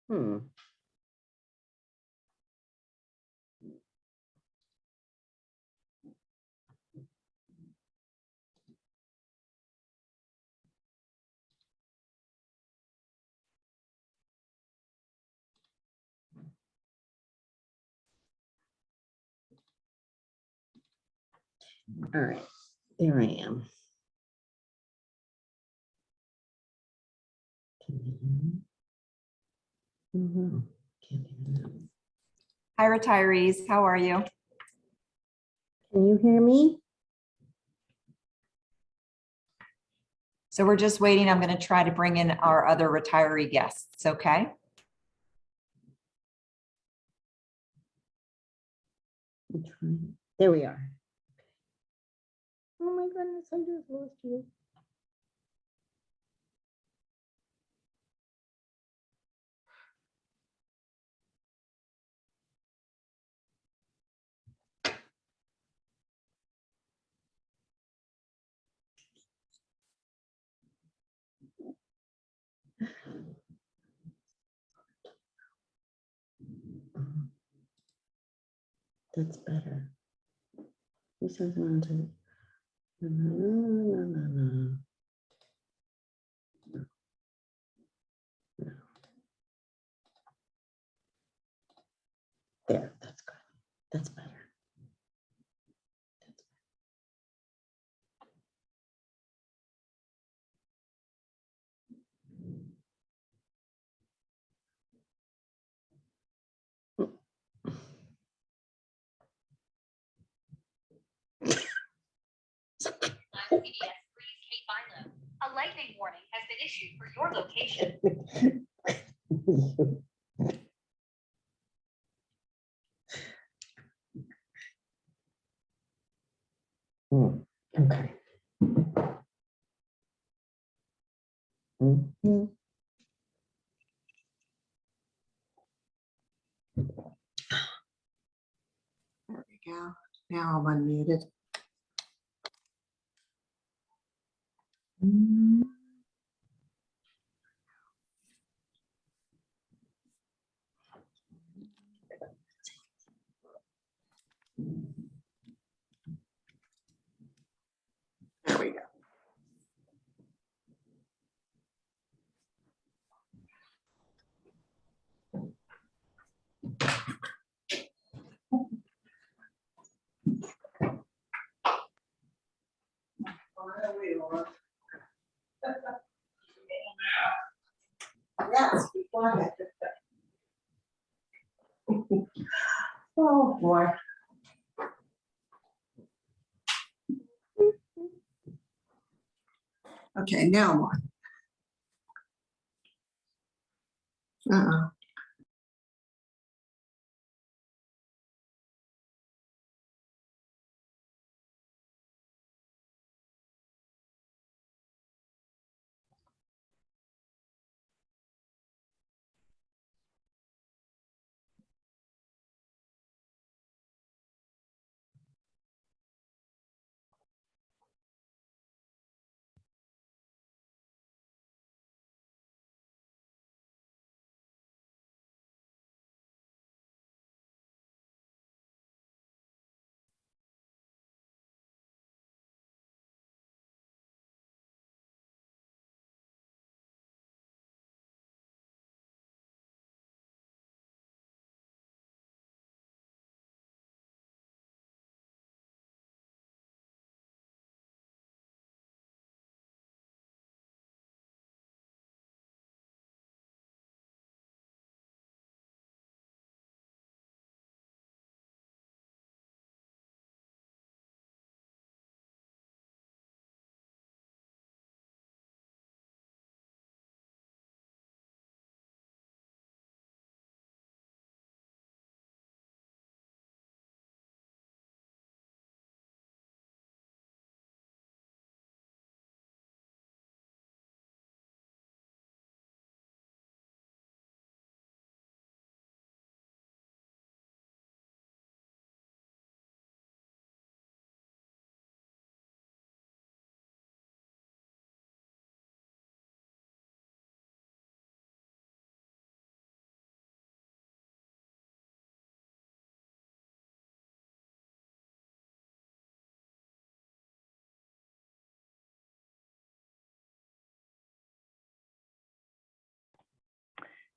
Hmm. All right, there I am. Can you hear me? Can't hear them. Hi, retirees. How are you? Can you hear me? So we're just waiting. I'm going to try to bring in our other retiree guests. Okay. I'm trying. There we are. Oh my goodness, I just lost you. That's better. This is on to no. There, that's good. That's better. A lightning warning has been issued for your location. Okay. Mhm. There we go. Now I'm unmuted. There we go. Yes, before that. Oh boy. Okay, now I'm on. Uh-oh.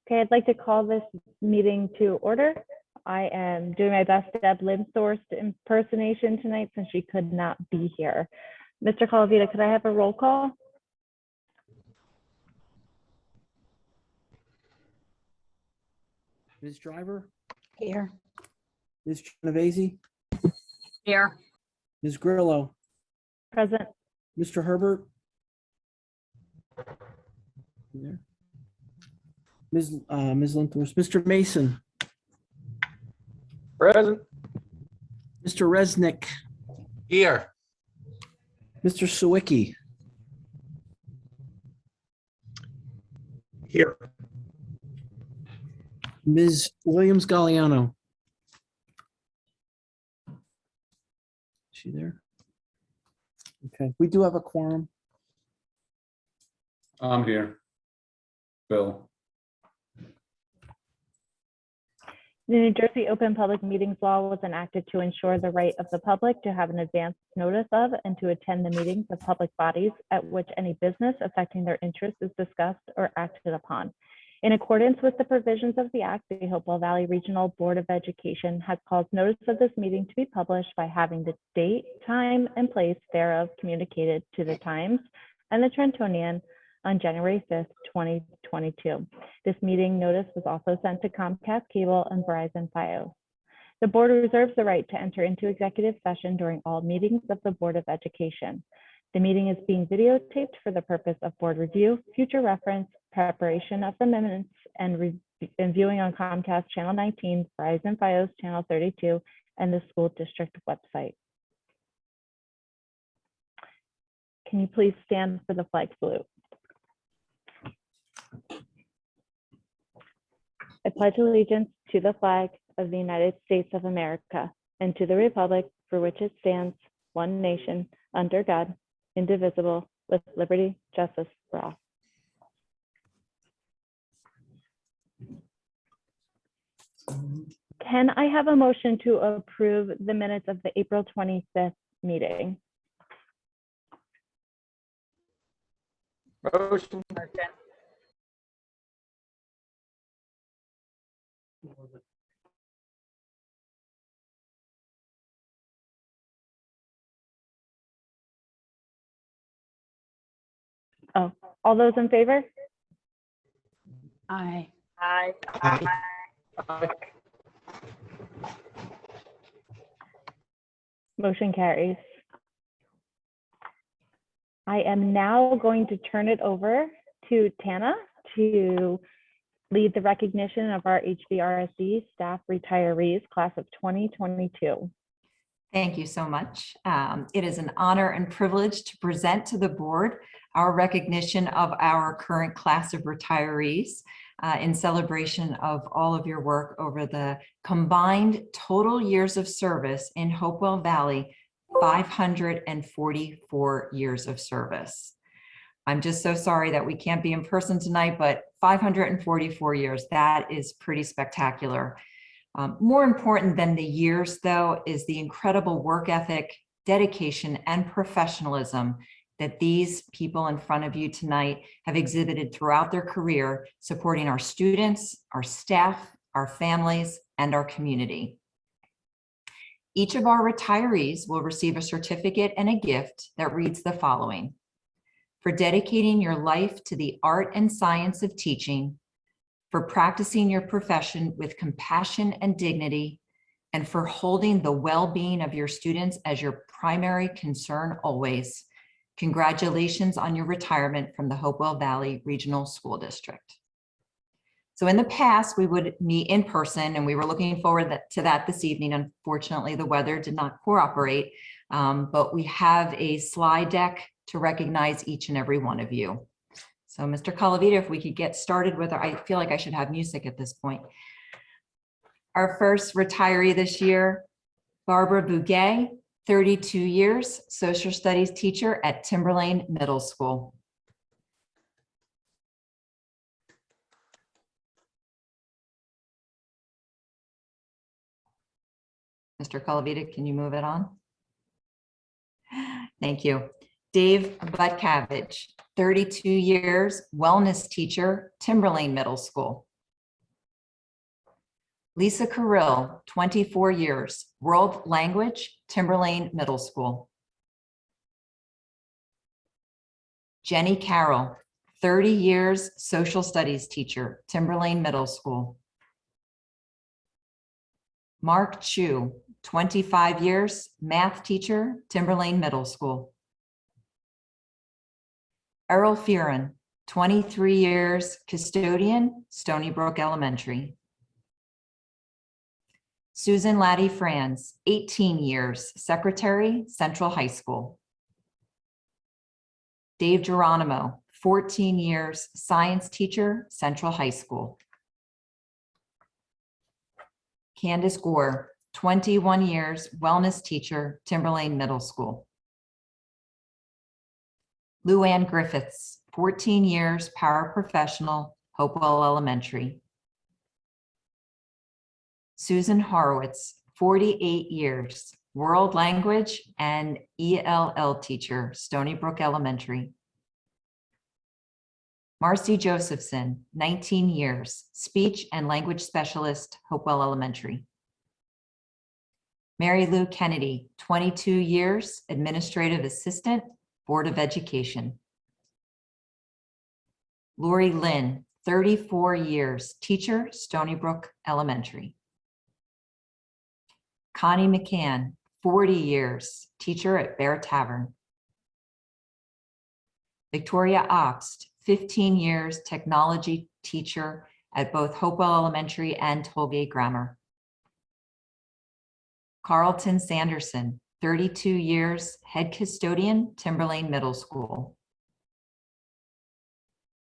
Okay, I'd like to call this meeting to order. I am doing my best to Deb Limsource impersonation tonight since she could not be here. Mr. Calavita, could I have a roll call? Ms. Driver, Here. Ms. Genovese, Here. Ms. Grillo, Present. Mr. Herbert. There. Ms. Linthorst, Mr. Mason, Present. Mr. Resnick, Here. Mr. Sawicki, Here. Ms. Williams Galliano. Is she there? Okay, we do have a quorum. I'm here. Bill. The New Jersey Open Public Meetings Law was enacted to ensure the right of the public to have an advance notice of and to attend the meetings of public bodies at which any business affecting their interests is discussed or acted upon. In accordance with the provisions of the Act, the Hopewell Valley Regional Board of Education has caused notice of this meeting to be published by having the date, time, and place thereof communicated to the Times and the Trentonian on January 5th, 2022. This meeting notice was also sent to Comcast Cable and Verizon Fios. The board reserves the right to enter into executive session during all meetings of the Board of Education. The meeting is being videotaped for the purpose of board review, future reference, preparation of the minutes, and viewing on Comcast Channel 19, Verizon Fios Channel 32, and the school district website. Can you please stand for the flag salute? I pledge allegiance to the flag of the United States of America and to the republic for which it stands, one nation, under God, indivisible, with liberty, justice for all. Can I have a motion to approve the minutes of the April 25th meeting? Motion. Oh, all those in favor? Aye. Aye. Motion carries. I am now going to turn it over to Tana to lead the recognition of our HVRSD staff retirees, class of 2022. Thank you so much. It is an honor and privilege to present to the board our recognition of our current class of retirees in celebration of all of your work over the combined total years of service in Hopewell Valley, 544 years of service. I'm just so sorry that we can't be in person tonight, but 544 years, that is pretty spectacular. More important than the years, though, is the incredible work ethic, dedication, and professionalism that these people in front of you tonight have exhibited throughout their career, supporting our students, our staff, our families, and our community. Each of our retirees will receive a certificate and a gift that reads the following: for dedicating your life to the art and science of teaching, for practicing your profession with compassion and dignity, and for holding the well-being of your students as your primary concern always. Congratulations on your retirement from the Hopewell Valley Regional School District. So in the past, we would meet in person, and we were looking forward to that this evening. Unfortunately, the weather did not cooperate, but we have a slide deck to recognize each and every one of you. So Mr. Calavita, if we could get started with I feel like I should have music at this point. Our first retiree this year, Barbara Bouguet, 32 years, social studies teacher at Timberlane Middle School. Mr. Calavita, can you move it on? Thank you. Dave Butkovich, 32 years, wellness teacher, Timberlane Middle School. Lisa Carrill, 24 years, world language, Timberlane Middle School. Jenny Carroll, 30 years, social studies teacher, Timberlane Middle School. Mark Chu, 25 years, math teacher, Timberlane Middle School. Errol Fearon, 23 years, custodian, Stony Brook Elementary. Susan Laddie Franz, 18 years, secretary, Central High School. Dave Geronimo, 14 years, science teacher, Central High School. Candace Gore, 21 years, wellness teacher, Timberlane Middle School. Luann Griffiths, 14 years, paraprofessional, Hopewell Elementary. Susan Horowitz, 48 years, world language and ELL teacher, Stony Brook Elementary. Marcy Josephson, 19 years, speech and language specialist, Hopewell Elementary. Mary Lou Kennedy, 22 years, administrative assistant, Board of Education. Lori Lynn, 34 years, teacher, Stony Brook Elementary. Connie McCann, 40 years, teacher at Bear Tavern. Victoria Oxt, 15 years, technology teacher at both Hopewell Elementary and Tollgate Grammar. Carlton Sanderson, 32 years, head custodian, Timberlane Middle School.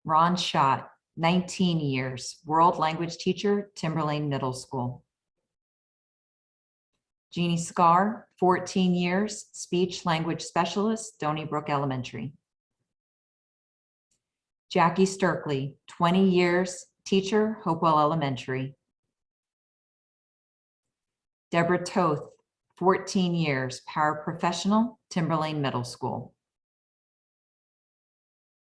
Ron Schott, 19 years, world language teacher, Timberlane Middle School. Jeannie Scar, 14 years, speech language specialist, Stony Brook Elementary. Jackie Sturkley, 20 years, teacher, Hopewell Elementary. Deborah Toth, 14 years, paraprofessional, Timberlane Middle School.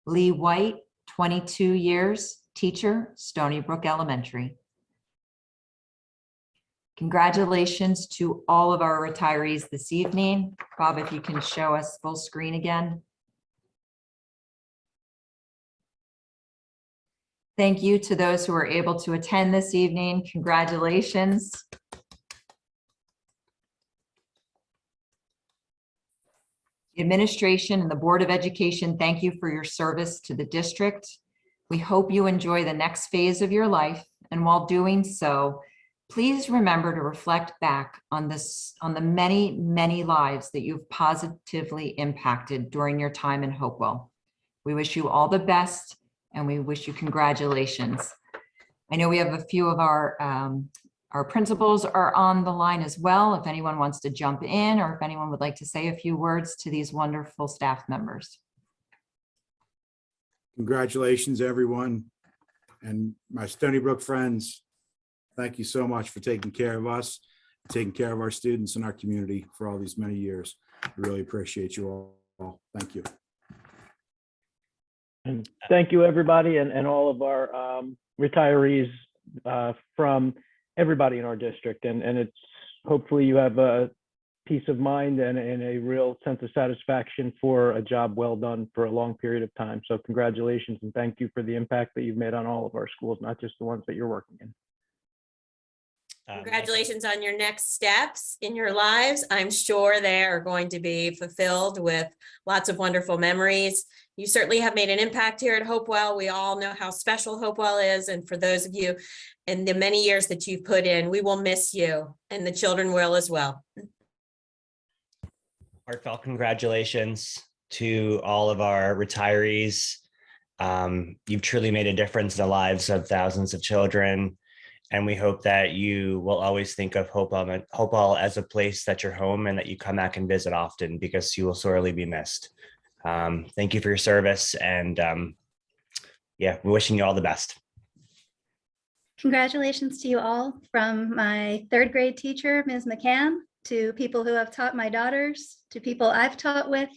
Lee White, 22 years, teacher, Stony Brook Elementary. Congratulations to all of our retirees this evening. Bob, if you can show us full screen again. Thank you to those who were able to attend this evening. Congratulations. The administration and the Board of Education, thank you for your service to the district. We hope you enjoy the next phase of your life, and while doing so, please remember to reflect back on the many, many lives that you've positively impacted during your time in Hopewell. We wish you all the best, and we wish you congratulations. I know we have a few of our principals are on the line as well. If anyone wants to jump in, or if anyone would like to say a few words to these wonderful staff members. Congratulations, everyone. And my Stony Brook friends, thank you so much for taking care of us, taking care of our students and our community for all these many years. We really appreciate you all. Thank you. And thank you, everybody, and all of our retirees from everybody in our district. And it's hopefully you have a peace of mind and a real sense of satisfaction for a job well done for a long period of time. So congratulations, and thank you for the impact that you've made on all of our schools, not just the ones that you're working in. Congratulations on your next steps in your lives. I'm sure they are going to be fulfilled with lots of wonderful memories. You certainly have made an impact here at Hopewell. We all know how special Hopewell is. And for those of you in the many years that you've put in, we will miss you, and the children will as well. Heartfelt congratulations to all of our retirees. You've truly made a difference in the lives of thousands of children. And we hope that you will always think of Hopewell as a place that's your home, and that you come back and visit often, because you will sorely be missed. Thank you for your service, and yeah, we're wishing you all the best. Congratulations to you all, from my third grade teacher, Ms. McCann, to people who have taught my daughters, to people I've taught with,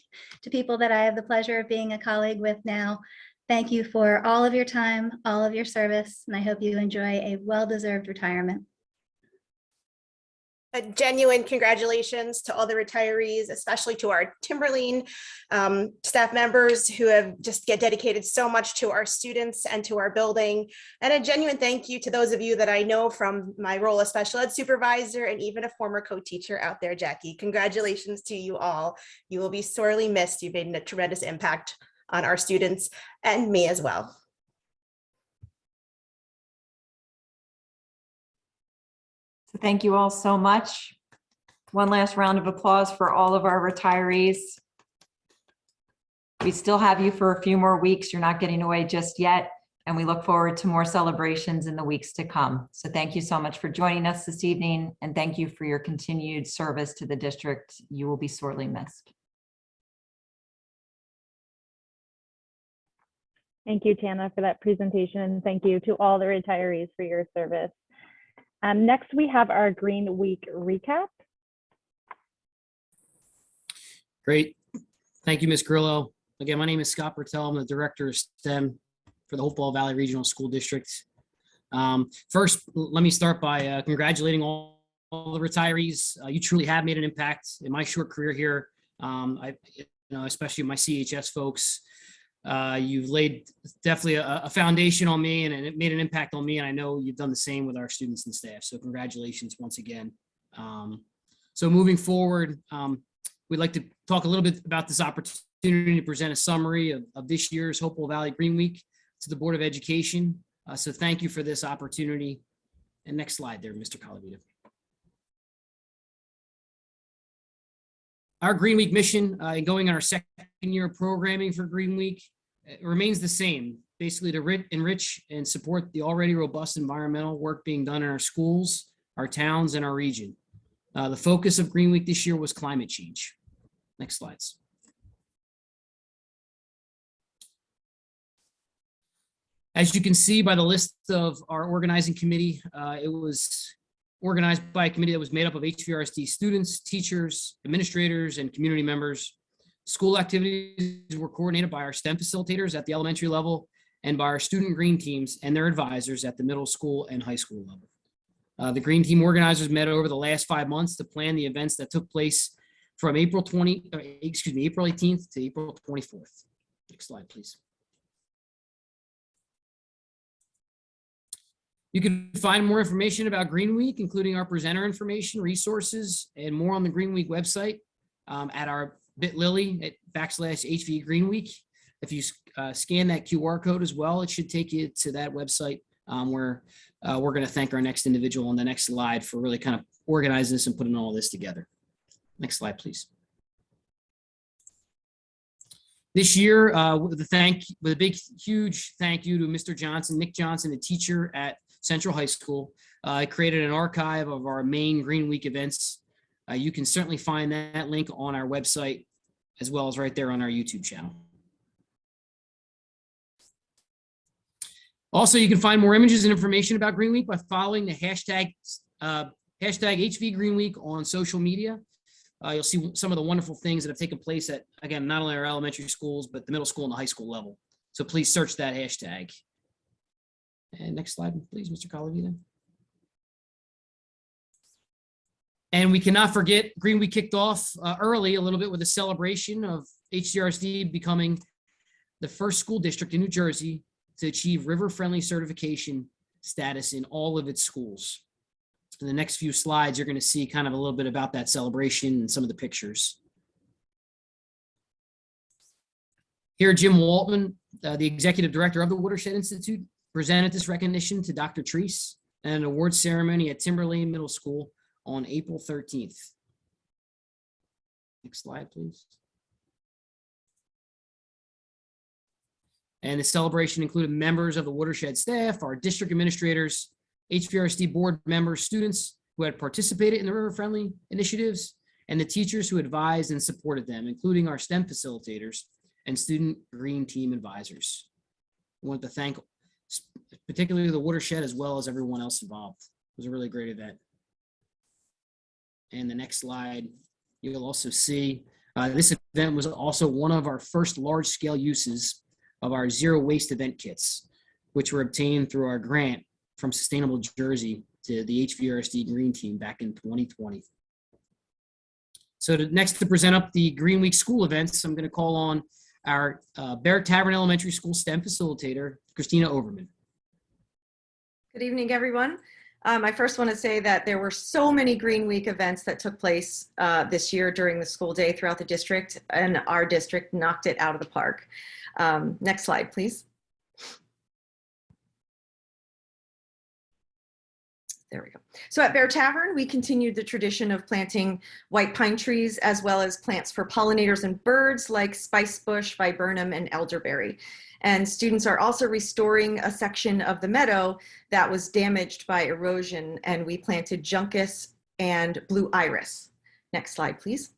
to people that I have the pleasure of being a colleague with now. Thank you for all of your time, all of your service, and I hope you enjoy a well-deserved retirement. a genuine congratulations to all the retirees, especially to our Timberline staff members who have just dedicated so much to our students and to our building. And a genuine thank you to those of you that I know from my role as special ed supervisor and even a former co-teacher out there, Jackie. Congratulations to you all. You will be sorely missed. You've made a tremendous impact on our students and me as well. So thank you all so much. One last round of applause for all of our retirees. We still have you for a few more weeks. You're not getting away just yet. And we look forward to more celebrations in the weeks to come. So thank you so much for joining us this evening. And thank you for your continued service to the district. You will be sorely missed. Thank you, Tana, for that presentation. And thank you to all the retirees for your service. Next, we have our Green Week recap. Great. Thank you, Ms. Grillo. Again, my name is Scott Bertel. I'm the Director of STEM for the Hopewell Valley Regional School District. First, let me start by congratulating all the retirees. You truly have made an impact in my short career here. Especially my CHS folks. You've laid definitely a foundation on me, and it made an impact on me. And I know you've done the same with our students and staff. So congratulations once again. So moving forward, we'd like to talk a little bit about this opportunity to present a summary of this year's Hopewell Valley Green Week to the Board of Education. So thank you for this opportunity. And next slide there, Mr. Calavita. Our Green Week mission, going on our second year of programming for Green Week, remains the same, basically to enrich and support the already robust environmental work being done in our schools, our towns, and our region. The focus of Green Week this year was climate change. Next slides. As you can see by the list of our organizing committee, it was organized by a committee that was made up of HVRSD students, teachers, administrators, and community members. School activities were coordinated by our STEM facilitators at the elementary level and by our student green teams and their advisors at the middle school and high school level. The green team organizers met over the last 5 months to plan the events that took place from April 18th to April 24th. Next slide, please. You can find more information about Green Week, including our presenter information, resources, and more on the Green Week website at our bit.ly at /HV Green Week. If you scan that QR code as well, it should take you to that website where we're going to thank our next individual on the next slide for really kind of organizing this and putting all this together. Next slide, please. This year, with a big, huge thank you to Mr. Johnson, Nick Johnson, a teacher at Central High School. I created an archive of our main Green Week events. You can certainly find that link on our website, as well as right there on our YouTube channel. Also, you can find more images and information about Green Week by following the hashtag HV Green Week on social media. You'll see some of the wonderful things that have taken place at, again, not only our elementary schools, but the middle school and the high school level. So please search that hashtag. And next slide, please, Mr. Calavita. And we cannot forget, Green Week kicked off early a little bit with a celebration of HVRSD becoming the first school district in New Jersey to achieve river-friendly certification status in all of its schools. In the next few slides, you're going to see kind of a little bit about that celebration and some of the pictures. Here, Jim Waltman, the executive director of the Watershed Institute, presented this recognition to Dr. Treese at an award ceremony at Timberlane Middle School on April 13th. Next slide, please. And the celebration included members of the Watershed staff, our district administrators, HVRSD board members, students who had participated in the river-friendly initiatives, and the teachers who advised and supported them, including our STEM facilitators and student green team advisors. I want to thank particularly the Watershed as well as everyone else involved. It was a really great event. And the next slide, you'll also see this event was also one of our first large-scale uses of our zero waste event kits, which were obtained through our grant from Sustainable Jersey to the HVRSD Green Team back in 2020. So next to present up the Green Week school events, I'm going to call on our Barrett Tavern Elementary School STEM facilitator, Christina Overman. Good evening, everyone. I first want to say that there were so many Green Week events that took place this year during the school day throughout the district, and our district knocked it out of the park. Next slide, please. There we go. So at Bear Tavern, we continued the tradition of planting white pine trees as well as plants for pollinators and birds like spicebush, viburnum, and elderberry. And students are also restoring a section of the meadow that was damaged by erosion, and we planted juncus and blue iris. Next slide, please.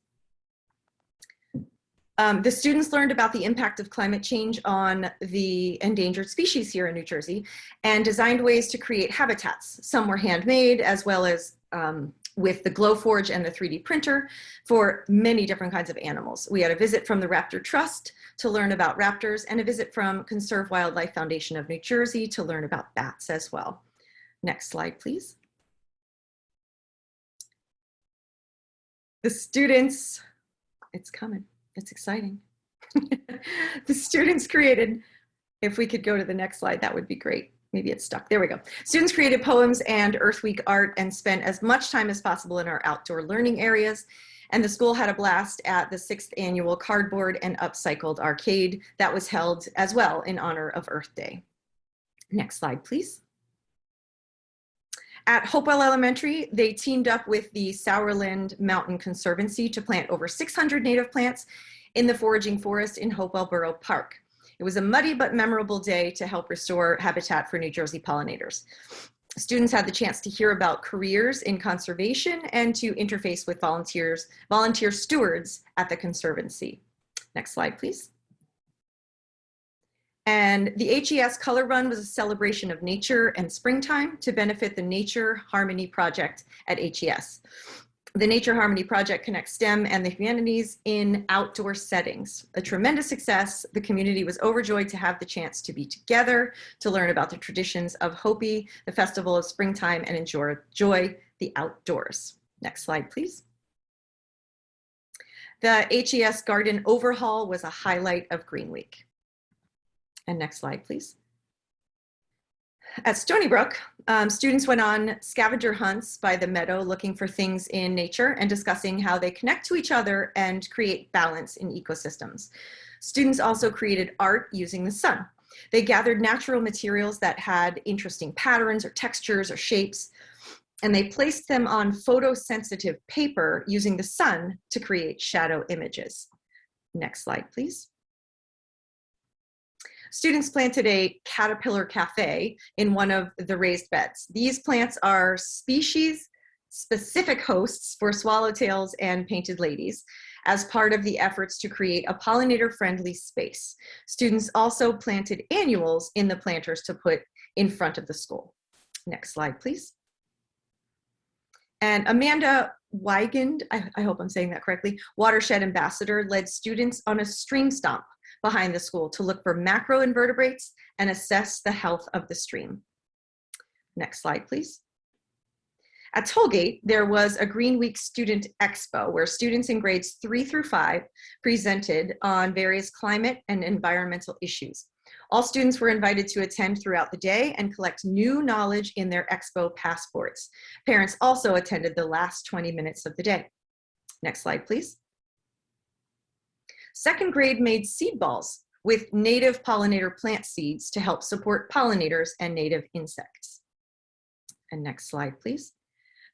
The students learned about the impact of climate change on the endangered species here in New Jersey and designed ways to create habitats. Some were handmade, as well as with the Glowforge and the 3D printer for many different kinds of animals. We had a visit from the Raptor Trust to learn about raptors, and a visit from Conserve Wildlife Foundation of New Jersey to learn about bats as well. Next slide, please. The students, it's coming. It's exciting. The students created, if we could go to the next slide, that would be great. Maybe it's stuck. There we go. Students created poems and Earth Week art and spent as much time as possible in our outdoor learning areas. And the school had a blast at the 6th annual Cardboard and Upcycled Arcade that was held as well in honor of Earth Day. Next slide, please. At Hopewell Elementary, they teamed up with the Sourland Mountain Conservancy to plant over 600 native plants in the foraging forest in Hopewell Borough Park. It was a muddy but memorable day to help restore habitat for New Jersey pollinators. Students had the chance to hear about careers in conservation and to interface with volunteer stewards at the Conservancy. Next slide, please. And the HES Color Run was a celebration of nature and springtime to benefit the Nature Harmony Project at HES. The Nature Harmony Project connects STEM and the humanities in outdoor settings. A tremendous success. The community was overjoyed to have the chance to be together, to learn about the traditions of Hopi, the Festival of Springtime, and enjoy the outdoors. Next slide, please. The HES Garden Overhaul was a highlight of Green Week. And next slide, please. At Stony Brook, students went on scavenger hunts by the meadow looking for things in nature and discussing how they connect to each other and create balance in ecosystems. Students also created art using the sun. They gathered natural materials that had interesting patterns or textures or shapes, and they placed them on photosensitive paper using the sun to create shadow images. Next slide, please. Students planted a caterpillar cafe in one of the raised beds. These plants are species-specific hosts for swallowtails and painted ladies as part of the efforts to create a pollinator-friendly space. Students also planted annuals in the planters to put in front of the school. Next slide, please. And Amanda Weigand, I hope I'm saying that correctly, Watershed Ambassador, led students on a stream stomp behind the school to look for macroinvertebrates and assess the health of the stream. Next slide, please. At Tollgate, there was a Green Week Student Expo where students in grades 3 through 5 presented on various climate and environmental issues. All students were invited to attend throughout the day and collect new knowledge in their Expo passports. Parents also attended the last 20 minutes of the day. Next slide, please. Second grade made seed balls with native pollinator plant seeds to help support pollinators and native insects. And next slide, please.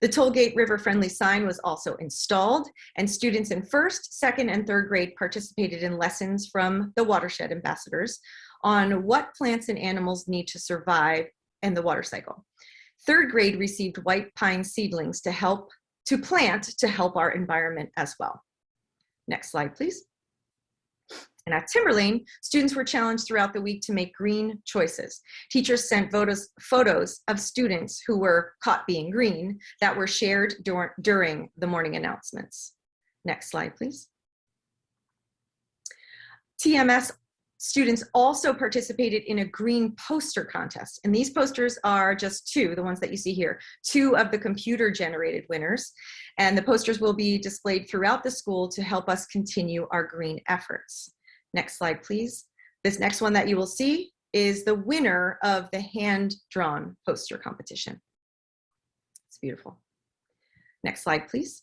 The Tollgate River Friendly sign was also installed, and students in 1st, 2nd, and 3rd grade participated in lessons from the Watershed Ambassadors on what plants and animals need to survive in the water cycle. 3rd grade received white pine seedlings to plant to help our environment as well. Next slide, please. And at Timberlane, students were challenged throughout the week to make green choices. Teachers sent photos of students who were caught being green that were shared during the morning announcements. Next slide, please. TMS Students also participated in a green poster contest. And these posters are just two, the ones that you see here, two of the computer generated winners. And the posters will be displayed throughout the school to help us continue our green efforts. Next slide, please. This next one that you will see is the winner of the hand-drawn poster competition. It's beautiful. Next slide, please.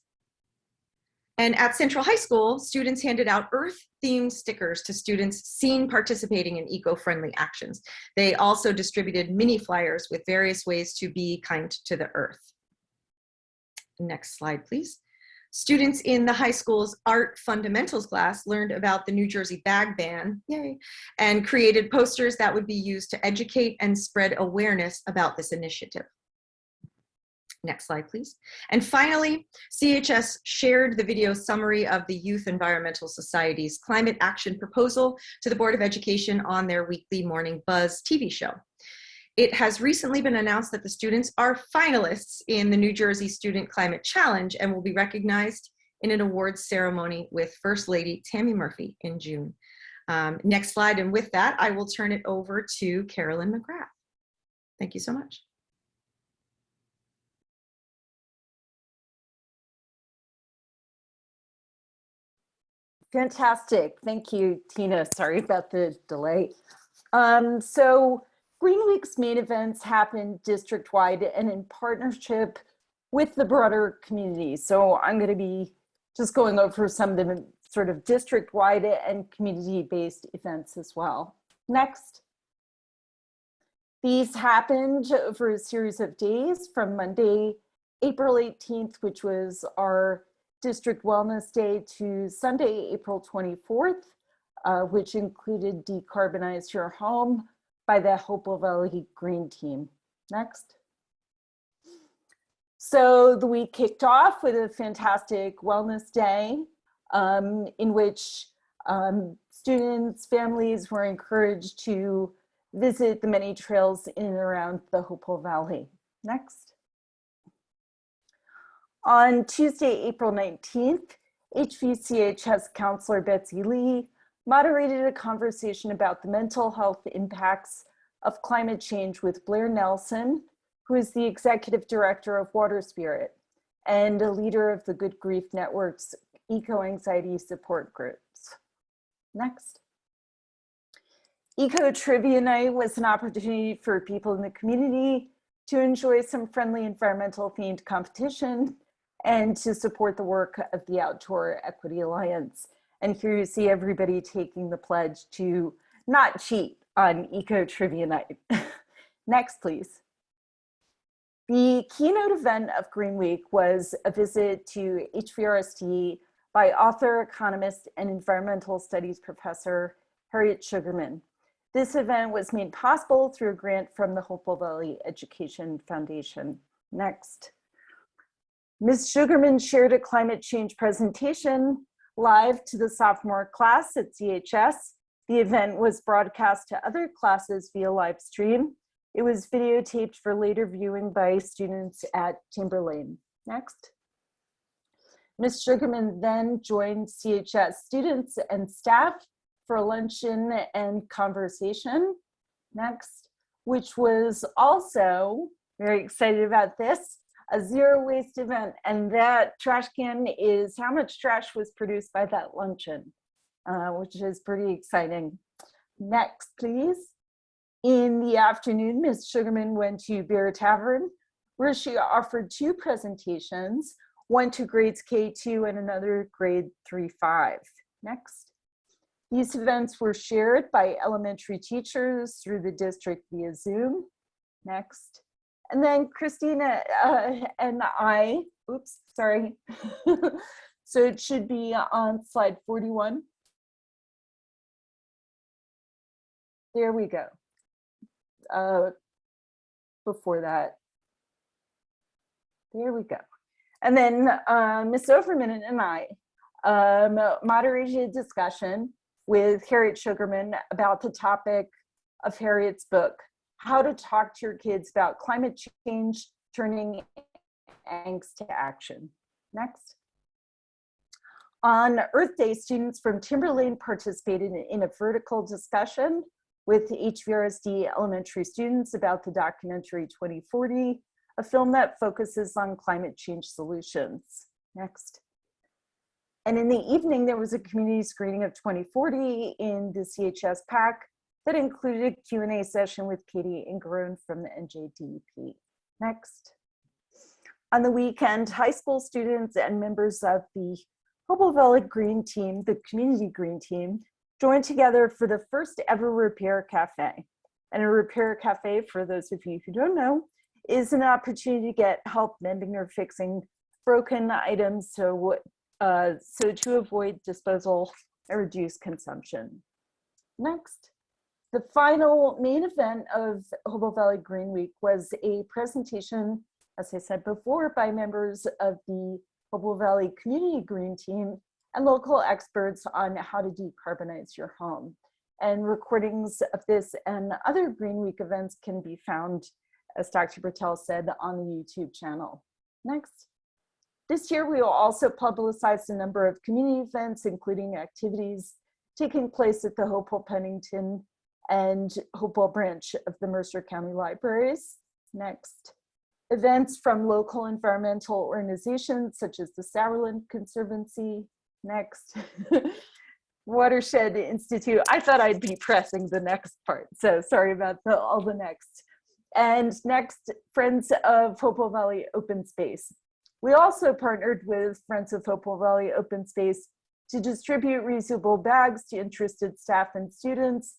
And at Central High School, students handed out Earth-themed stickers to students seen participating in eco-friendly actions. They also distributed mini flyers with various ways to be kind to the earth. Next slide, please. Students in the high school's art fundamentals class learned about the New Jersey bag ban, yay, and created posters that would be used to educate and spread awareness about this initiative. Next slide, please. And finally, CHS shared the video summary of the Youth Environmental Society's climate action proposal to the Board of Education on their weekly Morning Buzz TV show. It has recently been announced that the students are finalists in the New Jersey Student Climate Challenge and will be recognized in an awards ceremony with First Lady Tammy Murphy in June. Next slide, and with that, I will turn it over to Carolyn McGrath. Thank you so much. Fantastic. Thank you, Tina. Sorry about the delay. So Green Week's main events happen district-wide and in partnership with the broader community. So I'm going to be just going over some of the sort of district-wide and community-based events as well. Next. These happened over a series of days from Monday, April 18th, which was our District Wellness Day, to Sunday, April 24th, which included Decarbonize Your Home by the Hopewell Valley Green Team. Next. So the week kicked off with a fantastic Wellness Day in which students, families were encouraged to visit the many trails in and around the Hopewell Valley. Next. On Tuesday, April 19th, HVCHS counselor Betsy Lee moderated a conversation about the mental health impacts of climate change with Blair Nelson, who is the executive director of Water Spirit and a leader of the Good Grief Network's eco-anxiety support groups. Next. Eco Trivia Night was an opportunity for people in the community to enjoy some friendly environmental themed competition and to support the work of the Outdoor Equity Alliance. And here you see everybody taking the pledge to not cheat on Eco Trivia Night. Next, please. The keynote event of Green Week was a visit to HVRSD by author, economist, and environmental studies professor Harriet Sugarman. This event was made possible through a grant from the Hopewell Valley Education Foundation. Next. Ms. Sugarman shared a climate change presentation live to the sophomore class at CHS. The event was broadcast to other classes via live stream. It was videotaped for later viewing by students at Timberlane. Next. Ms. Sugarman then joined CHS students and staff for a luncheon and conversation. Next, which was also, very excited about this, a zero waste event. And that trash can is how much trash was produced by that luncheon, which is pretty exciting. Next, please. In the afternoon, Ms. Sugarman went to Bear Tavern, where she offered two presentations, one to grades K2 and another grade 3-5. Next. These events were shared by elementary teachers through the district via Zoom. Next. And then Christina and I, oops, sorry. So it should be on slide 41. There we go. Before that. There we go. And then Ms. Overman and I moderated a discussion with Harriet Sugarman about the topic of Harriet's book, How to Talk to Your Kids About Climate Change, Turning Angst to Action. Next. On Earth Day, students from Timberlane participated in a vertical discussion with HVRSD elementary students about the documentary 2040, a film that focuses on climate change solutions. Next. And in the evening, there was a community screening of 2040 in the CHS PAC that included a Q&A session with Katie Ingrone from the NJDEP. Next. On the weekend, high school students and members of the Hopewell Valley Green Team, the Community Green Team, joined together for the first ever Repair Cafe. And a Repair Cafe, for those of you who don't know, is an opportunity to get help mending or fixing broken items so to avoid disposal and reduce consumption. Next. The final main event of Hopewell Valley Green Week was a presentation, as I said before, by members of the Hopewell Valley Community Green Team and local experts on how to decarbonize your home. And recordings of this and other Green Week events can be found, as Dr. Bertel said, on the YouTube channel. Next. This year, we will also publicize a number of community events, including activities taking place at the Hopewell Pennington and Hopewell branch of the Mercer County Libraries. Next. Events from local environmental organizations such as the Sauerland Conservancy. Next. Watershed Institute. I thought I'd be pressing the next part, so sorry about all the next. And next, Friends of Hopewell Valley Open Space. We also partnered with Friends of Hopewell Valley Open Space to distribute reusable bags to interested staff and students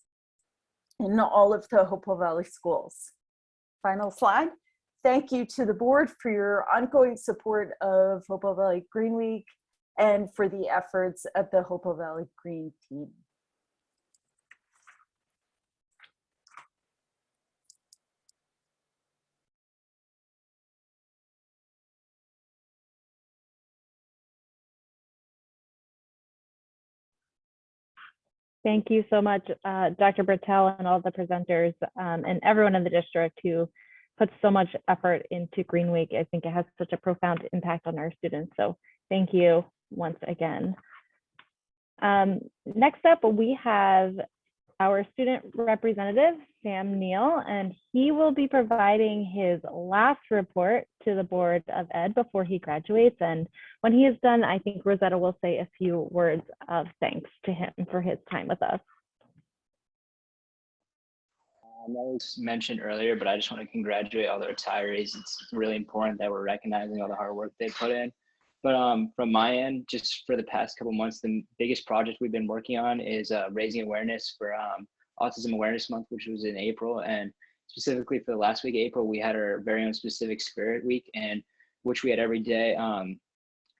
in all of the Hopewell Valley schools. Final slide. Thank you to the board for your ongoing support of Hopewell Valley Green Week and for the efforts of the Hopewell Valley Green Team. Thank you so much, Dr. Bertel and all the presenters and everyone in the district who puts so much effort into Green Week. I think it has such a profound impact on our students. So thank you once again. Next up, we have our student representative, Sam Neal, and he will be providing his last report to the Board of Ed before he graduates. And when he is done, I think Rosetta will say a few words of thanks to him for his time with us. That was mentioned earlier, but I just want to congratulate all the retirees. It's really important that we're recognizing all the hard work they put in. But from my end, just for the past couple months, the biggest project we've been working on is raising awareness for Autism Awareness Month, which was in April. And specifically for the last week of April, we had our very own Specific Spirit Week, and which we had every day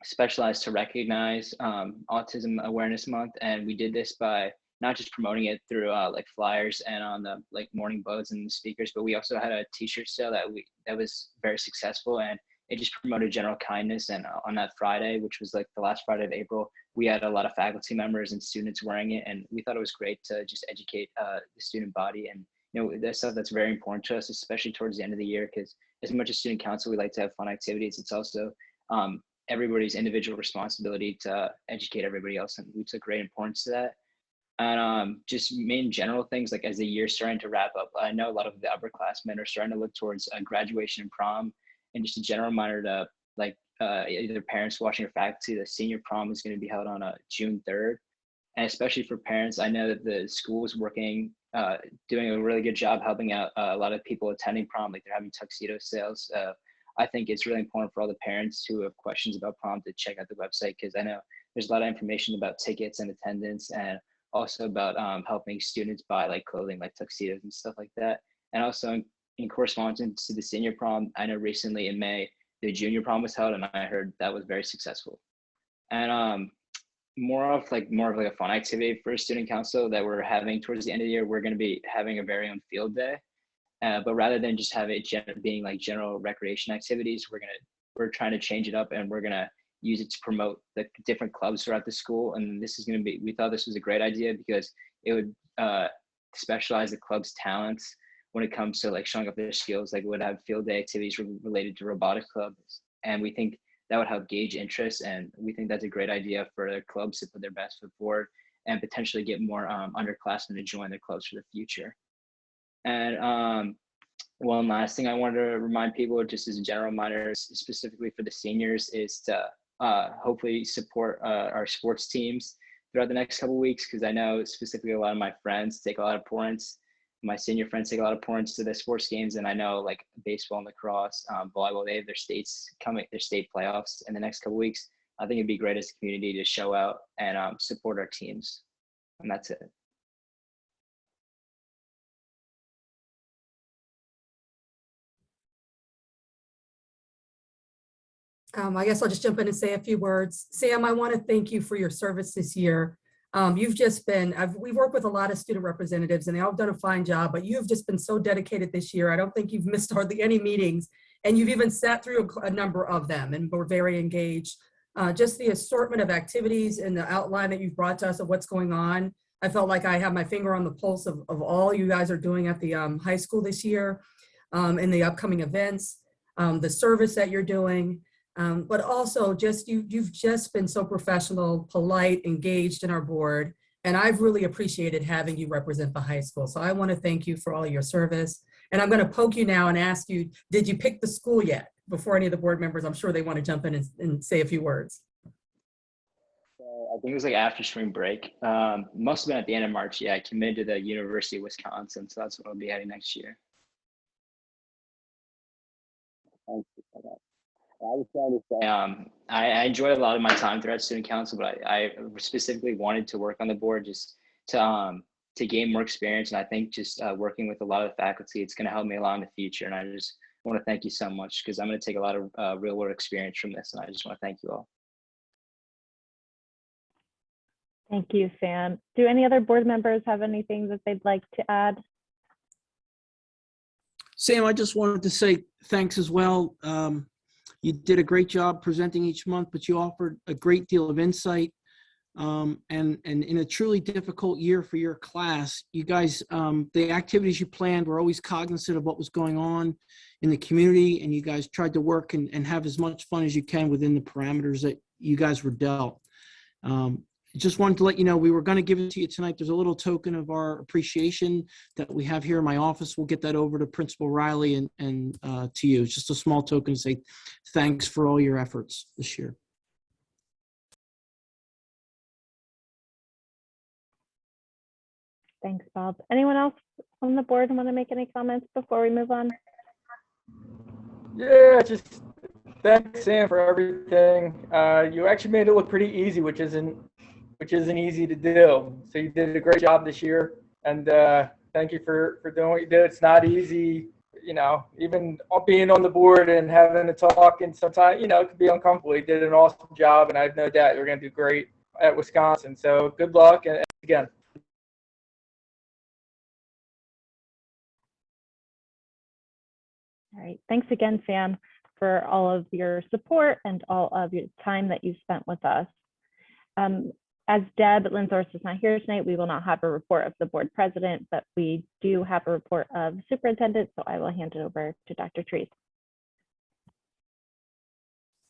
specialized to recognize Autism Awareness Month. And we did this by not just promoting it through like flyers and on the like morning boats and the speakers, but we also had a t-shirt sale that was very successful, and it just promoted general kindness. And on that Friday, which was like the last Friday of April, we had a lot of faculty members and students wearing it, and we thought it was great to just educate the student body. And you know, that's stuff that's very important to us, especially towards the end of the year, because as much as student council, we like to have fun activities. It's also everybody's individual responsibility to educate everybody else, and we took great importance to that. And just main general things, like as the year's starting to wrap up, I know a lot of the upperclassmen are starting to look towards graduation and prom, and just a general reminder to like either parents watching or faculty, the senior prom is going to be held on June 3rd. And especially for parents, I know that the school is working, doing a really good job helping out a lot of people attending prom, like they're having tuxedo sales. I think it's really important for all the parents who have questions about prom to check out the website, because I know there's a lot of information about tickets and attendance, and also about helping students buy like clothing, like tuxedos and stuff like that. And also in correspondence to the senior prom, I know recently in May, the junior prom was held, and I heard that was very successful. And more of like a fun activity for student council that we're having towards the end of the year, we're going to be having a very own field day. But rather than just have it being like general recreation activities, we're trying to change it up, and we're going to use it to promote the different clubs throughout the school. And this is going to be, we thought this was a great idea because it would specialize the club's talents when it comes to like showing up their skills. Like we would have field day activities related to robotics clubs. And we think that would help gauge interest. And we think that's a great idea for their clubs to put their best foot forward and potentially get more underclassmen to join their clubs for the future. And one last thing I wanted to remind people, just as a general reminder, specifically for the seniors, is to hopefully support our sports teams throughout the next couple of weeks, because I know specifically a lot of my friends take a lot of importance. My senior friends take a lot of importance to the sports games, and I know like baseball and lacrosse, volleyball, they have their state playoffs in the next couple of weeks. I think it'd be great as a community to show out and support our teams, and that's it. I guess I'll just jump in and say a few words. Sam, I want to thank you for your service this year. You've just been, we've worked with a lot of student representatives and they all done a fine job, but you've just been so dedicated this year. I don't think you've missed hardly any meetings, and you've even sat through a number of them and were very engaged. Just the assortment of activities and the outline that you've brought to us of what's going on. I felt like I have my finger on the pulse of all you guys are doing at the high school this year, and the upcoming events, the service that you're doing. But also just you've just been so professional, polite, engaged in our board, and I've really appreciated having you represent the high school. So I want to thank you for all your service. And I'm going to poke you now and ask you, did you pick the school yet? Before any of the board members, I'm sure they want to jump in and say a few words. I think it was like after spring break. Must have been at the end of March. Yeah, I committed to the University of Wisconsin, so that's what I'll be heading next year. Thank you for that. I was trying to say, I enjoyed a lot of my time throughout student council, but I specifically wanted to work on the board just to gain more experience. And I think just working with a lot of the faculty, it's going to help me a lot in the future. And I just want to thank you so much, because I'm going to take a lot of real world experience from this. And I just want to thank you all. Thank you, Sam. Do any other board members have anything that they'd like to add? Sam, I just wanted to say thanks as well. You did a great job presenting each month, but you offered a great deal of insight. And in a truly difficult year for your class, you guys, the activities you planned were always cognizant of what was going on in the community, and you guys tried to work and have as much fun as you can within the parameters that you guys were dealt. Just wanted to let you know we were going to give it to you tonight. There's a little token of our appreciation that we have here in my office. We'll get that over to Principal Riley and to you. It's just a small token to say thanks for all your efforts this year. Thanks, Bob. Anyone else on the board want to make any comments before we move on? Yeah, just thanks, Sam, for everything. You actually made it look pretty easy, which isn't easy to do. So you did a great job this year, and thank you for doing what you did. It's not easy, you know, even being on the board and having to talk, and sometimes, you know, it can be uncomfortable. You did an awesome job, and I have no doubt you're going to do great at Wisconsin. So good luck, and again. All right. Thanks again, Sam, for all of your support and all of your time that you've spent with us. As Deb Linzorst is not here tonight, we will not have a report of the board president, but we do have a report of the superintendent, so I will hand it over to Dr. Trees.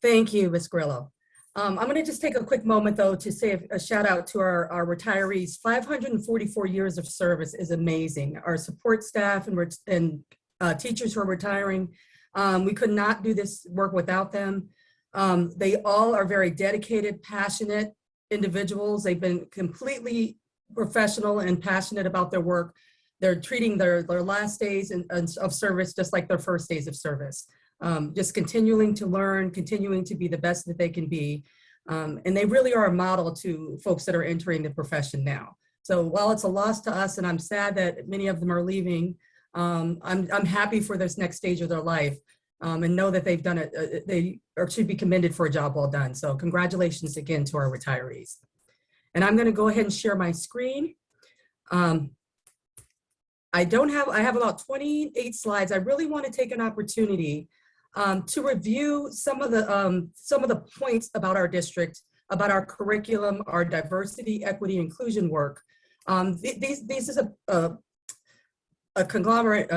Thank you, Ms. Grillo. I'm going to just take a quick moment, though, to say a shout out to our retirees. 544 years of service is amazing. Our support staff and teachers who are retiring, we could not do this work without them. They all are very dedicated, passionate individuals. They've been completely professional and passionate about their work. They're treating their last days of service just like their first days of service. Just continuing to learn, continuing to be the best that they can be. And they really are a model to folks that are entering the profession now. So while it's a loss to us, and I'm sad that many of them are leaving, I'm happy for this next stage of their life, and know that they've done it. They should be commended for a job well done. So congratulations again to our retirees. And I'm going to go ahead and share my screen. I have about 28 slides. I really want to take an opportunity to review some of the points about our district, about our curriculum, our diversity, equity, inclusion work. This is a conglomerate,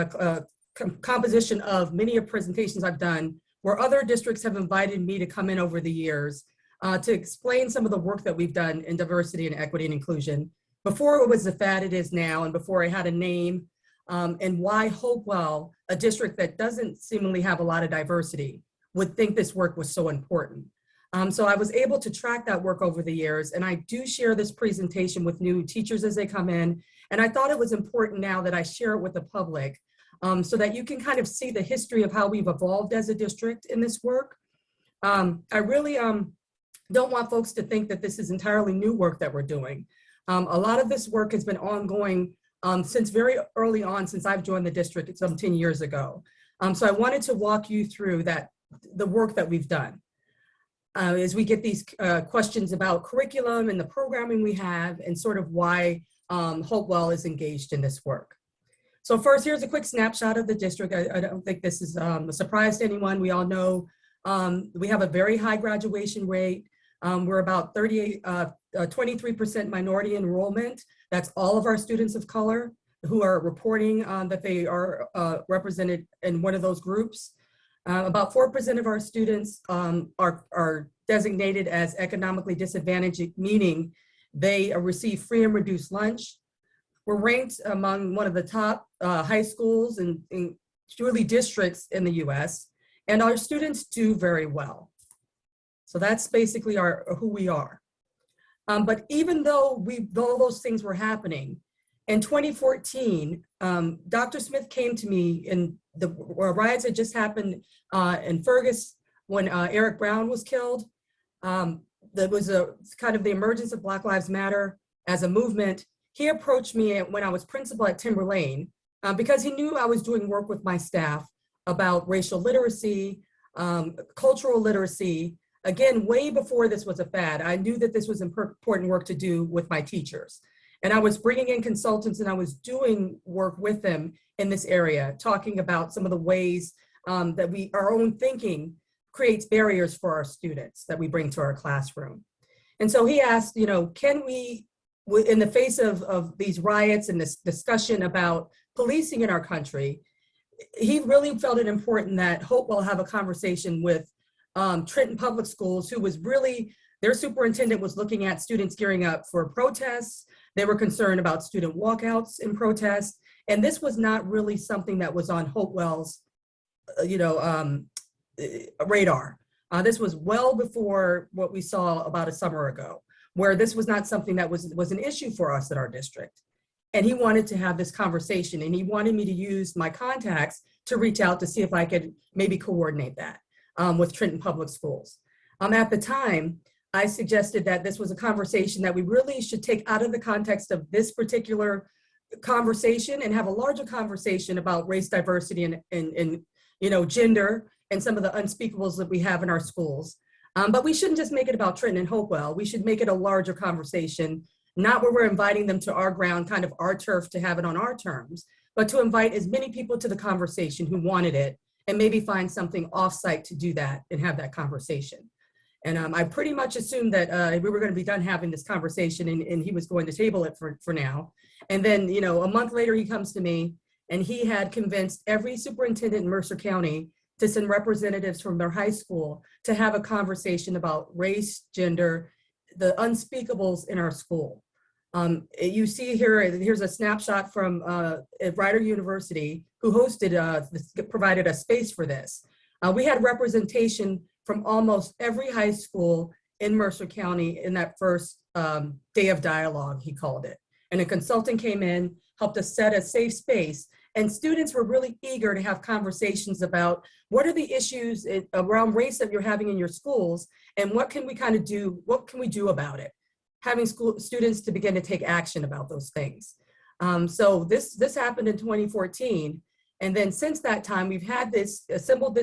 composition of many of presentations I've done where other districts have invited me to come in over the years to explain some of the work that we've done in diversity and equity and inclusion before it was the fad it is now, and before I had a name, and why Hopewell, a district that doesn't seemingly have a lot of diversity, would think this work was so important. So I was able to track that work over the years, and I do share this presentation with new teachers as they come in. And I thought it was important now that I share it with the public so that you can kind of see the history of how we've evolved as a district in this work. I really don't want folks to think that this is entirely new work that we're doing. A lot of this work has been ongoing since very early on, since I've joined the district some 10 years ago. So I wanted to walk you through the work that we've done. As we get these questions about curriculum and the programming we have and sort of why Hopewell is engaged in this work. So first, here's a quick snapshot of the district. I don't think this is a surprise to anyone. We all know we have a very high graduation rate. We're about 23% minority enrollment. That's all of our students of color who are reporting that they are represented in one of those groups. About 4% of our students are designated as economically disadvantaged, meaning they receive free and reduced lunch. We're ranked among one of the top high schools and truly districts in the US, and our students do very well. So that's basically who we are. But even though all those things were happening, in 2014, Dr. Smith came to me, and the riots had just happened in Fergus when Eric Brown was killed. There was kind of the emergence of Black Lives Matter as a movement. He approached me when I was principal at Timberlane because he knew I was doing work with my staff about racial literacy, cultural literacy. Again, way before this was a fad, I knew that this was important work to do with my teachers. And I was bringing in consultants and I was doing work with them in this area, talking about some of the ways that our own thinking creates barriers for our students that we bring to our classroom. And so he asked, can we, in the face of these riots and this discussion about policing in our country, he really felt it important that Hopewell have a conversation with Trenton Public Schools, who was really, their superintendent was looking at students gearing up for protests. They were concerned about student walkouts in protests. And this was not really something that was on Hopewell's, radar. This was well before what we saw about a summer ago, where this was not something that was an issue for us at our district. And he wanted to have this conversation, and he wanted me to use my contacts to reach out to see if I could maybe coordinate that with Trenton Public Schools. At the time, I suggested that this was a conversation that we really should take out of the context of this particular conversation and have a larger conversation about race, diversity, and gender, and some of the unspeakables that we have in our schools. But we shouldn't just make it about Trenton and Hopewell. We should make it a larger conversation, not where we're inviting them to our ground, kind of our turf, to have it on our terms, but to invite as many people to the conversation who wanted it, and maybe find something offsite to do that and have that conversation. And I pretty much assumed that we were going to be done having this conversation, and he was going to table it for now. And then, a month later, he comes to me, and he had convinced every superintendent in Mercer County to send representatives from their high school to have a conversation about race, gender, the unspeakables in our school. You see here's a snapshot from Rider University, who provided a space for this. We had representation from almost every high school in Mercer County in that first day of dialogue, he called it. And a consultant came in, helped us set a safe space, and students were really eager to have conversations about what are the issues around race that you're having in your schools, and what can we do about it? Having students to begin to take action about those things. So this happened in 2014. And then since that time, we've had assembled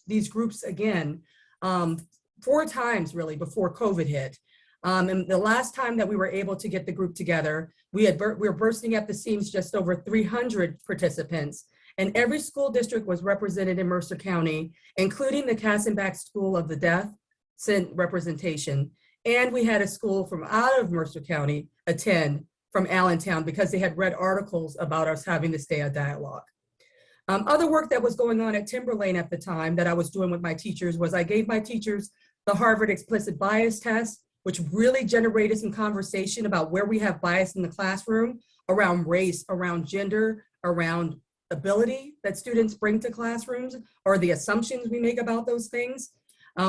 these groups again, 4 times really before COVID hit. And the last time that we were able to get the group together, we were bursting at the seams, just over 300 participants. And every school district was represented in Mercer County, including the Kassenbach School of the Deaf sent representation. And we had a school from out of Mercer County attend from Allentown because they had read articles about us having this day of dialogue. Other work that was going on at Timberlane at the time that I was doing with my teachers was I gave my teachers the Harvard Explicit Bias Test, which really generated some conversation about where we have bias in the classroom around race, around gender, around ability that students bring to classrooms, or the assumptions we make about those things.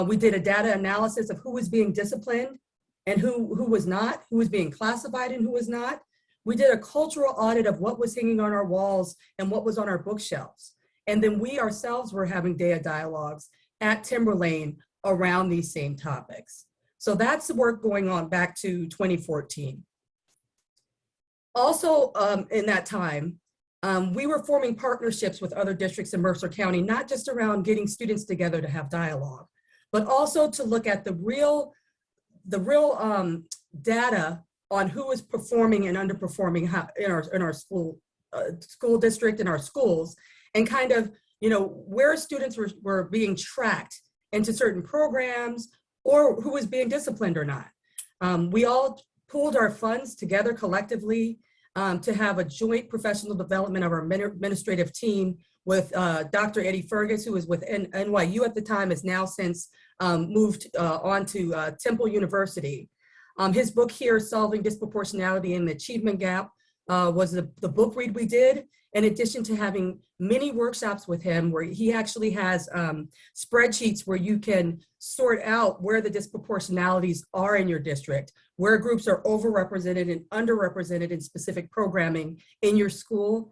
We did a data analysis of who was being disciplined and who was not, who was being classified and who was not. We did a cultural audit of what was hanging on our walls and what was on our bookshelves. And then we ourselves were having data dialogues at Timberlane around these same topics. So that's the work going on back to 2014. Also in that time, we were forming partnerships with other districts in Mercer County, not just around getting students together to have dialogue, but also to look at the real data on who is performing and underperforming in our school district and our schools, and kind of, where students were being tracked into certain programs or who was being disciplined or not. We all pooled our funds together collectively to have a joint professional development of our administrative team with Dr. Eddie Fergus, who was with NYU at the time, has now since moved on to Temple University. His book here, Solving Disproportionality and the Achievement Gap, was the book read we did, in addition to having many workshops with him where he actually has spreadsheets where you can sort out where the disproportionalities are in your district, where groups are overrepresented and underrepresented in specific programming in your school.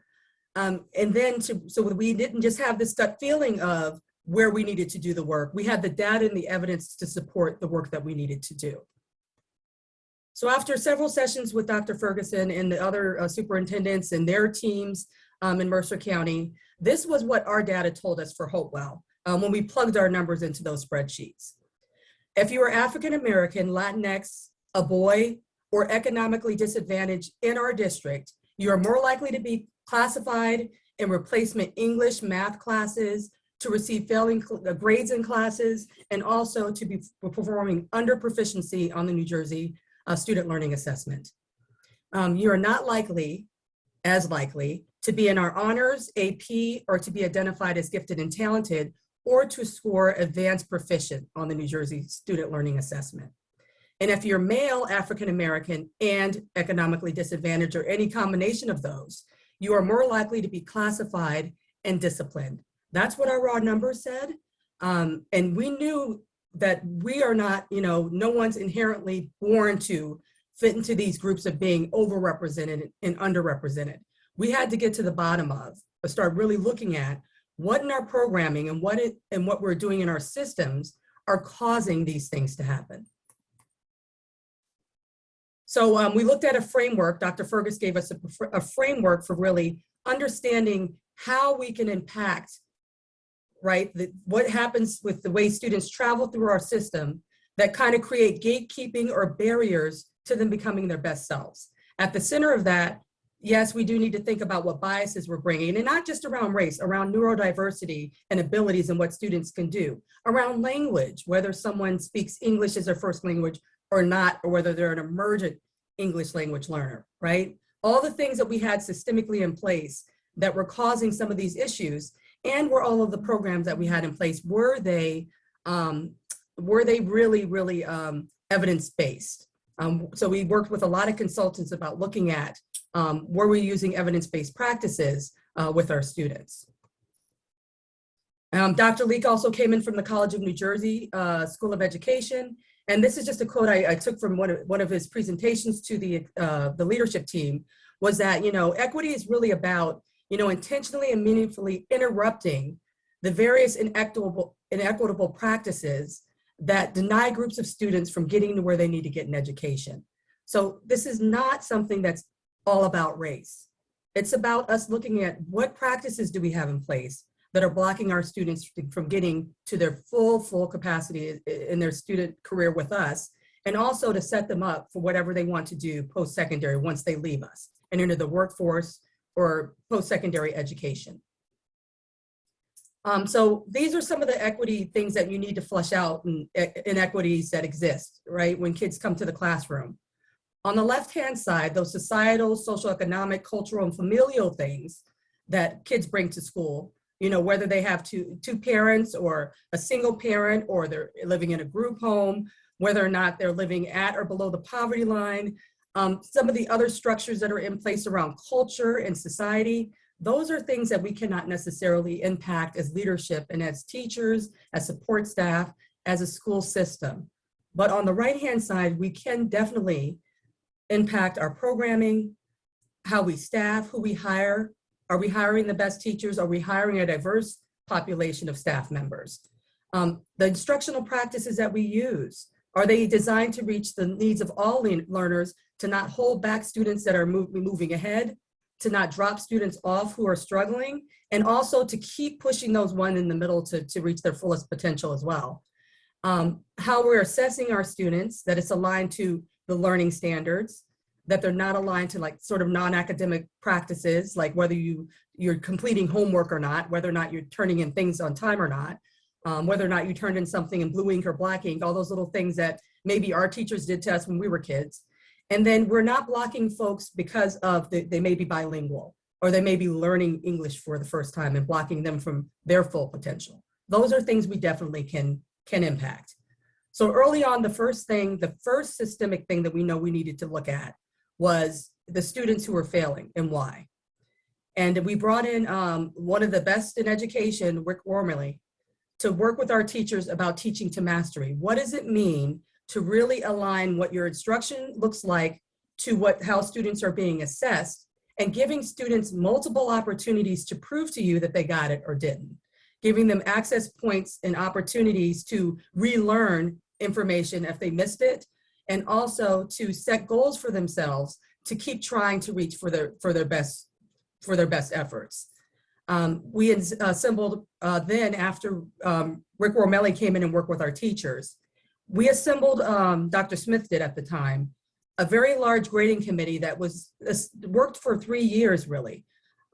And then so we didn't just have this gut feeling of where we needed to do the work. We had the data and the evidence to support the work that we needed to do. So after several sessions with Dr. Ferguson and the other superintendents and their teams in Mercer County, this was what our data told us for Hopewell when we plugged our numbers into those spreadsheets. If you are African-American, Latinx, a boy, or economically disadvantaged in our district, you are more likely to be classified in replacement English, math classes, to receive failing grades in classes, and also to be performing under proficiency on the New Jersey Student Learning Assessment. You are not as likely to be in our honors, AP, or to be identified as gifted and talented, or to score advanced proficient on the New Jersey Student Learning Assessment. And if you're male, African-American, and economically disadvantaged, or any combination of those, you are more likely to be classified and disciplined. That's what our raw numbers said. And we knew that we are not, no one's inherently born to fit into these groups of being overrepresented and underrepresented. We had to get to the bottom of, but start really looking at what in our programming and what we're doing in our systems are causing these things to happen. So we looked at a framework. Dr. Fergus gave us a framework for really understanding how we can impact, right, what happens with the way students travel through our system that kind of create gatekeeping or barriers to them becoming their best selves. At the center of that, yes, we do need to think about what biases we're bringing, and not just around race, around neurodiversity and abilities and what students can do, around language, whether someone speaks English as their first language or not, or whether they're an emergent English language learner, right? All the things that we had systemically in place that were causing some of these issues, and were all of the programs that we had in place, were they really, really evidence-based? So we worked with a lot of consultants about looking at were we using evidence-based practices with our students. Dr. Leek also came in from the College of New Jersey School of Education. And this is just a quote I took from one of his presentations to the leadership team, was that, equity is really about, intentionally and meaningfully interrupting the various inequitable practices that deny groups of students from getting to where they need to get in education. So this is not something that's all about race. It's about us looking at what practices do we have in place that are blocking our students from getting to their full capacity in their student career with us, and also to set them up for whatever they want to do post-secondary once they leave us and into the workforce or post-secondary education. So these are some of the equity things that you need to flush out and inequities that exist, right, when kids come to the classroom. On the left-hand side, those societal, social, economic, cultural, and familial things that kids bring to school, you know, whether they have two parents or a single parent, or they're living in a group home, whether or not they're living at or below the poverty line, some of the other structures that are in place around culture and society. Those are things that we cannot necessarily impact as leadership and as teachers, as support staff, as a school system. But on the right-hand side, we can definitely impact our programming, how we staff, who we hire. Are we hiring the best teachers? Are we hiring a diverse population of staff members? The instructional practices that we use, are they designed to reach the needs of all learners, to not hold back students that are moving ahead, to not drop students off who are struggling, and also to keep pushing those one in the middle to reach their fullest potential as well. How we're assessing our students, that it's aligned to the learning standards, that they're not aligned to like sort of non-academic practices, like whether you're completing homework or not, whether or not you're turning in things on time or not, whether or not you turned in something in blue ink or black ink, all those little things that maybe our teachers did to us when we were kids. And then we're not blocking folks because of they may be bilingual, or they may be learning English for the first time, and blocking them from their full potential. Those are things we definitely can impact. So early on, the first systemic thing that we know we needed to look at was the students who were failing and why. And we brought in one of the best in education, Rick Wormley, to work with our teachers about teaching to mastery. What does it mean to really align what your instruction looks like to how students are being assessed, and giving students multiple opportunities to prove to you that they got it or didn't, giving them access points and opportunities to relearn information if they missed it, and also to set goals for themselves to keep trying to reach for their best efforts. We assembled then, after Rick Wormley came in and worked with our teachers, we assembled, Dr. Smith did at the time, a very large grading committee that worked for 3 years really,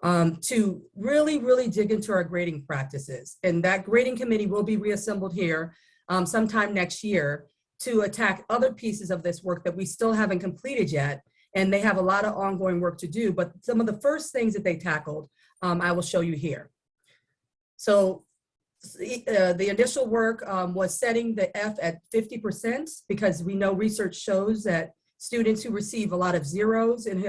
to really dig into our grading practices. And that grading committee will be reassembled here sometime next year to attack other pieces of this work that we still haven't completed yet. And they have a lot of ongoing work to do, but some of the first things that they tackled, I will show you here. So the initial work was setting the F at 50%, because we know research shows that students who receive a lot of zeros and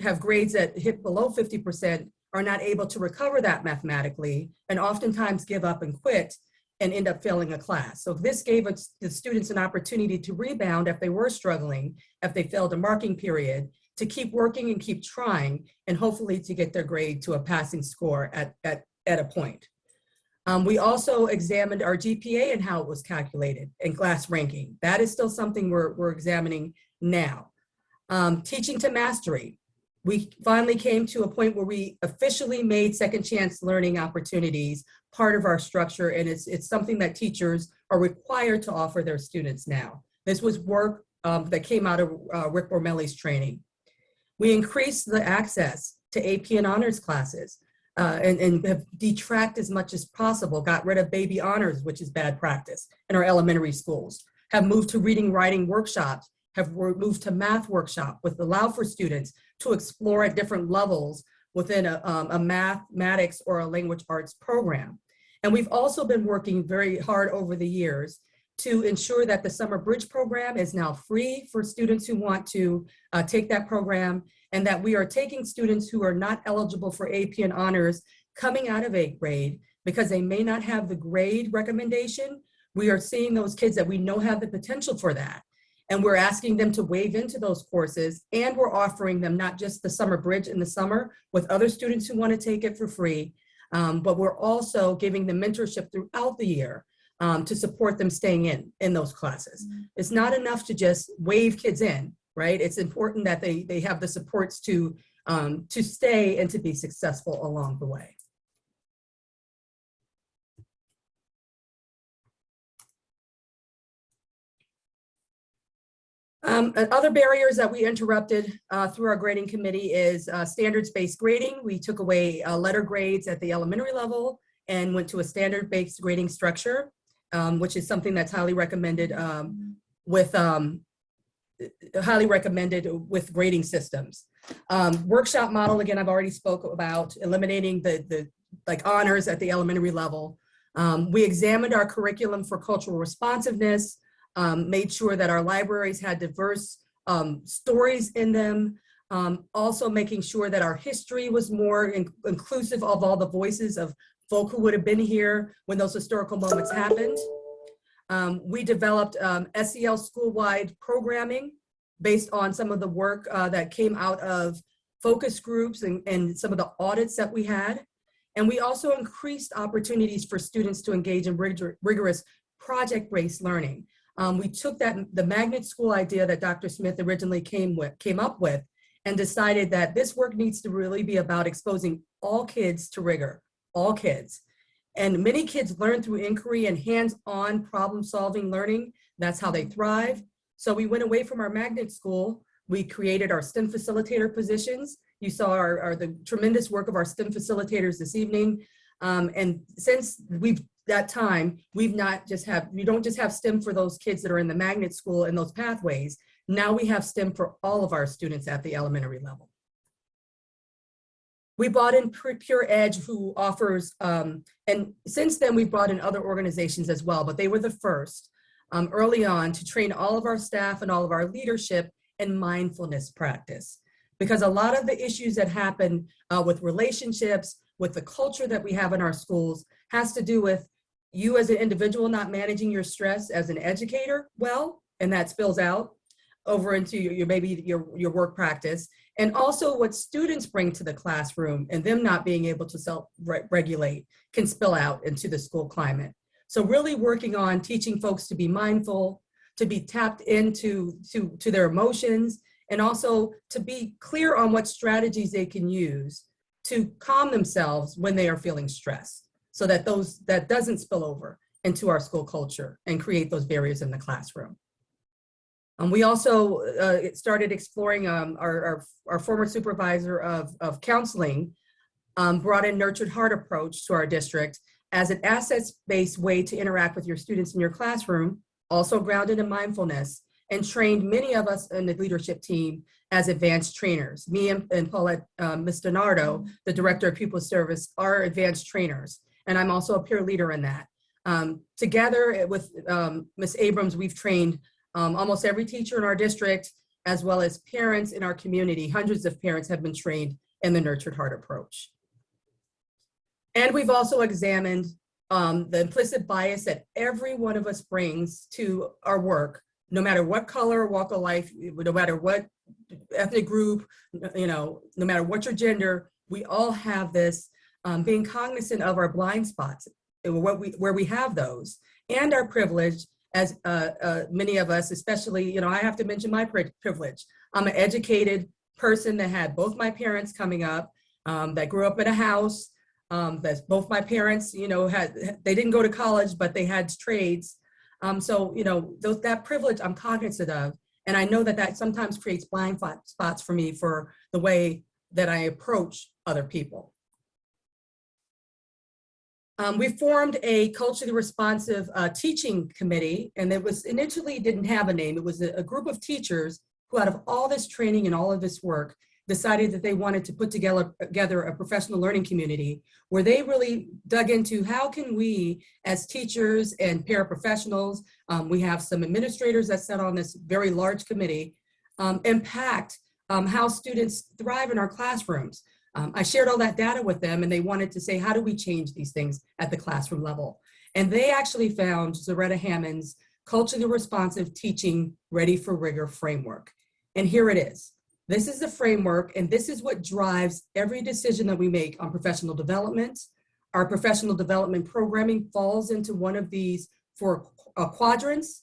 have grades that hit below 50% are not able to recover that mathematically, and oftentimes give up and quit and end up failing a class. So this gave the students an opportunity to rebound if they were struggling, if they failed a marking period, to keep working and keep trying, and hopefully to get their grade to a passing score at a point. We also examined our GPA and how it was calculated in class ranking. That is still something we're examining now. Teaching to mastery. We finally came to a point where we officially made second chance learning opportunities part of our structure, and it's something that teachers are required to offer their students now. This was work that came out of Rick Wormley's training. We increased the access to AP and honors classes. And have detract as much as possible, got rid of baby honors, which is bad practice in our elementary schools, have moved to reading, writing workshops, have moved to math workshop, with allow for students to explore at different levels within a mathematics or a language arts program. And we've also been working very hard over the years to ensure that the Summer Bridge program is now free for students who want to take that program, and that we are taking students who are not eligible for AP and honors coming out of 8th grade because they may not have the grade recommendation. We are seeing those kids that we know have the potential for that, and we're asking them to waive into those courses, and we're offering them not just the Summer Bridge in the summer with other students who want to take it for free, but we're also giving them mentorship throughout the year to support them staying in those classes. It's not enough to just waive kids in, right? It's important that they have the supports to stay and to be successful along the way. Other barriers that we interrupted through our grading committee is standards-based grading. We took away letter grades at the elementary level and went to a standard-based grading structure, which is something that's highly recommended with highly recommended with grading systems. Workshop model, again, I've already spoke about eliminating the like honors at the elementary level. We examined our curriculum for cultural responsiveness, made sure that our libraries had diverse stories in them, also making sure that our history was more inclusive of all the voices of folk who would have been here when those historical moments happened. We developed SEL school-wide programming based on some of the work that came out of focus groups and some of the audits that we had. And we also increased opportunities for students to engage in rigorous project-based learning. We took the magnet school idea that Dr. Smith originally came up with and decided that this work needs to really be about exposing all kids to rigor, all kids. And many kids learn through inquiry and hands-on problem-solving learning. That's how they thrive. So we went away from our magnet school. We created our STEM facilitator positions. You saw the tremendous work of our STEM facilitators this evening. And since we don't just have STEM for those kids that are in the magnet school and those pathways. Now we have STEM for all of our students at the elementary level. We brought in Pure Edge, who offers, and since then we've brought in other organizations as well, but they were the first early on to train all of our staff and all of our leadership in mindfulness practice. Because a lot of the issues that happen with relationships, with the culture that we have in our schools, has to do with you as an individual not managing your stress as an educator well, and that spills out over into your work practice, and also what students bring to the classroom and them not being able to self-regulate can spill out into the school climate. So really working on teaching folks to be mindful, to be tapped into to their emotions, and also to be clear on what strategies they can use to calm themselves when they are feeling stressed, so that that doesn't spill over into our school culture and create those barriers in the classroom. We also started exploring our former supervisor of counseling, brought in nurtured heart approach to our district as an assets-based way to interact with your students in your classroom, also grounded in mindfulness, and trained many of us in the leadership team as advanced trainers. Me and Paulette Mistinardo, the Director of Pupil Service, are advanced trainers, and I'm also a peer leader in that. Together with Ms. Abrams, we've trained almost every teacher in our district, as well as parents in our community. Hundreds of parents have been trained in the nurtured heart approach. And we've also examined the implicit bias that every one of us brings to our work, no matter what color, walk of life, no matter what ethnic group, no matter what your gender, we all have this, being cognizant of our blind spots, where we have those, and our privilege. As many of us, especially, I have to mention my privilege. I'm an educated person that had both my parents coming up, that grew up in a house, that both my parents, they didn't go to college, but they had trades. So, that privilege I'm cognizant of. And I know that sometimes creates blind spots for me for the way that I approach other people. We formed a culturally responsive teaching committee, and it was initially didn't have a name. It was a group of teachers who, out of all this training and all of this work, decided that they wanted to put together a professional learning community where they really dug into how can we, as teachers and paraprofessionals, we have some administrators that sat on this very large committee, impact how students thrive in our classrooms. I shared all that data with them, and they wanted to say, how do we change these things at the classroom level? And they actually found Zaretta Hammond's Culturally Responsive Teaching Ready for Rigor framework. And here it is. This is the framework, and this is what drives every decision that we make on professional development. Our professional development programming falls into one of these 4 quadrants.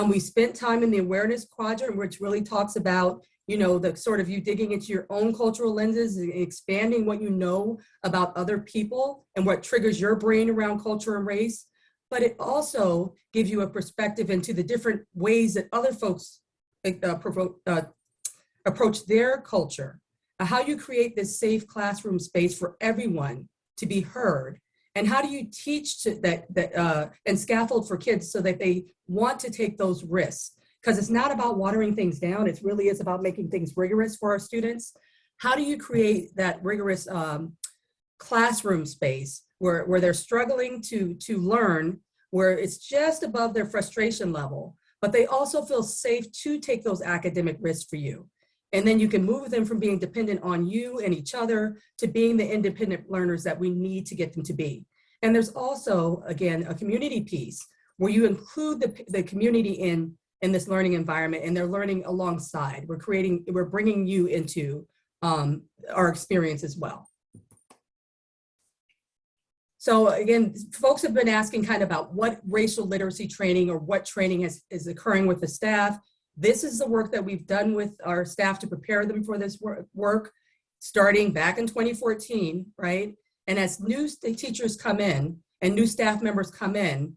We spent time in the awareness quadrant, which really talks about the sort of you digging into your own cultural lenses and expanding what you know about other people and what triggers your brain around culture and race. But it also gives you a perspective into the different ways that other folks approach their culture, how you create this safe classroom space for everyone to be heard, and how do you teach and scaffold for kids so that they want to take those risks. because it's not about watering things down. It really is about making things rigorous for our students. How do you create that rigorous classroom space where they're struggling to learn, where it's just above their frustration level, but they also feel safe to take those academic risks for you. And then you can move them from being dependent on you and each other to being the independent learners that we need to get them to be. And there's also, again, a community piece where you include the community in this learning environment, and they're learning alongside. We're bringing you into our experience as well. So again, folks have been asking kind of about what racial literacy training or what training is occurring with the staff. This is the work that we've done with our staff to prepare them for this work, starting back in 2014, right? And as new teachers come in and new staff members come in,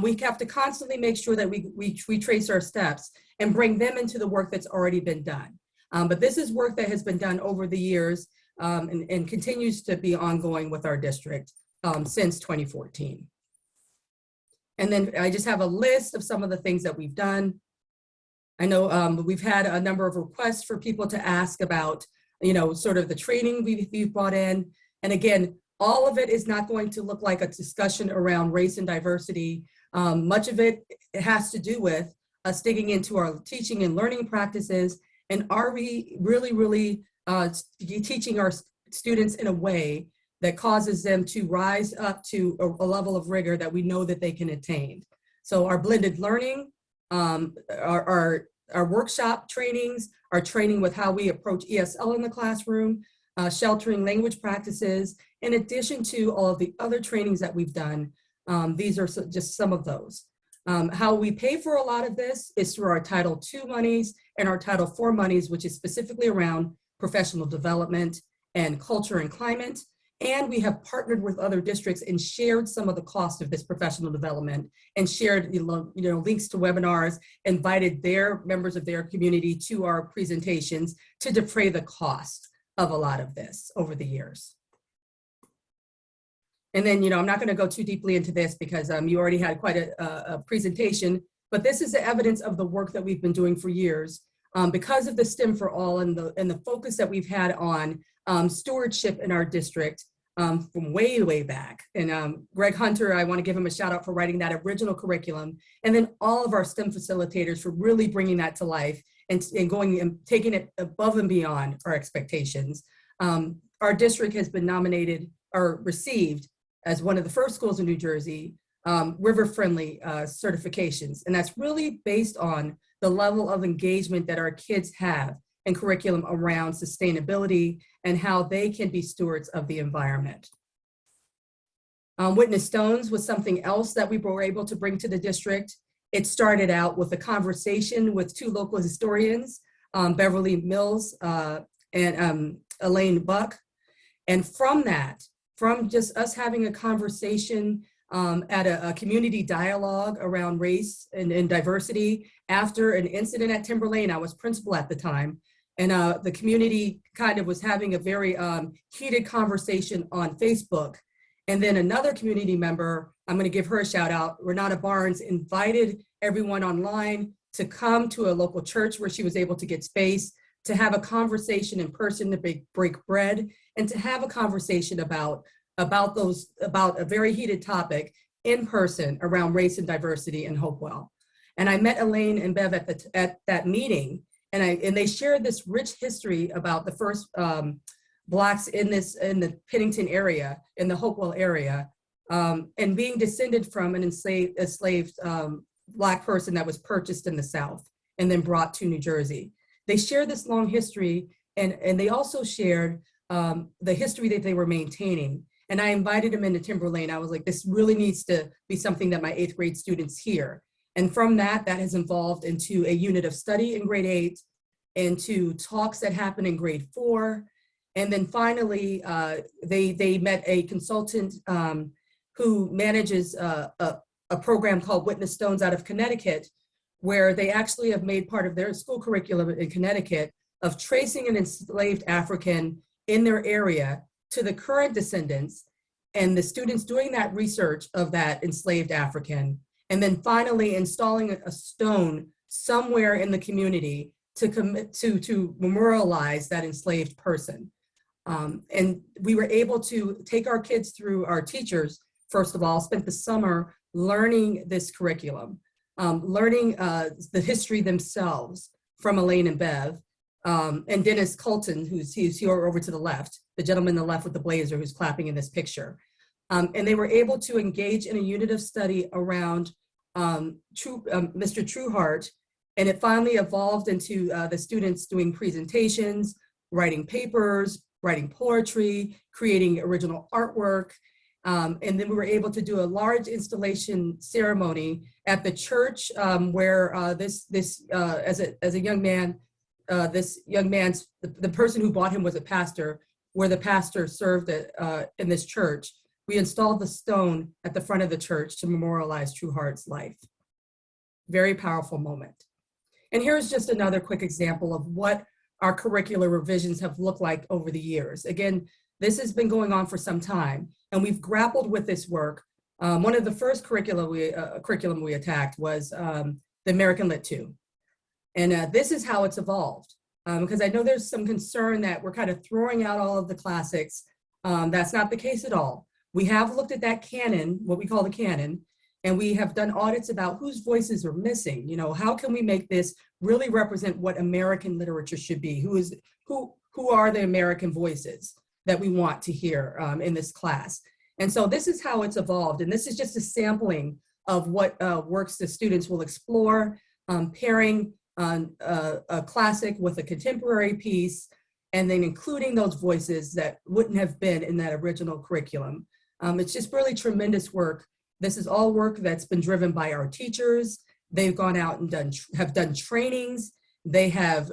we have to constantly make sure that we trace our steps and bring them into the work that's already been done. But this is work that has been done over the years and continues to be ongoing with our district since 2014. And then I just have a list of some of the things that we've done. I know we've had a number of requests for people to ask about, sort of the training we've brought in. And again, all of it is not going to look like a discussion around race and diversity. Much of it has to do with us digging into our teaching and learning practices, and are we really teaching our students in a way that causes them to rise up to a level of rigor that we know that they can attain. So our blended learning, our workshop trainings, our training with how we approach ESL in the classroom, sheltering language practices, in addition to all of the other trainings that we've done. These are just some of those. How we pay for a lot of this is through our Title II monies and our Title IV monies, which is specifically around professional development and culture and climate. And we have partnered with other districts and shared some of the cost of this professional development and shared links to webinars, invited their members of their community to our presentations to defray the cost of a lot of this over the years. And then, I'm not going to go too deeply into this because you already had quite a presentation, but this is the evidence of the work that we've been doing for years because of the STEM for All and the focus that we've had on stewardship in our district from way back. And Greg Hunter, I want to give him a shout out for writing that original curriculum. And then all of our STEM facilitators for really bringing that to life and going and taking it above and beyond our expectations. Our district has been nominated or received as one of the first schools in New Jersey, river friendly certifications. And that's really based on the level of engagement that our kids have in curriculum around sustainability and how they can be stewards of the environment. Witness Stones was something else that we were able to bring to the district. It started out with a conversation with two local historians, Beverly Mills and Elaine Buck. And from just us having a conversation at a community dialogue around race and diversity after an incident at Timberlane, I was principal at the time, and the community kind of was having a very heated conversation on Facebook. And then another community member, I'm going to give her a shout out, Renata Barnes, invited everyone online to come to a local church where she was able to get space, to have a conversation in person, to break bread, and to have a conversation about a very heated topic in person around race and diversity in Hopewell. And I met Elaine and Bev at that meeting, and they shared this rich history about the first Blacks in the Pennington area, in the Hopewell area, and being descended from an enslaved Black person that was purchased in the South and then brought to New Jersey. They shared this long history, and they also shared the history that they were maintaining. And I invited them into Timberlane. I was like, this really needs to be something that my 8th grade students hear. And from that has evolved into a unit of study in grade 8, into talks that happen in grade 4. And then finally, they met a consultant who manages a program called Witness Stones out of Connecticut, where they actually have made part of their school curriculum in Connecticut of tracing an enslaved African in their area to the current descendants and the students doing that research of that enslaved African, and then finally installing a stone somewhere in the community to commit to memorialize that enslaved person. And we were able to take our kids through, our teachers, first of all, spent the summer learning this curriculum, learning the history themselves from Elaine and Bev, and Dennis Colton, who's here over to the left, the gentleman on the left with the blazer who's clapping in this picture. And they were able to engage in a unit of study around Mr. Trueheart, and it finally evolved into the students doing presentations, writing papers, writing poetry, creating original artwork. And then we were able to do a large installation ceremony at the church where as a young man, the person who bought him was a pastor, where the pastor served in this church. We installed the stone at the front of the church to memorialize Trueheart's life. Very powerful moment. And here's just another quick example of what our curricular revisions have looked like over the years. Again, this has been going on for some time, and we've grappled with this work. One of the first curriculum we attacked was the American Lit 2. And this is how it's evolved. Because I know there's some concern that we're kind of throwing out all of the classics. That's not the case at all. We have looked at that canon, what we call the canon, and we have done audits about whose voices are missing. You know, how can we make this really represent what American literature should be? Who are the American voices that we want to hear in this class? And so this is how it's evolved. And this is just a sampling of what works the students will explore, pairing a classic with a contemporary piece, and then including those voices that wouldn't have been in that original curriculum. It's just really tremendous work. This is all work that's been driven by our teachers. They've gone out and have done trainings. They have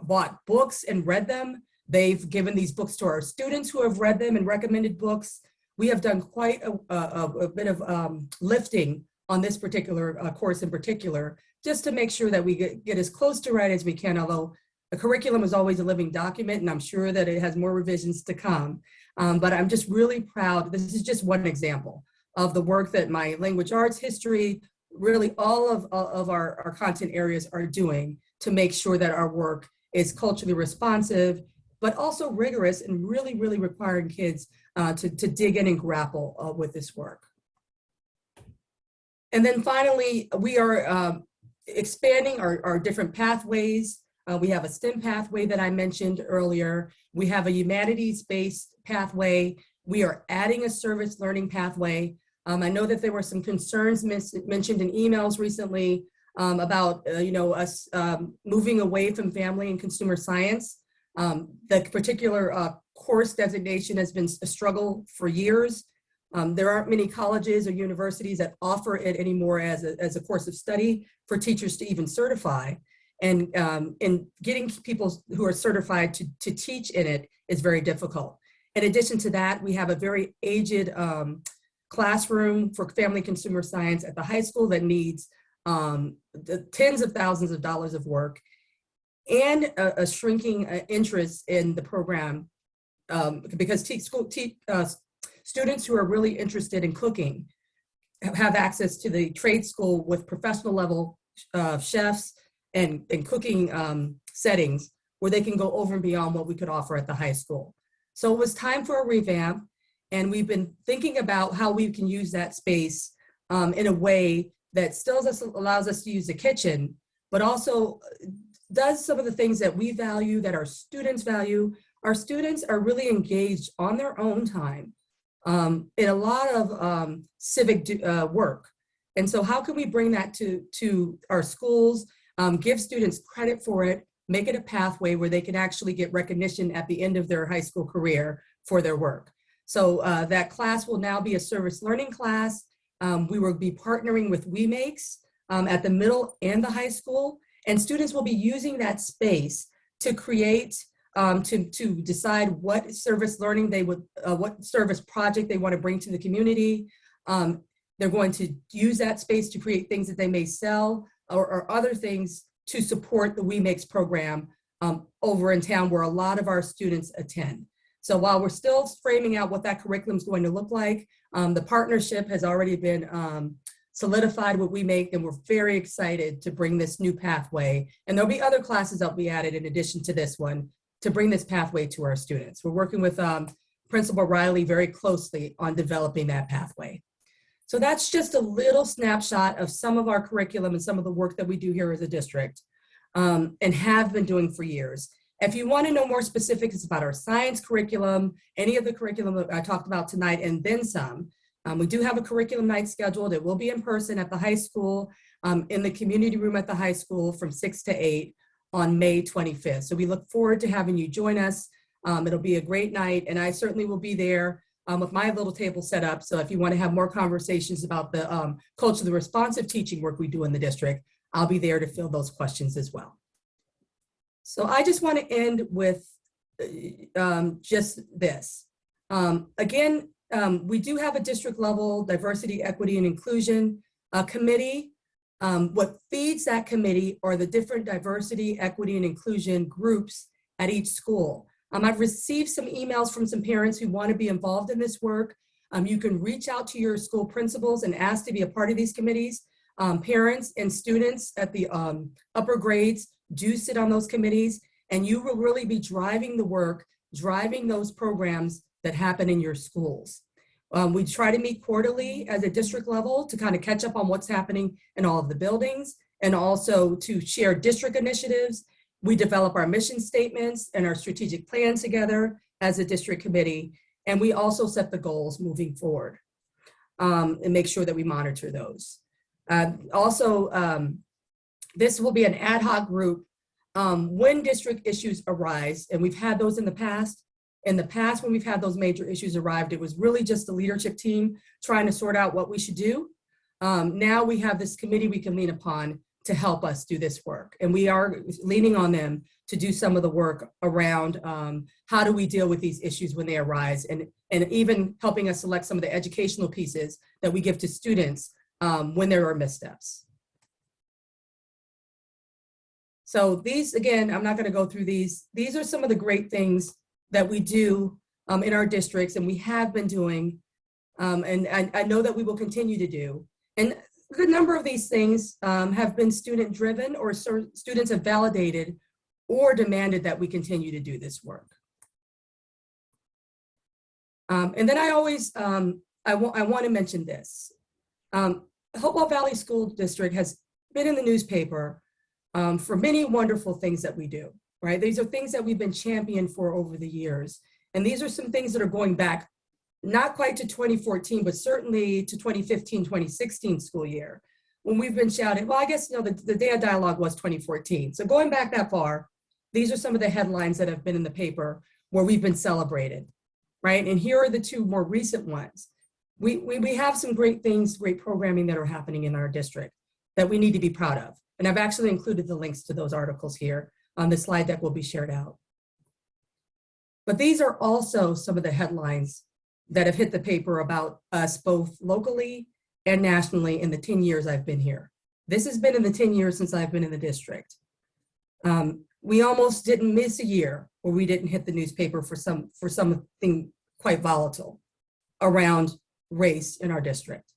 bought books and read them. They've given these books to our students who have read them and recommended books. We have done quite a bit of lifting on this particular course in particular, just to make sure that we get as close to right as we can, although the curriculum is always a living document, and I'm sure that it has more revisions to come. But I'm just really proud. This is just one example of the work that my language arts, history, really all of our content areas are doing to make sure that our work is culturally responsive, but also rigorous and really, really requiring kids to dig in and grapple with this work. And then finally, we are expanding our different pathways. We have a STEM pathway that I mentioned earlier. We have a humanities-based pathway. We are adding a service learning pathway. I know that there were some concerns mentioned in emails recently about us moving away from family and consumer science. The particular course designation has been a struggle for years. There aren't many colleges or universities that offer it anymore as a course of study for teachers to even certify. And getting people who are certified to teach in it is very difficult. In addition to that, we have a very aged classroom for family consumer science at the high school that needs the tens of thousands of dollars of work, and a shrinking interest in the program because students who are really interested in cooking have access to the trade school with professional level chefs and cooking settings where they can go over and beyond what we could offer at the high school. So it was time for a revamp, and we've been thinking about how we can use that space in a way that still allows us to use the kitchen, but also does some of the things that we value, that our students value. Our students are really engaged on their own time in a lot of civic work. And so how can we bring that to our schools, give students credit for it, make it a pathway where they can actually get recognition at the end of their high school career for their work. So that class will now be a service learning class. We will be partnering with We Makes at the middle and the high school, and students will be using that space to create, to decide what service learning they would, what service project they want to bring to the community. They're going to use that space to create things that they may sell or other things to support the We Makes program over in town where a lot of our students attend. So while we're still framing out what that curriculum is going to look like, the partnership has already been solidified what we make, and we're very excited to bring this new pathway. And there'll be other classes that'll be added in addition to this one to bring this pathway to our students. We're working with Principal Riley very closely on developing that pathway. So that's just a little snapshot of some of our curriculum and some of the work that we do here as a district and have been doing for years. If you want to know more specifics about our science curriculum, any of the curriculum that I talked about tonight and then some, we do have a curriculum night scheduled. It will be in person at the high school, in the community room at the high school from 6 to 8 on May 25th. So we look forward to having you join us. It'll be a great night, and I certainly will be there with my little table set up. So if you want to have more conversations about the culture, the responsive teaching work we do in the district, I'll be there to fill those questions as well. So I just want to end with just this. Again, we do have a district level diversity, equity, and inclusion committee. What feeds that committee are the different diversity, equity, and inclusion groups at each school. I've received some emails from some parents who want to be involved in this work. You can reach out to your school principals and ask to be a part of these committees. Parents and students at the upper grades do sit on those committees, and you will really be driving the work, driving those programs that happen in your schools. We try to meet quarterly at a district level to kind of catch up on what's happening in all of the buildings and also to share district initiatives. We develop our mission statements and our strategic plans together as a district committee, and we also set the goals moving forward and make sure that we monitor those. This will be an ad hoc group when district issues arise, and we've had those in the past. In the past, when we've had those major issues arrived, it was really just the leadership team trying to sort out what we should do. Now we have this committee we can lean upon to help us do this work. And we are leaning on them to do some of the work around how do we deal with these issues when they arise, and even helping us select some of the educational pieces that we give to students when there are missteps. So these, again, I'm not gonna go through these. These are some of the great things that we do in our districts and we have been doing, and I know that we will continue to do. And a good number of these things have been student driven, or students have validated or demanded that we continue to do this work. And then I always, I want to mention this. Hopewell Valley School District has been in the newspaper for many wonderful things that we do, right? These are things that we've been championed for over the years. And these are some things that are going back not quite to 2014, but certainly to 2015, 2016 school year, when we've been shouting, well, I guess, you know, the Day of Dialogue was 2014. So going back that far, these are some of the headlines that have been in the paper where we've been celebrated, right? And here are the two more recent ones. We have some great things, great programming that are happening in our district that we need to be proud of. And I've actually included the links to those articles here on the slide that will be shared out. But these are also some of the headlines that have hit the paper about us both locally and nationally in the 10 years I've been here. This has been in the 10 years since I've been in the district. We almost didn't miss a year where we didn't hit the newspaper for something quite volatile around race in our district.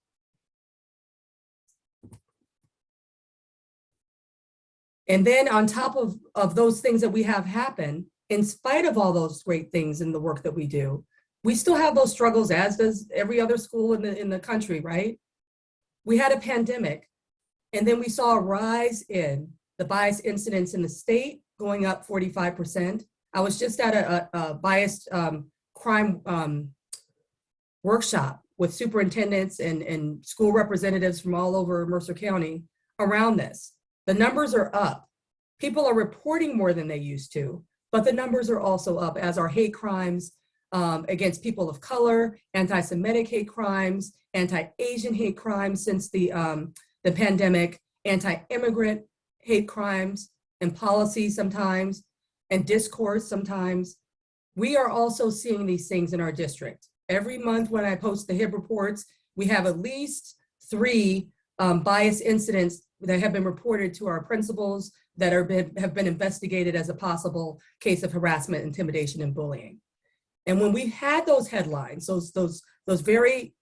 And then on top of those things that we have happen, in spite of all those great things in the work that we do, we still have those struggles, as does every other school in the country, right? We had a pandemic, and then we saw a rise in the bias incidents in the state going up 45%. I was just at a biased crime workshop with superintendents and school representatives from all over Mercer County around this. The numbers are up. People are reporting more than they used to, but the numbers are also up, as are hate crimes against people of color, anti-Semitic hate crimes, anti-Asian hate crimes since the pandemic, anti-immigrant hate crimes and policies sometimes, and discourse sometimes. We are also seeing these things in our district. Every month when I post the HIB reports, we have at least 3 bias incidents that have been reported to our principals that have been investigated as a possible case of harassment, intimidation, and bullying. And when we had those headlines, those very,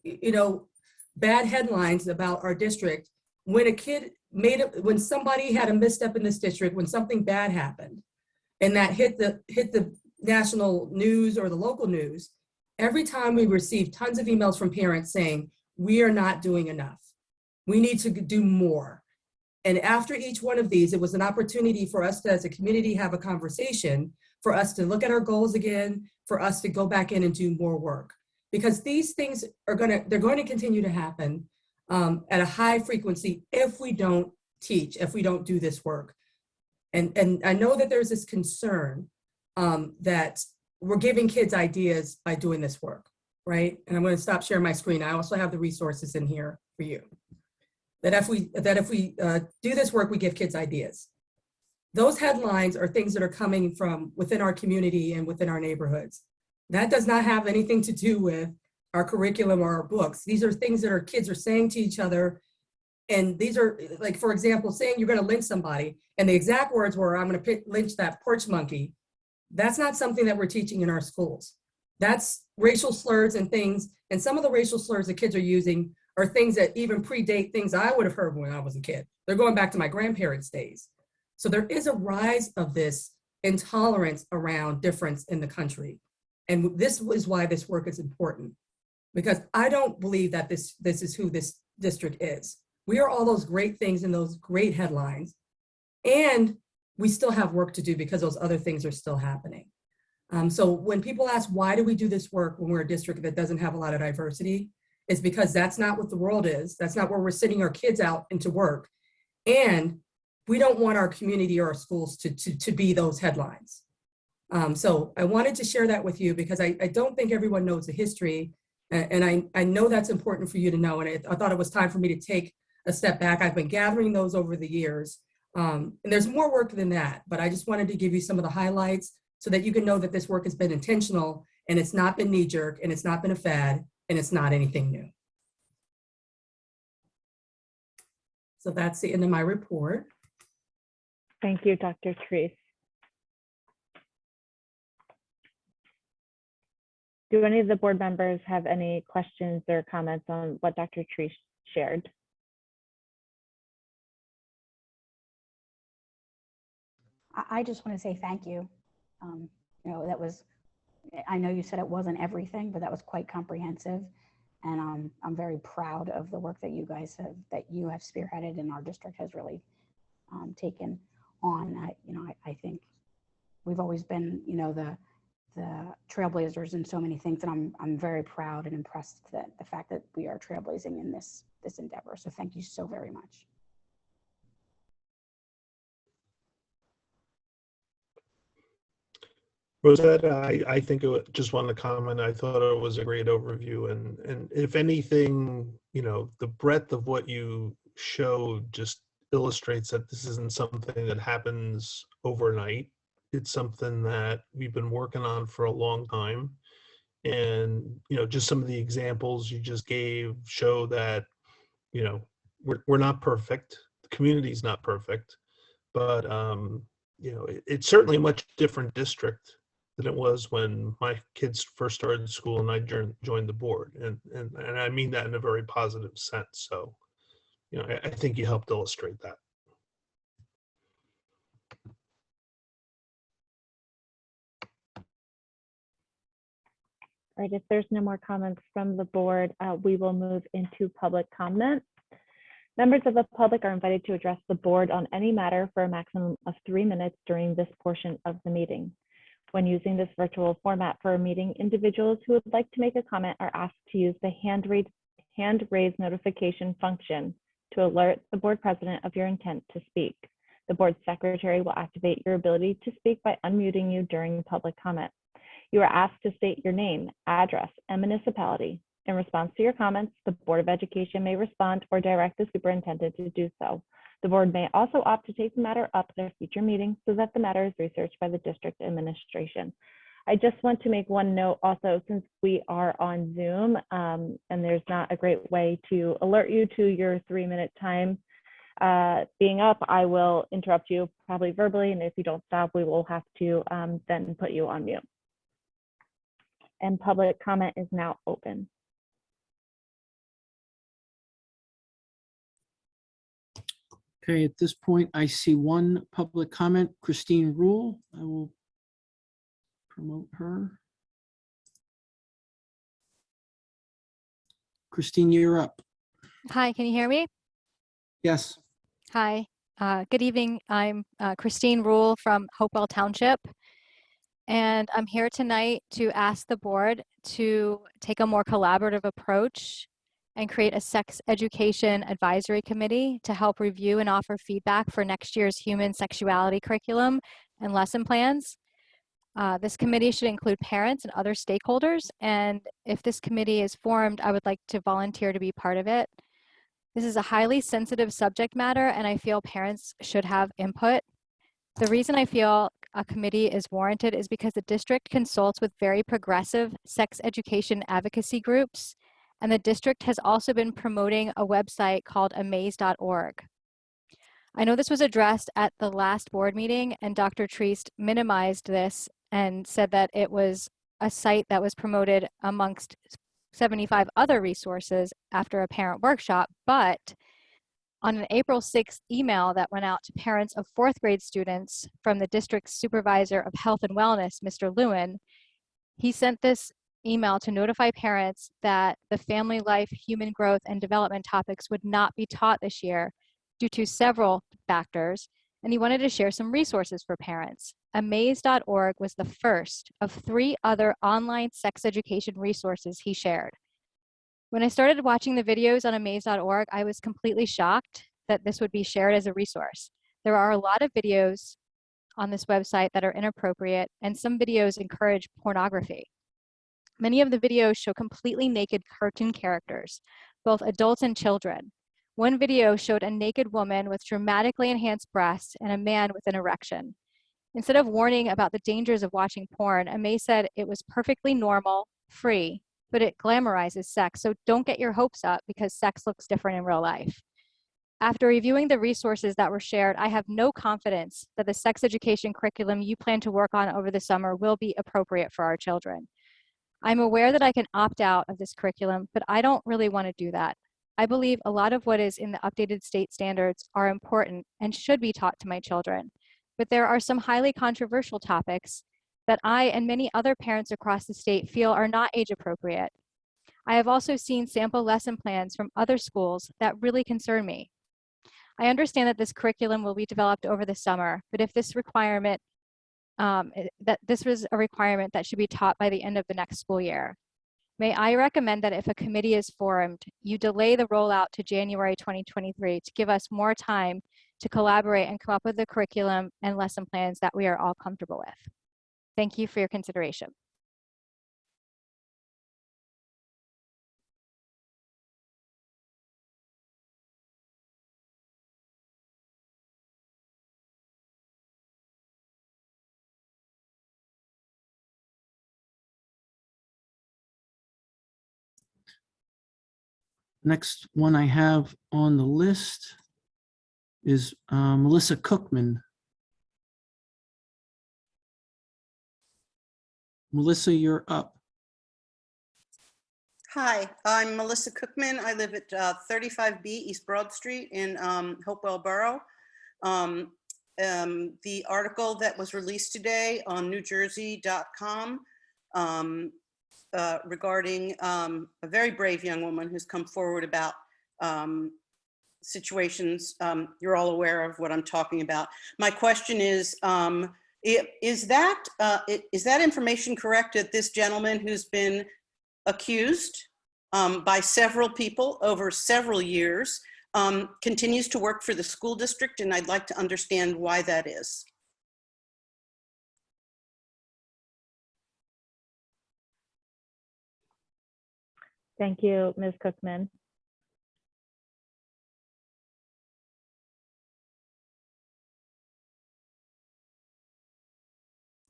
you know, bad headlines about our district when a kid when somebody had a misstep in this district, when something bad happened, and that hit the national news or the local news. Every time we received tons of emails from parents saying, we are not doing enough. We need to do more. And after each one of these, it was an opportunity for us to, as a community, have a conversation, for us to look at our goals again, for us to go back in and do more work. Because these things they're going to continue to happen at a high frequency if we don't teach, if we don't do this work. And I know that there's this concern that we're giving kids ideas by doing this work, right? And I'm going to stop sharing my screen. I also have the resources in here for you. That if we do this work, we give kids ideas. Those headlines are things that are coming from within our community and within our neighborhoods. That does not have anything to do with our curriculum or our books. These are things that our kids are saying to each other. And these are, like, for example, saying you're going to lynch somebody, and the exact words were, I'm going to lynch that porch monkey. That's not something that we're teaching in our schools. That's racial slurs and things. And some of the racial slurs the kids are using are things that even predate things I would have heard when I was a kid. They're going back to my grandparents' days. So there is a rise of this intolerance around difference in the country. And this is why this work is important, because I don't believe that this is who this district is. We are all those great things in those great headlines, and we still have work to do because those other things are still happening. So when people ask, why do we do this work when we're a district that doesn't have a lot of diversity, it's because that's not what the world is. That's not where we're sending our kids out into work. And we don't want our community or our schools to be those headlines. So I wanted to share that with you because I don't think everyone knows the history. And I know that's important for you to know. And I thought it was time for me to take a step back. I've been gathering those over the years. And there's more work than that, but I just wanted to give you some of the highlights so that you can know that this work has been intentional and it's not been knee-jerk and it's not been a fad and it's not anything new. So that's the end of my report. Thank you, Dr. Treese. Do any of the board members have any questions or comments on what Dr. Treese shared? I just want to say thank you. You know, that was, I know you said it wasn't everything, but that was quite comprehensive. And I'm very proud of the work that you guys have, that you have spearheaded and our district has really taken on. I think we've always been, you know, the trailblazers in so many things, and I'm very proud and impressed that the fact that we are trailblazing in this endeavor. So thank you so very much. Rosette, I think just want to comment. I thought it was a great overview, and if anything, you know, the breadth of what you showed just illustrates that this isn't something that happens overnight. It's something that we've been working on for a long time, and you know, just some of the examples you just gave show that, you know, we're not perfect. The community's not perfect, but you know, it's certainly a much different district than it was when my kids first started school and I joined the board. And I mean that in a very positive sense. So, you know, I think you helped illustrate that. All right, if there's no more comments from the board, we will move into public comment. Members of the public are invited to address the board on any matter for a maximum of 3 minutes during this portion of the meeting. When using this virtual format for a meeting, individuals who would like to make a comment are asked to use the hand raise notification function to alert the board president of your intent to speak. The board secretary will activate your ability to speak by unmuting you during public comment. You are asked to state your name, address, and municipality. In response to your comments, the Board of Education may respond or direct the superintendent to do so. The board may also opt to take the matter up at a future meeting so that the matter is researched by the district administration. I just want to make one note also, since we are on Zoom and there's not a great way to alert you to your 3-minute time being up, I will interrupt you probably verbally, and if you don't stop, we will have to then put you on mute. And public comment is now open. Okay, at this point, I see one public comment, Christine Rule. I will promote her. Christine, you're up. Hi, can you hear me? Yes. Hi, good evening. I'm Christine Rule from Hopewell Township. And I'm here tonight to ask the board to take a more collaborative approach and create a sex education advisory committee to help review and offer feedback for next year's human sexuality curriculum and lesson plans. This committee should include parents and other stakeholders. And if this committee is formed, I would like to volunteer to be part of it. This is a highly sensitive subject matter, and I feel parents should have input. The reason I feel a committee is warranted is because the district consults with very progressive sex education advocacy groups, and the district has also been promoting a website called amaze.org. I know this was addressed at the last board meeting, and Dr. Treist minimized this and said that it was a site that was promoted amongst 75 other resources after a parent workshop, but on an April 6th email that went out to parents of 4th grade students from the district's Supervisor of Health and Wellness, Mr. Lewin, he sent this email to notify parents that the family life, human growth, and development topics would not be taught this year due to several factors, and he wanted to share some resources for parents. Amaze.org was the first of 3 other online sex education resources he shared. When I started watching the videos on amaze.org, I was completely shocked that this would be shared as a resource. There are a lot of videos on this website that are inappropriate, and some videos encourage pornography. Many of the videos show completely naked cartoon characters, both adults and children. One video showed a naked woman with dramatically enhanced breasts and a man with an erection. Instead of warning about the dangers of watching porn, Amaze said it was perfectly normal, free, but it glamorizes sex, so don't get your hopes up because sex looks different in real life. After reviewing the resources that were shared, I have no confidence that the sex education curriculum you plan to work on over the summer will be appropriate for our children. I'm aware that I can opt out of this curriculum, but I don't really want to do that. I believe a lot of what is in the updated state standards are important and should be taught to my children, but there are some highly controversial topics that I and many other parents across the state feel are not age appropriate. I have also seen sample lesson plans from other schools that really concern me. I understand that this curriculum will be developed over the summer, but if this requirement, that this was a requirement that should be taught by the end of the next school year. May I recommend that if a committee is formed, you delay the rollout to January 2023 to give us more time to collaborate and come up with the curriculum and lesson plans that we are all comfortable with. Thank you for your consideration. Next one I have on the list is Melissa Cookman. Melissa, you're up. Hi, I'm Melissa Cookman. I live at 35B East Broad Street in Hopewell Borough. The article that was released today on newjersey.com regarding a very brave young woman who's come forward about situations, you're all aware of what I'm talking about. My question is that information correct that this gentleman who's been accused by several people over several years continues to work for the school district, and I'd like to understand why that is. Thank you, Ms. Cookman.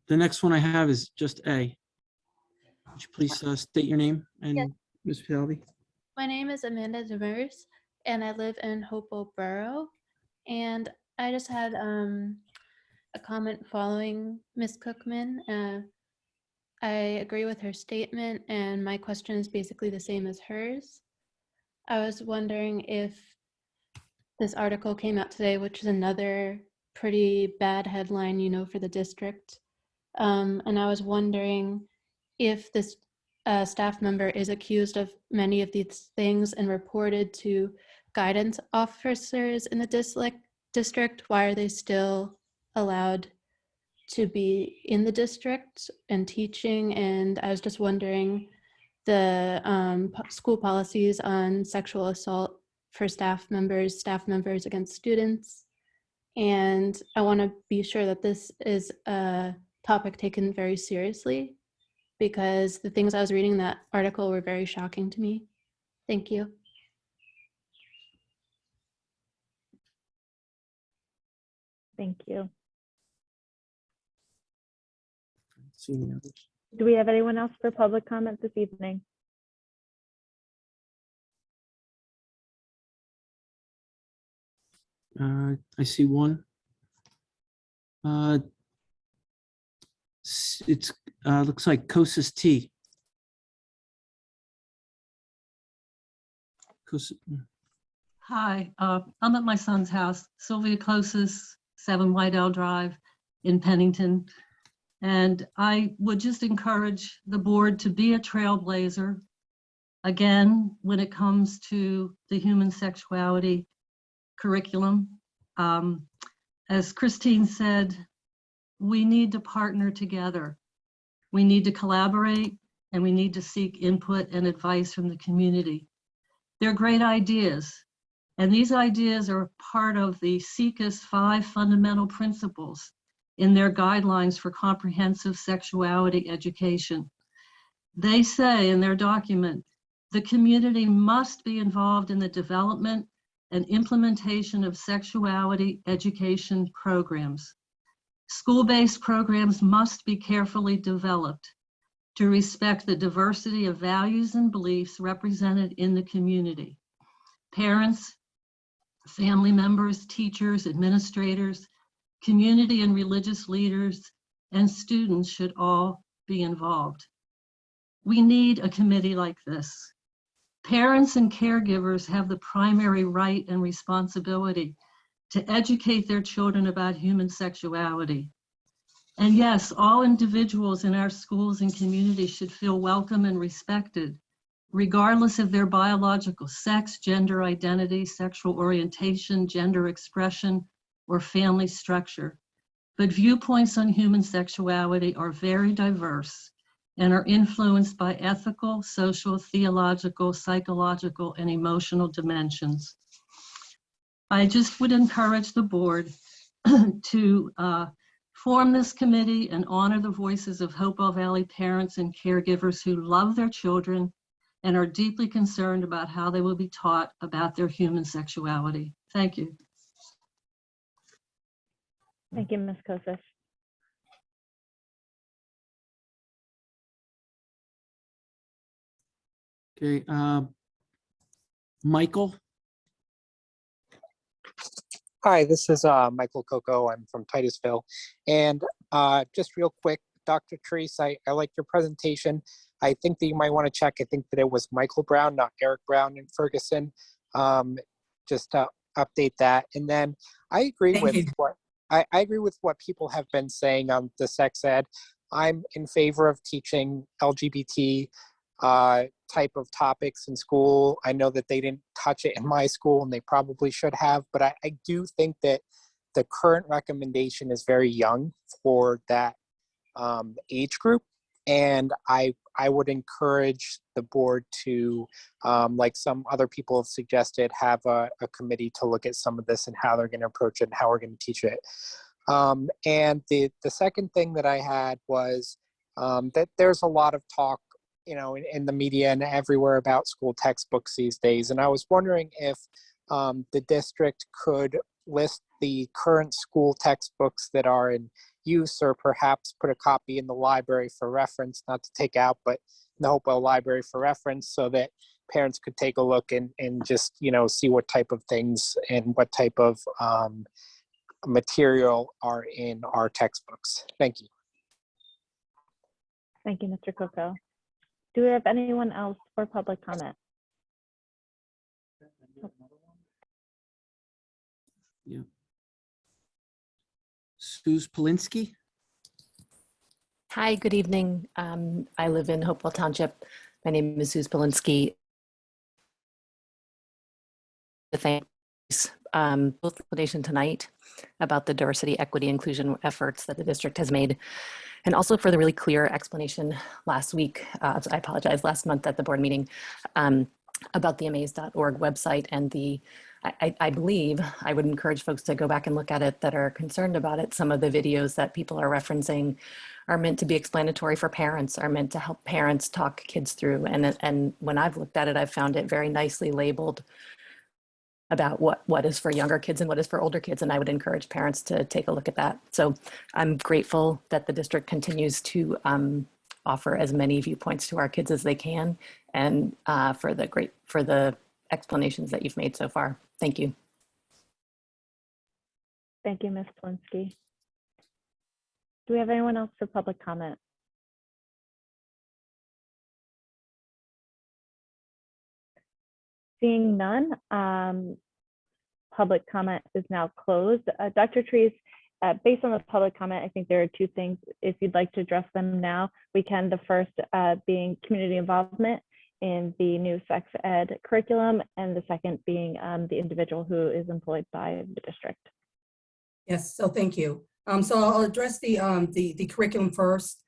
The next one I have is just A. Would you please state your name and Yes. Ms. Pelby? My name is Amanda Demers, and I live in Hopewell Borough. And I just had a comment following Ms. Cookman. I agree with her statement, and my question is basically the same as hers. I was wondering if this article came out today, which is another pretty bad headline, you know, for the district. And I was wondering if this staff member is accused of many of these things and reported to guidance officers in the district, why are they still allowed to be in the district and teaching? And I was just wondering the school policies on sexual assault for staff members against students. And I want to be sure that this is a topic taken very seriously, because the things I was reading in that article were very shocking to me. Thank you. Thank you. See any others? Do we have anyone else for public comment this evening? I see one. It's looks like Kosas T. Hi, I'm at my son's house, Sylvia Closis, 7 Whitedale Drive in Pennington. And I would just encourage the board to be a trailblazer, again, when it comes to the human sexuality curriculum. As Christine said, we need to partner together. We need to collaborate, and we need to seek input and advice from the community. They're great ideas, and these ideas are part of the SICA's 5 fundamental principles in their guidelines for comprehensive sexuality education. They say in their document, the community must be involved in the development and implementation of sexuality education programs. School-based programs must be carefully developed to respect the diversity of values and beliefs represented in the community. Parents, family members, teachers, administrators, community and religious leaders, and students should all be involved. We need a committee like this. Parents and caregivers have the primary right and responsibility to educate their children about human sexuality. And yes, all individuals in our schools and communities should feel welcome and respected, regardless of their biological sex, gender identity, sexual orientation, gender expression, or family structure. But viewpoints on human sexuality are very diverse and are influenced by ethical, social, theological, psychological, and emotional dimensions. I just would encourage the board to form this committee and honor the voices of Hopewell Valley parents and caregivers who love their children and are deeply concerned about how they will be taught about their human sexuality. Thank you. Thank you, Ms. Kosas. Okay, Michael. Hi, this is Michael Coco. I'm from Titusville. And just real quick, Dr. Therese, I liked your presentation. I think that you might want to check. I think that it was Michael Brown, not Eric Brown in Ferguson. Just to update that. And then I agree I agree with what people have been saying on the sex ed. I'm in favor of teaching LGBT type of topics in school. I know that they didn't touch it in my school and they probably should have, but I do think that the current recommendation is very young for that age group. And I would encourage the board to, like some other people have suggested, have a committee to look at some of this and how they're going to approach it and how we're going to teach it. And the second thing that I had was that there's a lot of talk, in the media and everywhere about school textbooks these days. And I was wondering if the district could list the current school textbooks that are in use, or perhaps put a copy in the library for reference, not to take out, but in the Hopewell Library for reference, so that parents could take a look and just, see what type of things and what type of material are in our textbooks. Thank you. Thank you, Mr. Coco. Do we have anyone else for public comment? Yeah. Suze Polinsky. Hi, good evening. I live in Hopewell Township. My name is Suze Polinsky. Thanks, both explanation tonight about the diversity, equity, inclusion efforts that the district has made, and also for the really clear explanation last week, I apologize, last month at the board meeting, about the amaze.org website and the, I believe, I would encourage folks to go back and look at it that are concerned about it. Some of the videos that people are referencing are meant to be explanatory for parents, are meant to help parents talk kids through. And when I've looked at it, I've found it very nicely labeled about what is for younger kids and what is for older kids. And I would encourage parents to take a look at that. So I'm grateful that the district continues to offer as many viewpoints to our kids as they can, and for the explanations that you've made so far. Thank you. Thank you, Ms. Polinsky. Do we have anyone else for public comment? Seeing none, public comment is now closed. Dr. Trees, based on the public comment, I think there are two things. If you'd like to address them now, we can. The first being community involvement in the new sex ed curriculum, and the second being the individual who is employed by the district. Yes, so thank you. So I'll address the curriculum first.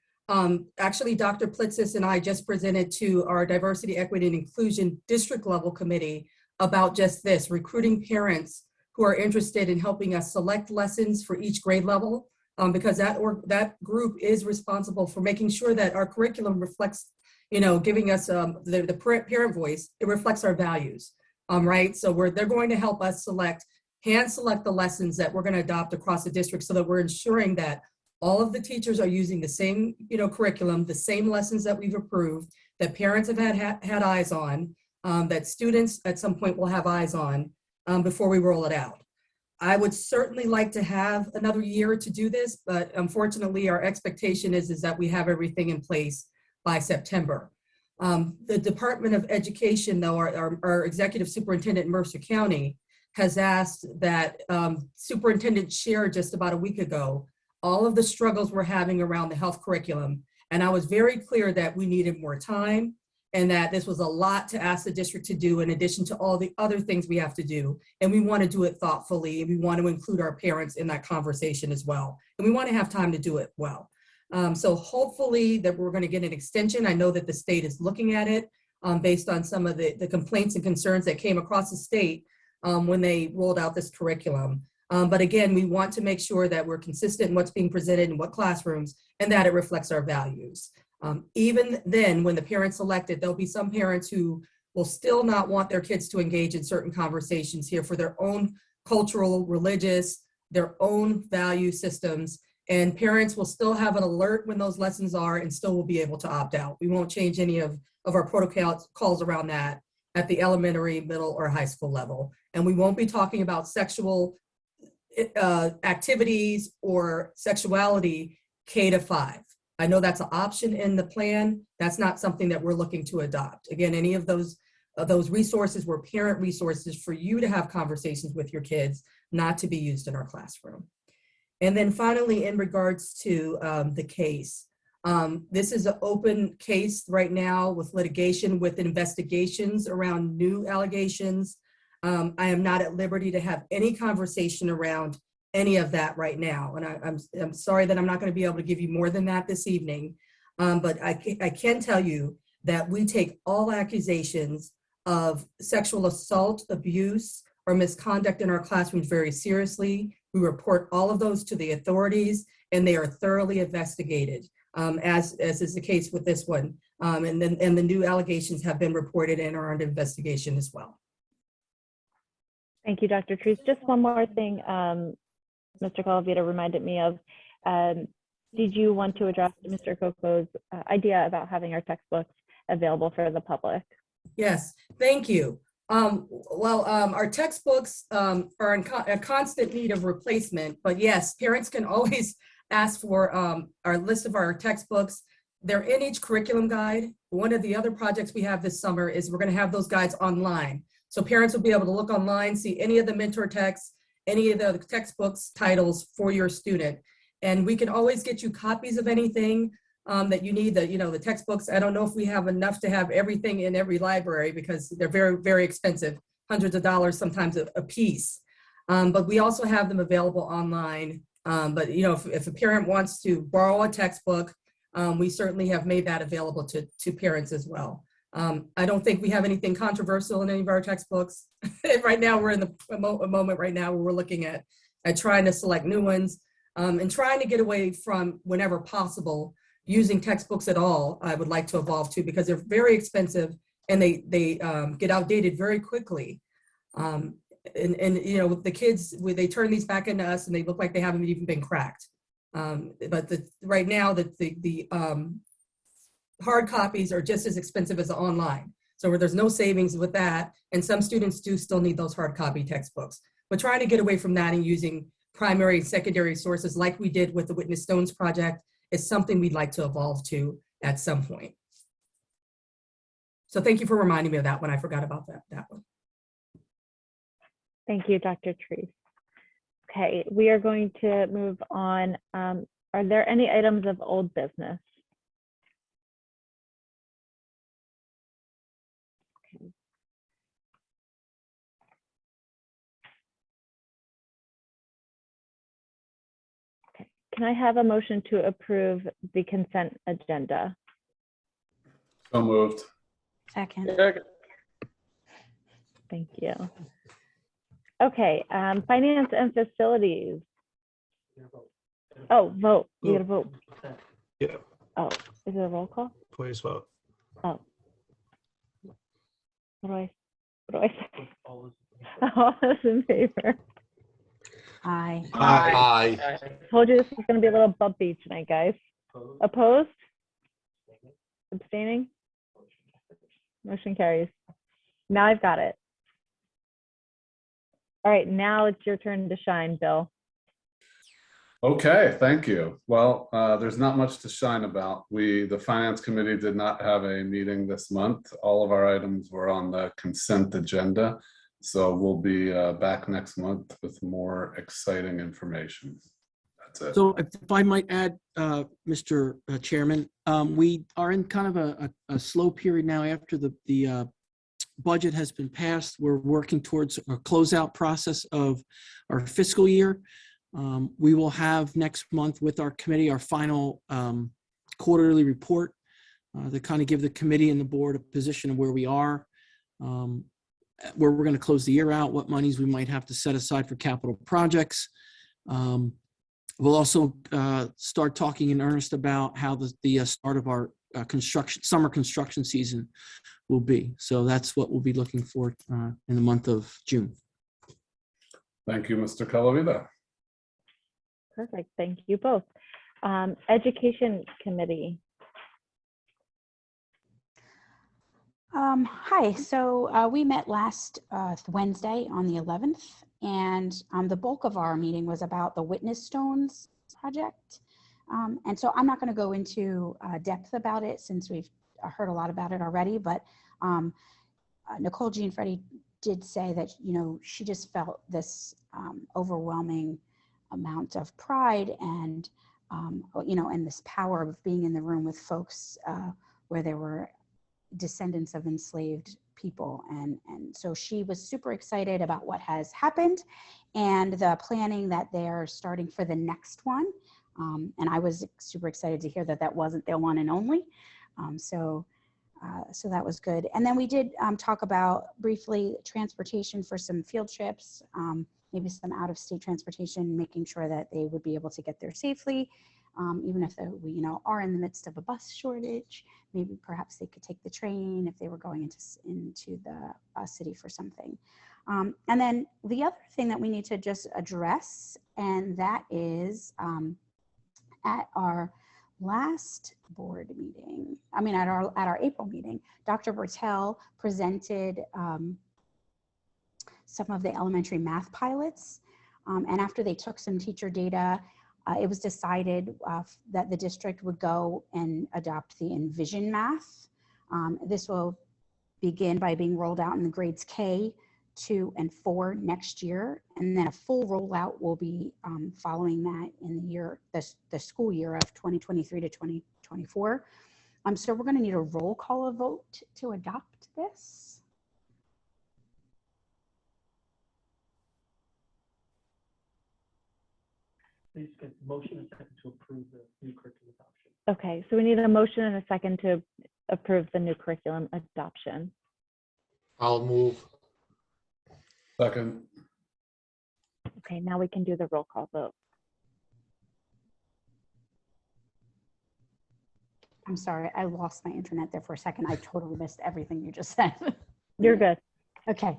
Actually, Dr. Plitzis and I just presented to our Diversity, Equity, and Inclusion district level committee about just this, recruiting parents who are interested in helping us select lessons for each grade level, because that group is responsible for making sure that our curriculum reflects, giving us the parent voice, it reflects our values, right? So they're going to help us hand select the lessons that we're going to adopt across the district, so that we're ensuring that all of the teachers are using the same, curriculum, the same lessons that we've approved, that parents have had eyes on, that students at some point will have eyes on before we roll it out. I would certainly like to have another year to do this, but unfortunately our expectation is that we have everything in place by September. The Department of Education, though, our executive superintendent in Mercer County, has asked that superintendent shared just about a week ago all of the struggles we're having around the health curriculum. And I was very clear that we needed more time, and that this was a lot to ask the district to do in addition to all the other things we have to do. And we want to do it thoughtfully, and we want to include our parents in that conversation as well. And we want to have time to do it well. So hopefully that we're going to get an extension. I know that the state is looking at it based on some of the complaints and concerns that came across the state when they rolled out this curriculum. But again, we want to make sure that we're consistent in what's being presented in what classrooms, and that it reflects our values. Even then, when the parents select it, there'll be some parents who will still not want their kids to engage in certain conversations here for their own cultural, religious, their own value systems. And parents will still have an alert when those lessons are, and still will be able to opt out. We won't change any of our protocols around that at the elementary, middle, or high school level. And we won't be talking about sexual activities or sexuality K-5. I know that's an option in the plan. That's not something that we're looking to adopt. Again, any of those resources were parent resources for you to have conversations with your kids, not to be used in our classroom. And then finally, in regards to the case, this is an open case right now with litigation, with investigations around new allegations. I am not at liberty to have any conversation around any of that right now. And I'm sorry that I'm not going to be able to give you more than that this evening. But I can tell you that we take all accusations of sexual assault, abuse, or misconduct in our classrooms very seriously. We report all of those to the authorities, and they are thoroughly investigated, as is the case with this one. And the new allegations have been reported and are under investigation as well. Thank you, Dr. Trees. Just one more thing Mr. Colavita reminded me of. Did you want to address Mr. Coco's idea about having our textbooks available for the public? Yes, thank you. Our textbooks are in a constant need of replacement, but yes, parents can always ask for our list of our textbooks. They're in each curriculum guide. One of the other projects we have this summer is we're going to have those guides online. So parents will be able to look online, see any of the mentor texts, any of the textbooks titles for your student. And we can always get you copies of anything that you need, the textbooks. I don't know if we have enough to have everything in every library because they're very, very expensive, hundreds of dollars sometimes a piece. But we also have them available online. But if a parent wants to borrow a textbook, we certainly have made that available to parents as well. I don't think we have anything controversial in any of our textbooks. Right now, we're in a moment right now where we're looking at trying to select new ones and trying to get away from, whenever possible, using textbooks at all. I would like to evolve to, because they're very expensive and they get outdated very quickly. And the kids, they turn these back into us and they look like they haven't even been cracked. But right now, the hard copies are just as expensive as the online. So where there's no savings with that, and some students do still need those hard copy textbooks. But trying to get away from that and using primary and secondary sources like we did with the Witness Stones project is something we'd like to evolve to at some point. So thank you for reminding me of that when I forgot about that one. Thank you, Dr. Treese. Okay, we are going to move on. Are there any items of old business? Can I have a motion to approve the consent agenda? So moved. Second. Thank you. Okay, finance and facilities. Oh, vote. You gotta vote. Yeah. Oh, is it a roll call? Please vote. Oh. What do I say? All those in favor? Aye. Aye. Told you this was gonna be a little bumpy tonight, guys. Opposed? Abstaining? Motion carries. Now I've got it. All right, now it's your turn to shine, Bill. Okay, thank you. Well, there's not much to shine about. The Finance Committee did not have a meeting this month. All of our items were on the consent agenda. So we'll be back next month with more exciting information. That's it. So if I might add, Mr. Chairman, we are in kind of a slow period now after the budget has been passed. We're working towards a closeout process of our fiscal year. We will have next month with our committee our final quarterly report to kind of give the committee and the board a position of where we are, where we're going to close the year out, what monies we might have to set aside for capital projects. We'll also start talking in earnest about how the start of our summer construction season will be. So that's what we'll be looking for in the month of June. Thank you, Mr. Calavita. Perfect, thank you both. Education Committee. Hi, so we met last Wednesday on the 11th, and the bulk of our meeting was about the Witness Stones project. And so I'm not going to go into depth about it since we've heard a lot about it already, but Nicole Gianfredi did say that, she just felt this overwhelming amount of pride and, and this power of being in the room with folks where there were descendants of enslaved people. And so she was super excited about what has happened and the planning that they're starting for the next one. And I was super excited to hear that that wasn't their one and only. So that was good. And then we did talk about briefly transportation for some field trips, maybe some out-of-state transportation, making sure that they would be able to get there safely, even if we are in the midst of a bus shortage. Maybe perhaps they could take the train if they were going into the city for something. And then the other thing that we need to just address, and that is at our last board meeting, at our April meeting, Dr. Bertel presented some of the elementary math pilots. And after they took some teacher data, it was decided that the district would go and adopt the Envision Math. This will begin by being rolled out in the grades K 2, and 4 next year. And then a full rollout will be following that in the school year of 2023 to 2024. So we're going to need a roll call vote to adopt this. Please get motion and second to approve the new curriculum adoption. Okay, so we need a motion and a second to approve the new curriculum adoption. I'll move. Second. Okay, now we can do the roll call vote. I'm sorry, I lost my internet there for a second. I totally missed everything you just said. You're good. Okay.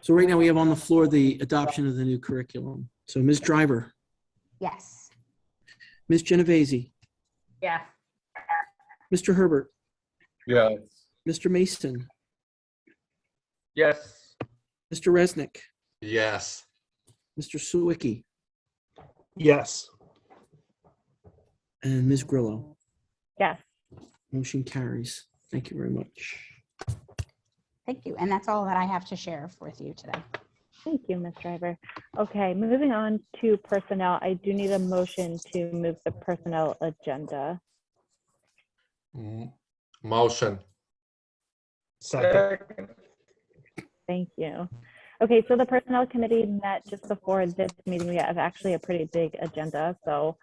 So right now we have on the floor the adoption of the new curriculum. So Ms. Driver, Yes. Ms. Genovese, Yeah. Mr. Herbert, Yes. Mr. Mason, Yes. Mr. Resnick, Yes. Mr. Sawicki, Yes. and Ms. Grillo. Yes. Motion carries. Thank you very much. Thank you. And that's all that I have to share with you today. Thank you, Ms. Driver. Okay, moving on to personnel. I do need a motion to move the personnel agenda. Motion. Second. Thank you. Okay, so the Personnel Committee met just before this meeting. We have actually a pretty big agenda, so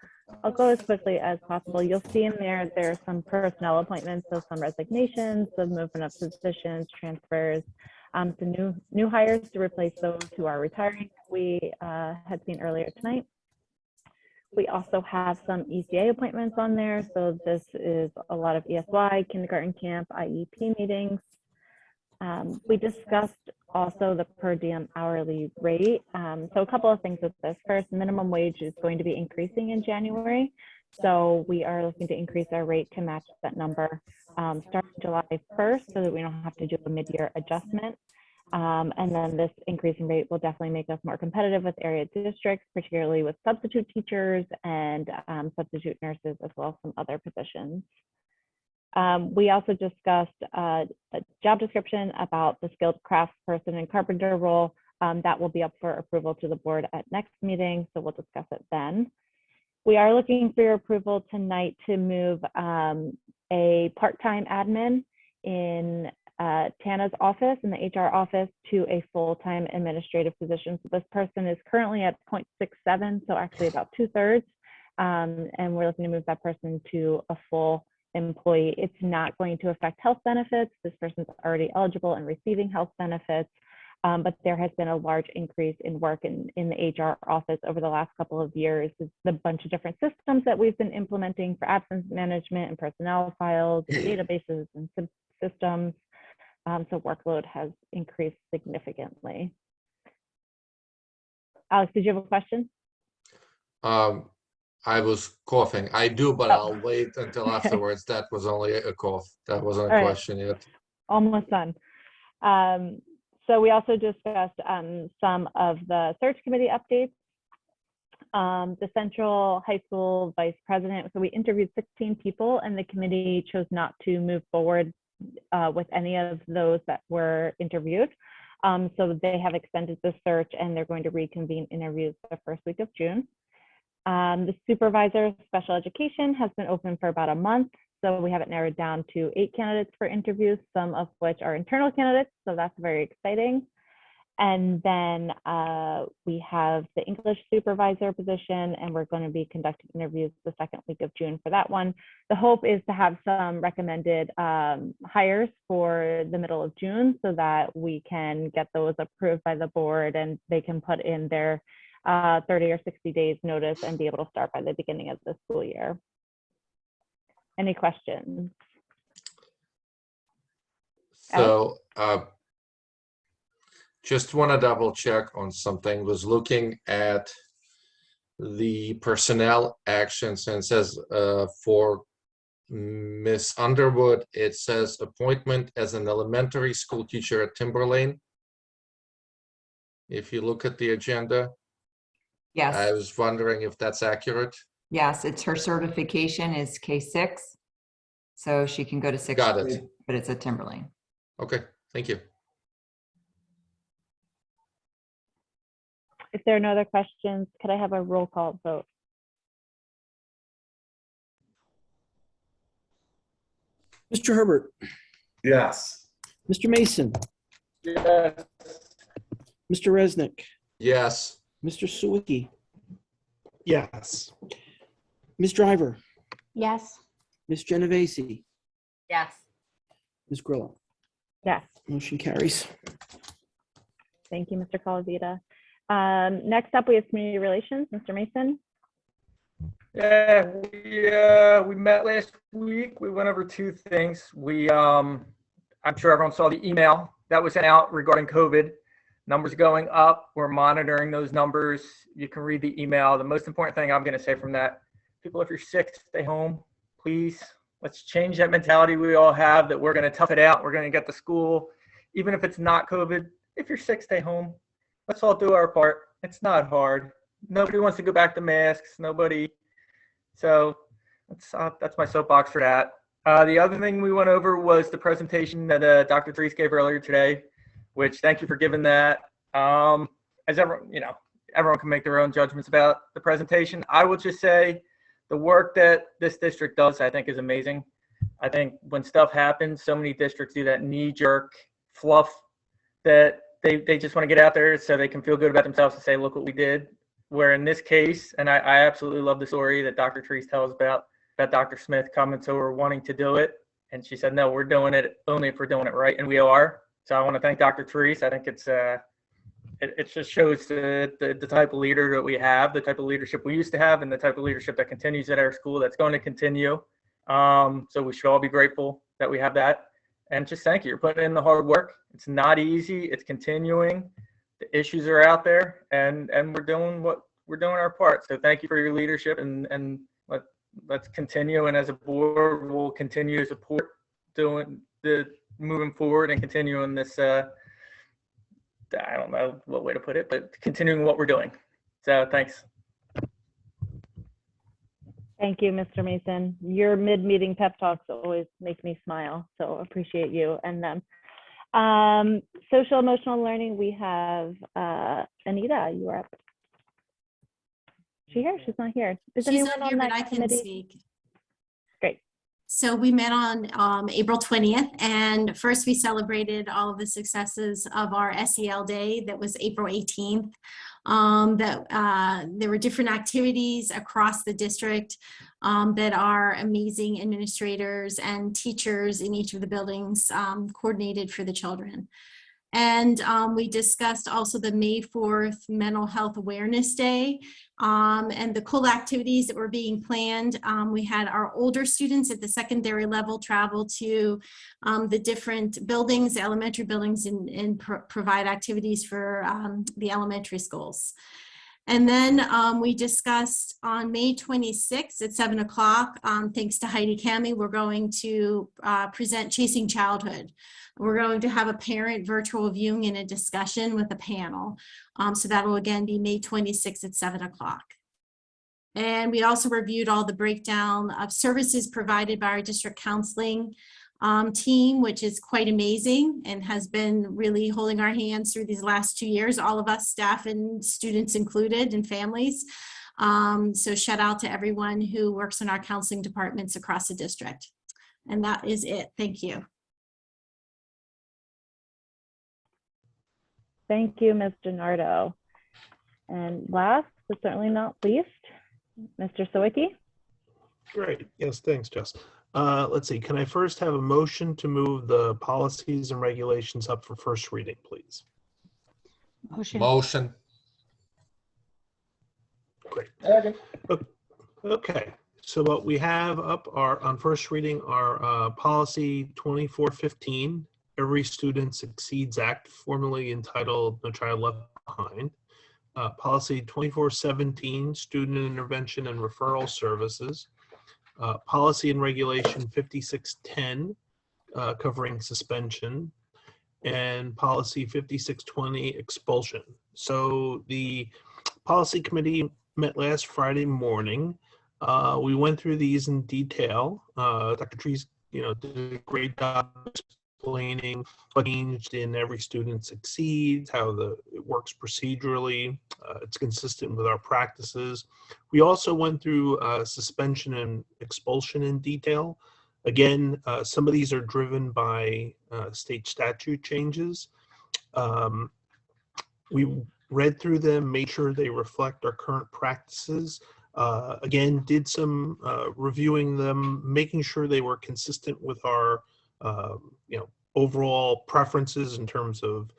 I'll go as quickly as possible. You'll see in there are some personnel appointments, so some resignations, some movement of positions, transfers, some new hires to replace those who are retiring we had seen earlier tonight. We also have some ECA appointments on there, so this is a lot of ESY, kindergarten camp, IEP meetings. We discussed also the per diem hourly rate. So a couple of things with this. First, minimum wage is going to be increasing in January. So we are looking to increase our rate to match that number starting July 1st so that we don't have to do a mid-year adjustment. And then this increase in rate will definitely make us more competitive with area districts, particularly with substitute teachers and substitute nurses, as well as some other positions. We also discussed a job description about the skilled craftsperson and carpenter role. That will be up for approval to the board at next meeting, so we'll discuss it then. We are looking for your approval tonight to move a part-time admin in Tana's office, in the HR office, to a full-time administrative position. So this person is currently at 0.67, so actually about 2/3, and we're looking to move that person to a full employee. It's not going to affect health benefits. This person's already eligible and receiving health benefits, but there has been a large increase in work in the HR office over the last couple of years. It's a bunch of different systems that we've been implementing for absence management and personnel files, databases and systems. So workload has increased significantly. Alex, did you have a question? I was coughing. I do, but I'll wait until afterwards. That was only a cough. That wasn't a question yet. Almost done. So we also discussed some of the search committee updates. The Central High School Vice President, so we interviewed 16 people and the committee chose not to move forward with any of those that were interviewed. So they have extended the search and they're going to reconvene interviews the first week of June. The Supervisor of Special Education has been open for about a month. So we have it narrowed down to 8 candidates for interviews, some of which are internal candidates. So that's very exciting. And then we have the English Supervisor position, and we're going to be conducting interviews the second week of June for that one. The hope is to have some recommended hires for the middle of June so that we can get those approved by the board and they can put in their 30 or 60 days notice and be able to start by the beginning of the school year. Any questions? So just want to double check on something. Was looking at the personnel actions and it says for Miss Underwood, it says appointment as an elementary school teacher at Timberlane. If you look at the agenda. Yes. I was wondering if that's accurate. Yes, it's her certification is K6. So she can go to 6th Got it. grade, but it's at Timberlane. Okay, thank you. If there are no other questions, could I have a roll call vote? Mr. Herbert, Yes. Mr. Mason, Yes. Mr. Resnick, Yes. Mr. Sawicki, Yes. Ms. Driver, Yes. Ms. Genovese, Yes. Ms. Grillo. Yes. Motion carries. Thank you, Mr. Calavita. Next up, we have community relations. Mr. Mason. Yeah, we met last week. We went over two things. I'm sure everyone saw the email that was sent out regarding COVID. Numbers going up. We're monitoring those numbers. You can read the email. The most important thing I'm going to say from that, people, if you're sick, stay home, please. Let's change that mentality we all have that we're going to tough it out. We're going to get to school, even if it's not COVID. If you're sick, stay home. Let's all do our part. It's not hard. Nobody wants to go back to masks. Nobody. So that's my soapbox for that. The other thing we went over was the presentation that Dr. Treese gave earlier today, which thank you for giving that. As everyone, everyone can make their own judgments about the presentation. I will just say the work that this district does, I think, is amazing. I think when stuff happens, so many districts do that knee-jerk fluff that they just want to get out there so they can feel good about themselves and say, look what we did. Where in this case, and I absolutely love the story that Dr. Treese tells about Dr. Smith coming to her wanting to do it. And she said, no, we're doing it only if we're doing it right. And we are. So I want to thank Dr. Treese. I think it just shows the type of leader that we have, the type of leadership we used to have, and the type of leadership that continues at our school that's going to continue. So we should all be grateful that we have that. And just thank you. You're putting in the hard work. It's not easy. It's continuing. The issues are out there, and we're doing our part. So thank you for your leadership, and let's continue. And as a board, we'll continue to support moving forward and continuing this. I don't know what way to put it, but continuing what we're doing. So thanks. Thank you, Mr. Mason. Your mid-meeting pep talks always make me smile, so appreciate you and them. Social emotional learning, we have Anita, you are up. Is she here? She's not here. Is She's anyone not here, on but that I can committee? speak. Great. So we met on April 20th, and first we celebrated all of the successes of our SEL Day that was April 18th. There were different activities across the district that our amazing administrators and teachers in each of the buildings coordinated for the children. And we discussed also the May 4th Mental Health Awareness Day and the cool activities that were being planned. We had our older students at the secondary level travel to the different buildings, the elementary buildings, and provide activities for the elementary schools. And then we discussed on May 26th at 7 o'clock, thanks to Heidi Kami, we're going to present Chasing Childhood. We're going to have a parent virtual viewing and a discussion with a panel. So that will again be May 26th at 7 o'clock. And we also reviewed all the breakdown of services provided by our district counseling team, which is quite amazing and has been really holding our hands through these last 2 years, all of us, staff and students included, and families. So shout out to everyone who works in our counseling departments across the district. And that is it. Thank you. Thank you, Ms. DiNardo. And last, but certainly not least, Mr. Sawicki. Great. Yes, thanks, Jess. Let's see. Can I first have a motion to move the policies and regulations up for first reading, please? Motion. Great. Okay. So what we have up are on first reading are policy 2415. Every Student Succeeds Act, formerly entitled No Child Left Behind. Policy 2417, Student Intervention and Referral Services. Policy and Regulation 5610, covering suspension. And Policy 5620, expulsion. So the Policy Committee met last Friday morning. We went through these in detail. Dr. Treese, did a great job explaining what changed in Every Student Succeeds, how it works procedurally. It's consistent with our practices. We also went through suspension and expulsion in detail. Again, some of these are driven by state statute changes. We read through them, made sure they reflect our current practices. Again, did some reviewing them, making sure they were consistent with our overall preferences in terms of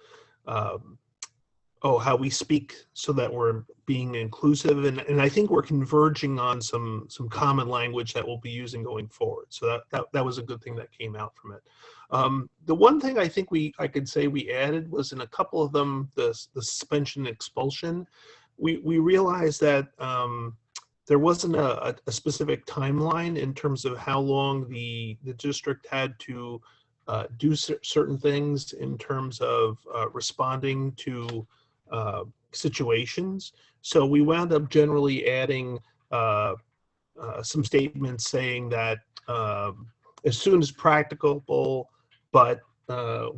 how we speak, so that we're being inclusive, and I think we're converging on some common language that we'll be using going forward. So that was a good thing that came out from it. The one thing I think I could say we added was, in a couple of them, the suspension and expulsion. We realized that there wasn't a specific timeline in terms of how long the district had to do certain things in terms of responding to situations. So we wound up generally adding some statements saying that as soon as practicable, but no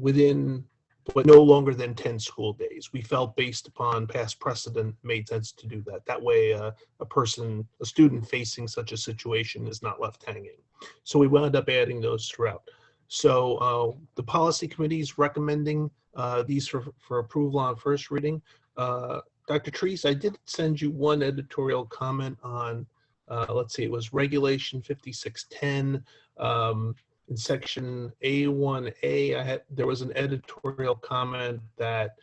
longer than 10 school days. We felt, based upon past precedent, made sense to do that. That way a student facing such a situation is not left hanging. So we wound up adding those throughout. So the policy committee is recommending these for approval on first reading. Dr. Treese, I did send you one editorial comment on, let's see, it was Regulation 5610. In section A1A, there was an editorial comment that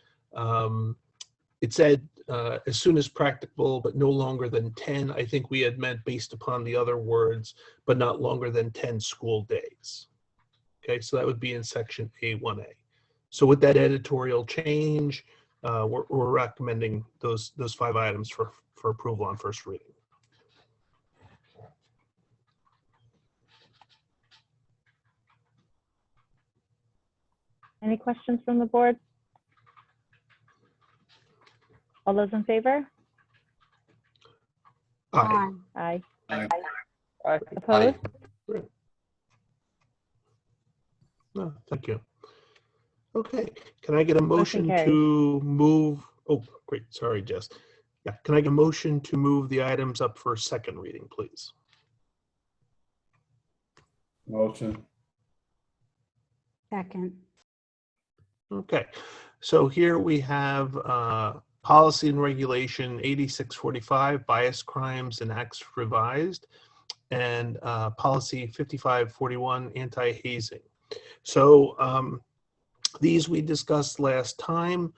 it said as soon as practicable, but no longer than 10. I think we had meant based upon the other words, but not longer than 10 school days. Okay, so that would be in section A1A. So with that editorial change, we're recommending those 5 items for approval on first reading. Any questions from the board? All those in favor? Aye. Aye. Aye. Aye. Opposed? No, thank you. Okay, can I get a motion carries. to move? Oh, great. Sorry, Jess. Yeah, can I get a motion to move the items up for second reading, please? Motion. Second. Okay, so here we have policy and regulation 8645, bias crimes and acts revised, and policy 5541, anti-hazing. So these we discussed last time.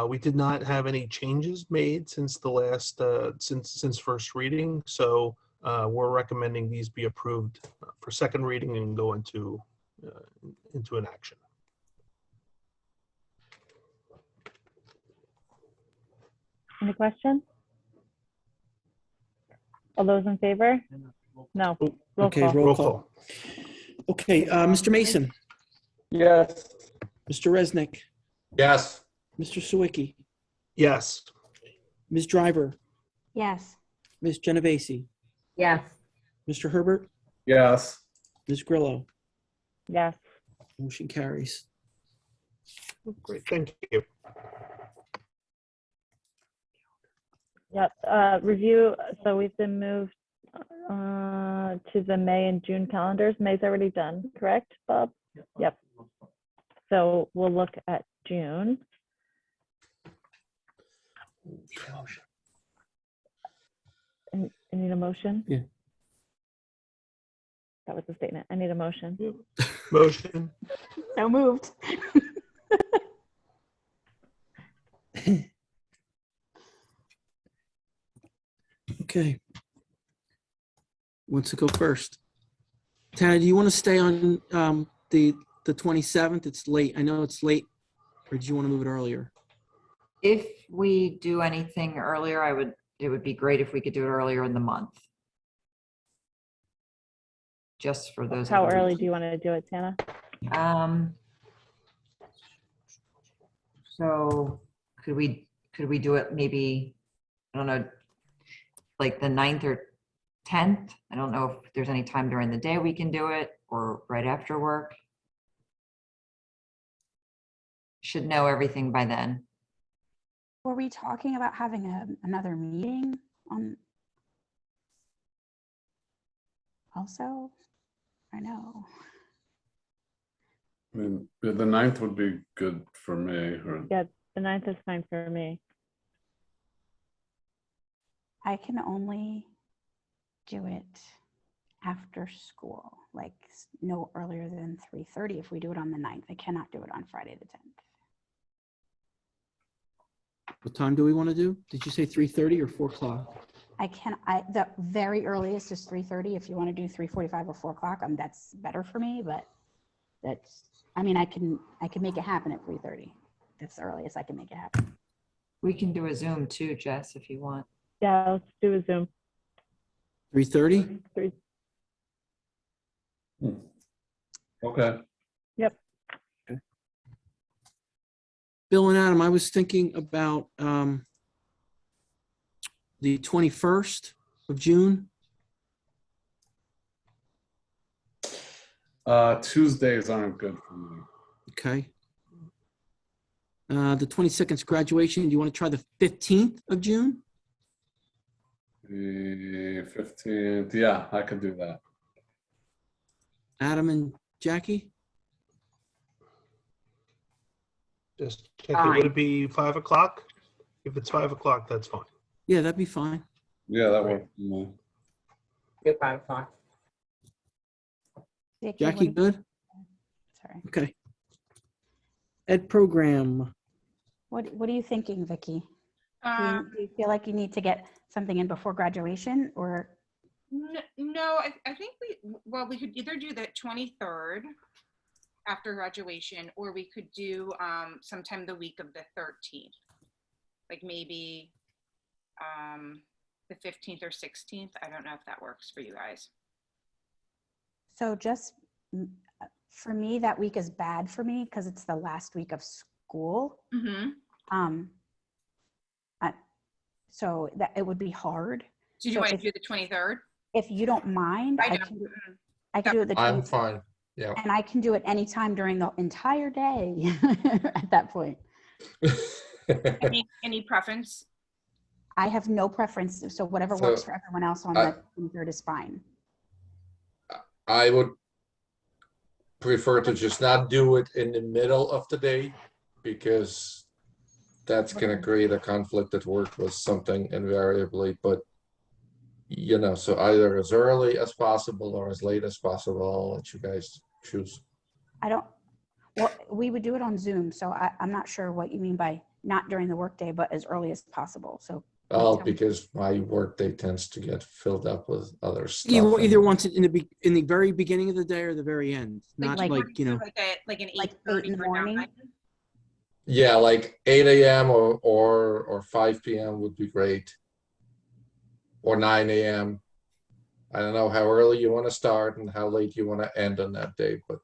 We did not have any changes made since the last since first reading. So we're recommending these be approved for second reading and go into an action. Any questions? All those in favor? No. Roll Okay, call. roll call. Okay, Mr. Mason, Yes. Mr. Resnick, Yes. Mr. Sawicki, Yes. Ms. Driver, Yes. Ms. Genovese, Yes. Mr. Herbert, Yes. Ms. Grillo. Yes. Motion carries. Great, thank you. Yep. Review. So we've been moved to the May and June calendars. May's already done, correct, Bob? Yep. So we'll look at June. I need a motion. Yeah. That was the statement. I need a motion. Motion. So moved. Okay. Wants to go first? Tana, do you want to stay on the 27th? It's late. I know it's late. Or do you want to move it earlier? If we do anything earlier, it would be great if we could do it earlier in the month. Just for those. How early do you want to do it, Tana? So could we do it maybe, I don't know, like the 9th or 10th? I don't know if there's any time during the day we can do it or right after work. should know everything by then. Were we talking about having another meeting on? Also, I know. I mean, the 9th would be good for me. Or Yeah, the 9th is fine for me. I can only do it after school, like no earlier than 3:30 if we do it on the 9th. I cannot do it on Friday the 10th. What time do we want to do? Did you say 3:30 or 4 o'clock? The very earliest is 3:30. If you want to do 3:45 or 4 o'clock, that's better for me, but I mean, I can make it happen at 3:30. That's the earliest I can make it happen. We can do a Zoom too, Jess, if you want. Yeah, let's do a Zoom. 3:30? Okay. Yep. Okay. Bill and Adam, I was thinking about the 21st of June. Tuesdays aren't good for me. Okay. The 22nd is graduation. Do you want to try the 15th of June? The 15th, yeah, I could do that. Adam and Jackie? Just checking, would it be 5 o'clock? If it's 5 o'clock, that's fine. Yeah, that'd be fine. Yeah, that works for me. Good 5 o'clock. Jackie, good? Sorry. Okay. Ed program. What are you thinking, Vicky? Do you feel like you need to get something in before graduation, or? No, I think we could either do the 23rd after graduation, or we could do sometime the week of the 13th, like maybe the 15th or 16th. I don't know if that works for you guys. So just for me, that week is bad for me because it's the last week of school. Mm-hmm. So that it would be hard. So do you want to do the 23rd? If you don't mind, I can do it the 23rd. I'm fine. Yeah. And I can do it anytime during the entire day at that point. Any preference? I have no preference. So whatever works for everyone else on the 23rd is fine. I would prefer to just not do it in the middle of the day, because that's going to create a conflict at work with something invariably. But you know, so either as early as possible or as late as possible. I'll let you guys choose. Well, we would do it on Zoom, so I'm not sure what you mean by not during the workday, but as early as possible. So Well, because my workday tends to get filled up with other stuff. You either want it in the very beginning of the day or the very end, not like you know. Like an 8 in the morning. Yeah, like 8 a.m. or 5 p.m. would be great. Or 9 a.m. I don't know how early you want to start and how late you want to end on that day, but.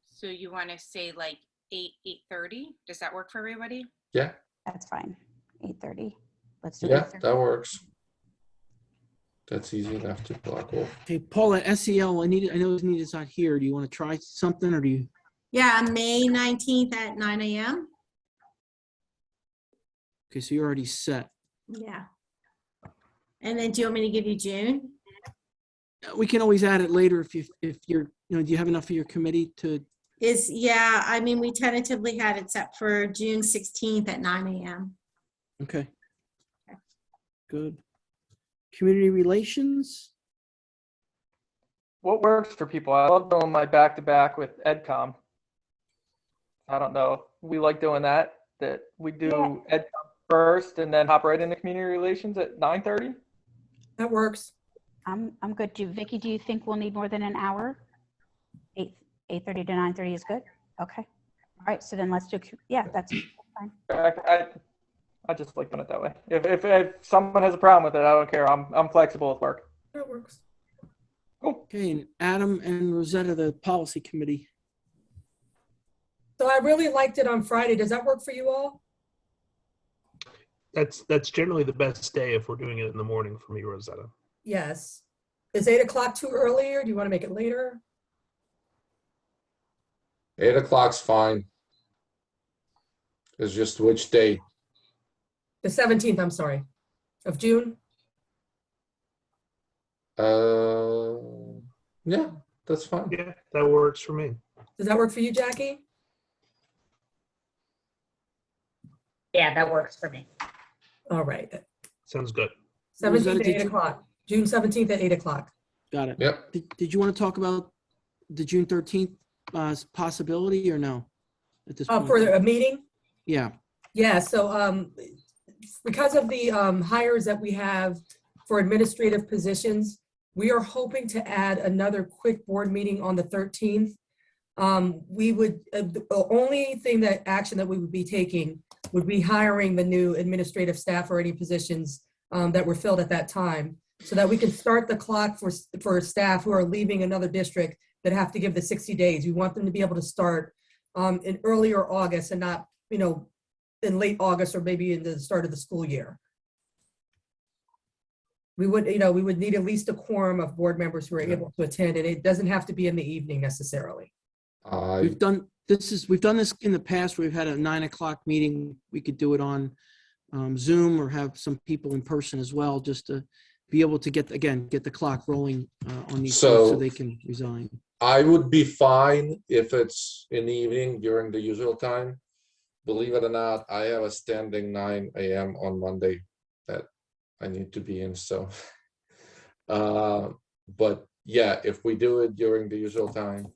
So you want to say like 8:30? Does that work for everybody? Yeah. That's fine. 8:30. Let's do Yeah, 8:30. that works. That's easy enough to block off. Okay, Paula, SEL, I know Anita's not here. Do you want to try something, or do you? Yeah, May 19th at 9 a.m. Okay, so you're already set. Yeah. And then do you want me to give you June? We can always add it later if you're, do you have enough of your committee to? Yeah, I mean, we tentatively had it set for June 16th at 9 a.m. Okay. Good. Community relations? What works for people? I love doing my back-to-back with EdCom. I don't know. We like doing that we do EdCom first and then hop right into community relations at 9:30. That works. I'm good. Vicky, do you think we'll need more than an hour? 8:30 to 9:30 is good? Okay. All right, so then let's do, that's fine. I just like doing it that way. If someone has a problem with it, I don't care. I'm flexible with work. That works. Cool. Okay, and Adam and Rosetta, the policy committee. So I really liked it on Friday. Does that work for you all? That's generally the best day if we're doing it in the morning for me, Rosetta. Yes. Is 8 o'clock too early, or do you want to make it later? 8 o'clock's fine. It's just which day? The 17th, I'm sorry, of June. Yeah, that's fine. Yeah, that works for me. Does that work for you, Jackie? Yeah, that works for me. All right. Sounds good. 17th at 8 o'clock. June 17th at 8 o'clock. Got it. Yep. Did you want to talk about the June 13th possibility or no? At this point? For a meeting? Yeah. Yeah, so because of the hires that we have for administrative positions, we are hoping to add another quick board meeting on the 13th. We would, the only action that we would be taking would be hiring the new administrative staff or any positions that were filled at that time, so that we can start the clock for staff who are leaving another district that have to give the 60 days. We want them to be able to start in earlier August and not, in late August or maybe in the start of the school year. We would need at least a quorum of board members who are able to attend, and it doesn't have to be in the evening necessarily. We've done this in the past. We've had a 9 o'clock meeting. We could do it on Zoom or have some people in person as well, just to be able to get the clock rolling on these folks so they can resign. I would be fine if it's in the evening during the usual time. Believe it or not, I have a standing 9 a.m. on Monday that I need to be in. So, but yeah, if we do it during the usual time,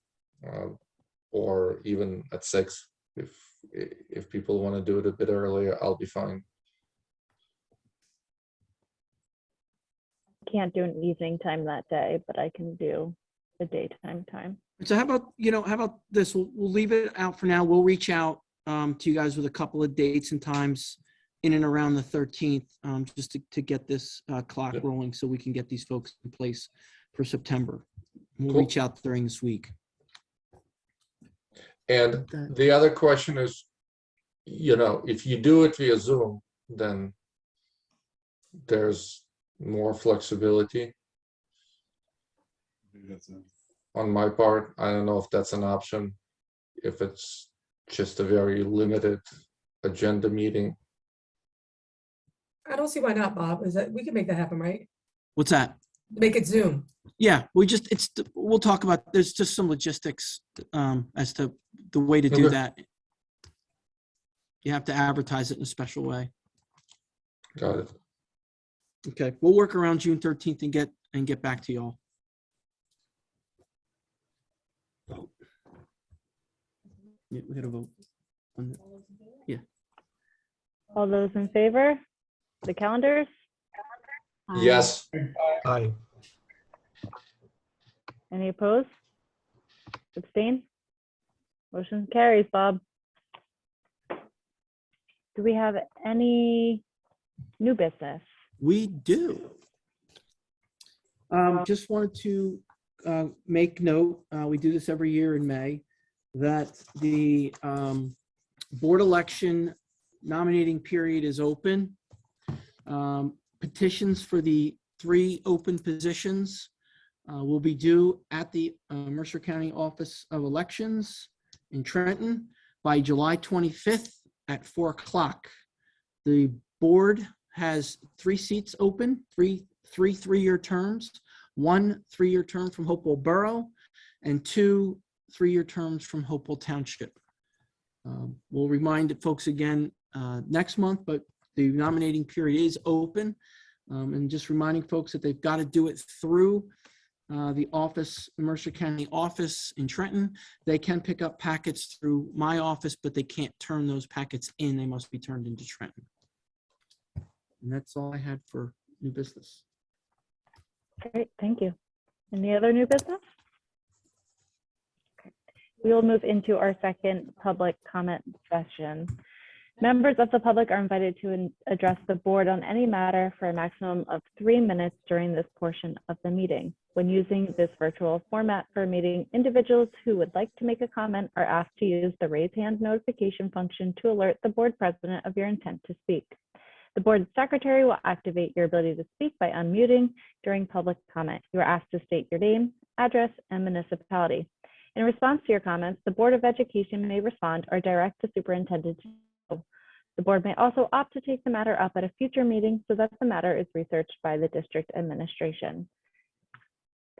or even at 6, if people want to do it a bit earlier, I'll be fine. Can't do an evening time that day, but I can do the daytime time. So how about this? We'll leave it out for now. We'll reach out to you guys with a couple of dates and times in and around the 13th, just to get this clock rolling so we can get these folks in place for September. We'll reach out during this week. And the other question is, if you do it via Zoom, then there's more flexibility on my part. I don't know if that's an option, if it's just a very limited agenda meeting. I don't see why not, Bob. We can make that happen, right? What's that? Make it Zoom. Yeah, we'll talk about, there's just some logistics as to the way to do that. You have to advertise it in a special way. Got it. Okay, we'll work around June 13th and get back to y'all. Yeah, we gotta vote. Yeah. All those in favor? The calendars? Yes. Aye. Any opposed? Abstain? Motion carries, Bob. Do we have any new business? We do. Just wanted to make note, we do this every year in May, that the board election nominating period is open. Petitions for the 3 open positions will be due at the Mercer County Office of Elections in Trenton by July 25th at 4 o'clock. The board has 3 seats open, three 3-year terms, 1 3-year term from Hopewell Borough, and 2 3-year terms from Hopewell Township. We'll remind folks again next month, but the nominating period is open. And just reminding folks that they've got to do it through the office, Mercer County office in Trenton. They can pick up packets through my office, but they can't turn those packets in. They must be turned into Trenton. And that's all I had for new business. Great, thank you. Any other new business? Okay. We will move into our second public comment session. Members of the public are invited to address the board on any matter for a maximum of 3 minutes during this portion of the meeting. When using this virtual format for a meeting, individuals who would like to make a comment are asked to use the raise hand notification function to alert the board president of your intent to speak. The board secretary will activate your ability to speak by unmuting during public comment. You are asked to state your name, address, and municipality. In response to your comments, the Board of Education may respond or direct the superintendent to The board may also opt to take the matter up at a future meeting so that the matter is researched by the district administration.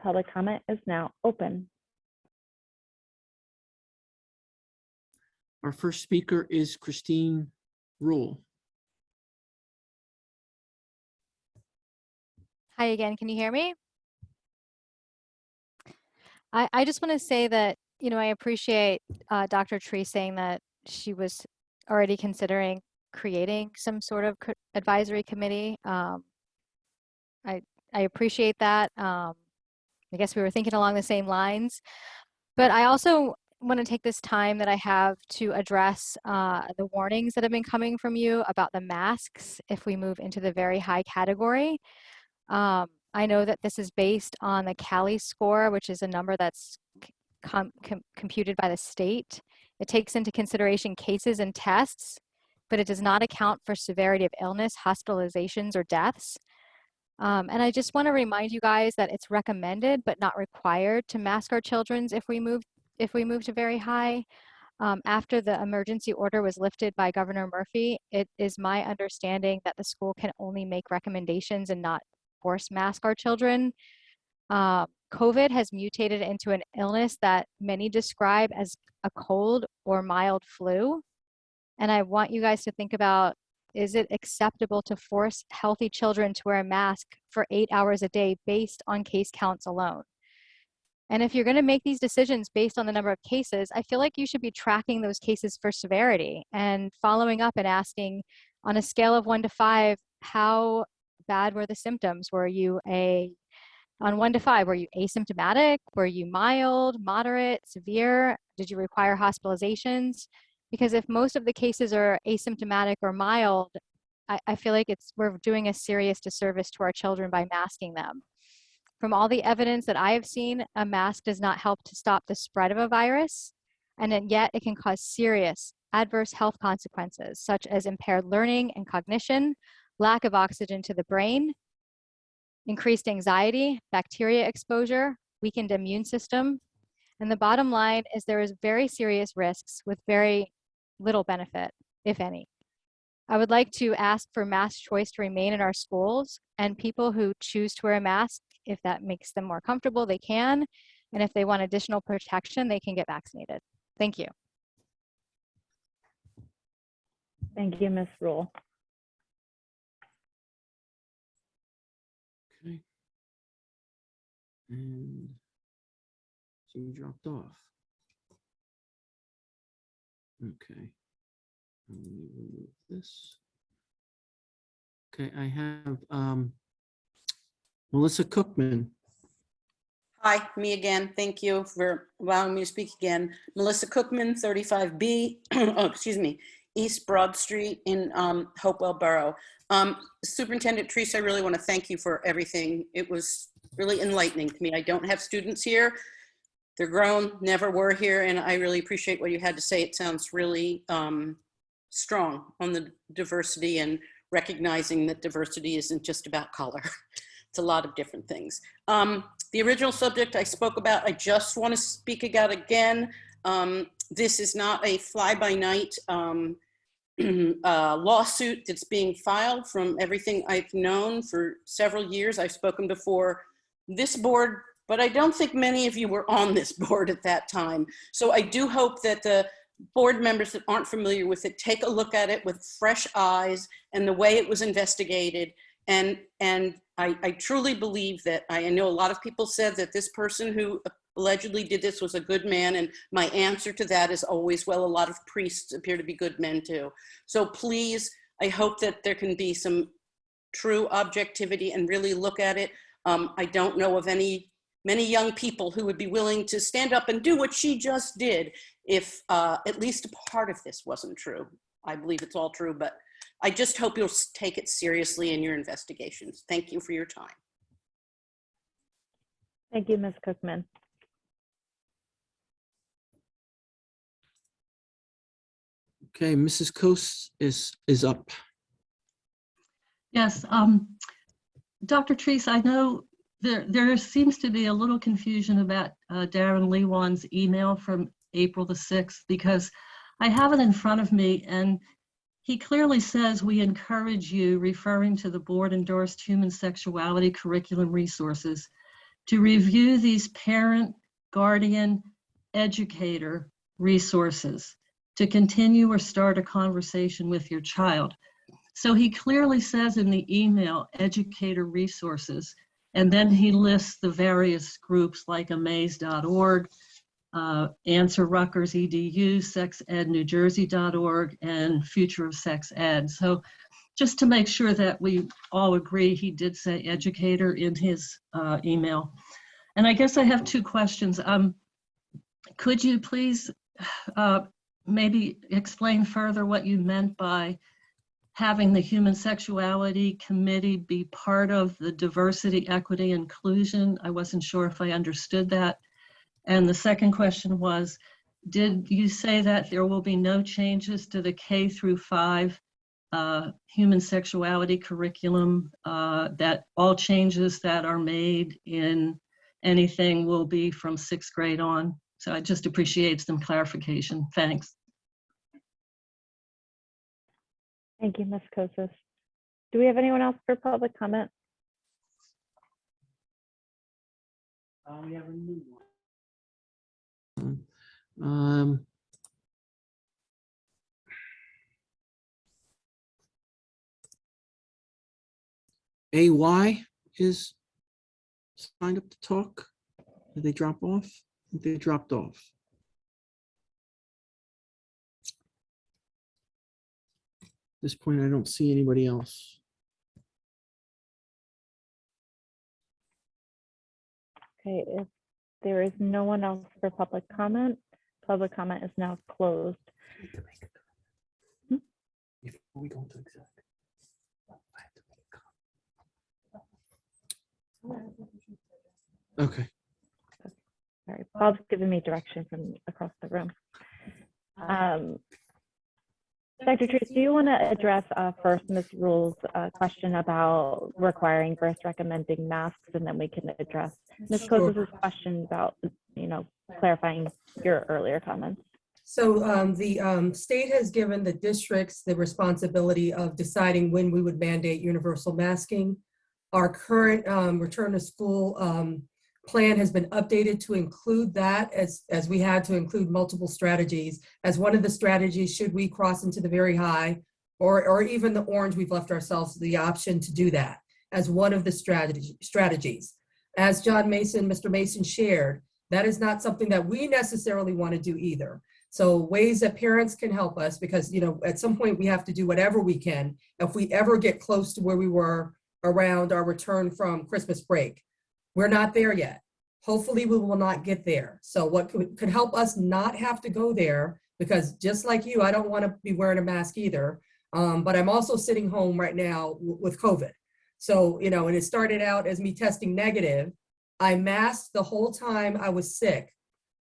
Public comment is now open. Our first speaker is Christine Rule. Hi again, can you hear me? I just want to say that, I appreciate Dr. Tree saying that she was already considering creating some sort of advisory committee. I appreciate that. I guess we were thinking along the same lines, but I also want to take this time that I have to address the warnings that have been coming from you about the masks if we move into the very high category. I know that this is based on the Cali score, which is a number that's computed by the state. It takes into consideration cases and tests, but it does not account for severity of illness, hospitalizations, or deaths. And I just want to remind you guys that it's recommended but not required to mask our children if we move to very high. After the emergency order was lifted by Governor Murphy, it is my understanding that the school can only make recommendations and not force mask our children. COVID has mutated into an illness that many describe as a cold or mild flu. And I want you guys to think about, is it acceptable to force healthy children to wear a mask for 8 hours a day based on case counts alone? And if you're going to make these decisions based on the number of cases, I feel like you should be tracking those cases for severity and following up and asking, on a scale of 1 to 5, how bad were the symptoms? Were you on 1 to 5, were you asymptomatic? Were you mild, moderate, severe? Did you require hospitalizations? Because if most of the cases are asymptomatic or mild, I feel like we're doing a serious disservice to our children by masking them. From all the evidence that I have seen, a mask does not help to stop the spread of a virus, and yet it can cause serious adverse health consequences, such as impaired learning and cognition, lack of oxygen to the brain, increased anxiety, bacteria exposure, weakened immune system. And the bottom line is there is very serious risks with very little benefit, if any. I would like to ask for mask choice to remain in our schools, and people who choose to wear a mask, if that makes them more comfortable, they can. And if they want additional protection, they can get vaccinated. Thank you. Thank you, Ms. Rule. Okay. And she dropped off. Okay. Let me remove this. Okay, I have Melissa Cookman. Hi, me again. Thank you for allowing me to speak again. Melissa Cookman, 35B, oh, excuse me, East Broad Street in Hopewell Borough. Superintendent Treese, I really want to thank you for everything. It was really enlightening to me. I don't have students here. They're grown, never were here, and I really appreciate what you had to say. It sounds really strong on the diversity and recognizing that diversity isn't just about color. It's a lot of different things. The original subject I spoke about, I just want to speak about again. This is not a fly-by-night lawsuit that's being filed. From everything I've known for several years, I've spoken before this board, but I don't think many of you were on this board at that time. So I do hope that the board members that aren't familiar with it take a look at it with fresh eyes and the way it was investigated. And I truly believe that, I know a lot of people said that this person who allegedly did this was a good man, and my answer to that is always, well, a lot of priests appear to be good men too. So please, I hope that there can be some true objectivity and really look at it. I don't know of many young people who would be willing to stand up and do what she just did if at least a part of this wasn't true. I believe it's all true, but I just hope you'll take it seriously in your investigations. Thank you for your time. Thank you, Ms. Cookman. Okay, Mrs. Coase is up. Yes, Dr. Treese, I know there seems to be a little confusion about Darren Lewan's email from April the 6th, because I have it in front of me, and he clearly says we encourage you, referring to the board endorsed human sexuality curriculum resources, to review these parent, guardian, educator resources to continue or start a conversation with your child. So he clearly says in the email, educator resources, and then he lists the various groups like amaze.org, Answer Rutgers EDU, sexednewjersey.org, and Future of Sex Ed. So just to make sure that we all agree, he did say educator in his email. And I guess I have two questions. Could you please maybe explain further what you meant by having the Human Sexuality Committee be part of the diversity, equity, inclusion? I wasn't sure if I understood that. And the second question was, did you say that there will be no changes to the K through 5 human sexuality curriculum, that all changes that are made in anything will be from 6th grade on? So I just appreciate some clarification. Thanks. Thank you, Ms. Kosis. Do we have anyone else for public comment? We have a new one. AY is signed up to talk. Did they drop off? I think they dropped off. At this point, I don't see anybody else. Okay, if there is no one else for public comment is now closed. Before we go into exec. Okay. Sorry, Bob's giving me direction from across the room. Dr. Treese, do you want to address first Ms. Rule's question about requiring birth recommending masks, and then we can address Ms. Kosis's question about, clarifying your earlier comments? So the state has given the districts the responsibility of deciding when we would mandate universal masking. Our current return to school plan has been updated to include that, as we had to include multiple strategies. As one of the strategies, should we cross into the very high or even the orange, we've left ourselves the option to do that as one of the strategies. As Mr. Mason shared, that is not something that we necessarily want to do either. So ways that parents can help us, because at some point we have to do whatever we can if we ever get close to where we were around our return from Christmas break. We're not there yet. Hopefully we will not get there. So what could help us not have to go there, because just like you, I don't want to be wearing a mask either, but I'm also sitting home right now with COVID. So, and it started out as me testing negative. I masked the whole time I was sick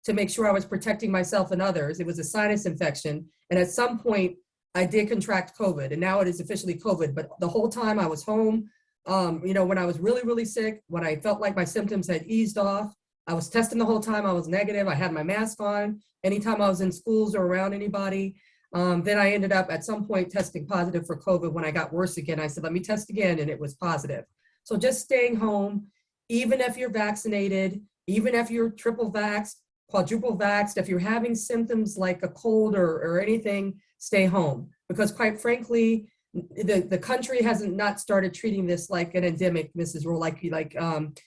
to make sure I was protecting myself and others. It was a sinus infection. And at some point I did contract COVID, and now it is officially COVID, but the whole time I was home. When I was really, really sick, when I felt like my symptoms had eased off, I was testing the whole time I was negative. I had my mask on anytime I was in schools or around anybody. Then I ended up at some point testing positive for COVID. When I got worse again, I said, let me test again, and it was positive. So just staying home, even if you're vaccinated, even if you're triple vaxxed, quadruple vaxxed, if you're having symptoms like a cold or anything, stay home. Because quite frankly, the country hasn't not started treating this like an endemic, Mrs. Rule, like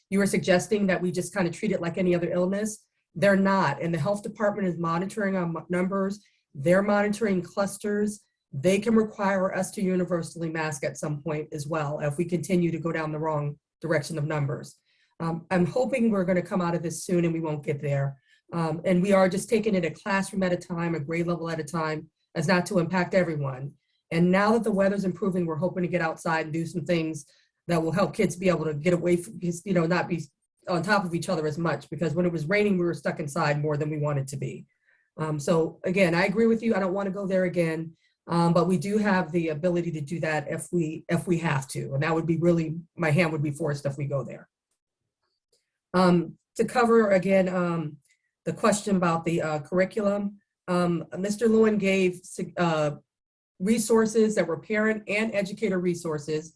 you were suggesting that we just kind of treat it like any other illness. They're not, and the health department is monitoring our numbers. They're monitoring clusters. They can require us to universally mask at some point as well if we continue to go down the wrong direction of numbers. I'm hoping we're going to come out of this soon and we won't get there. And we are just taking it a classroom at a time, a grade level at a time, as not to impact everyone. And now that the weather's improving, we're hoping to get outside and do some things that will help kids be able to get away from, not be on top of each other as much, because when it was raining, we were stuck inside more than we wanted to be. So again, I agree with you. I don't want to go there again, but we do have the ability to do that if we have to. And that would be really, my hand would be forced if we go there. To cover again, the question about the curriculum, Mr. Lewin gave resources that were parent and educator resources.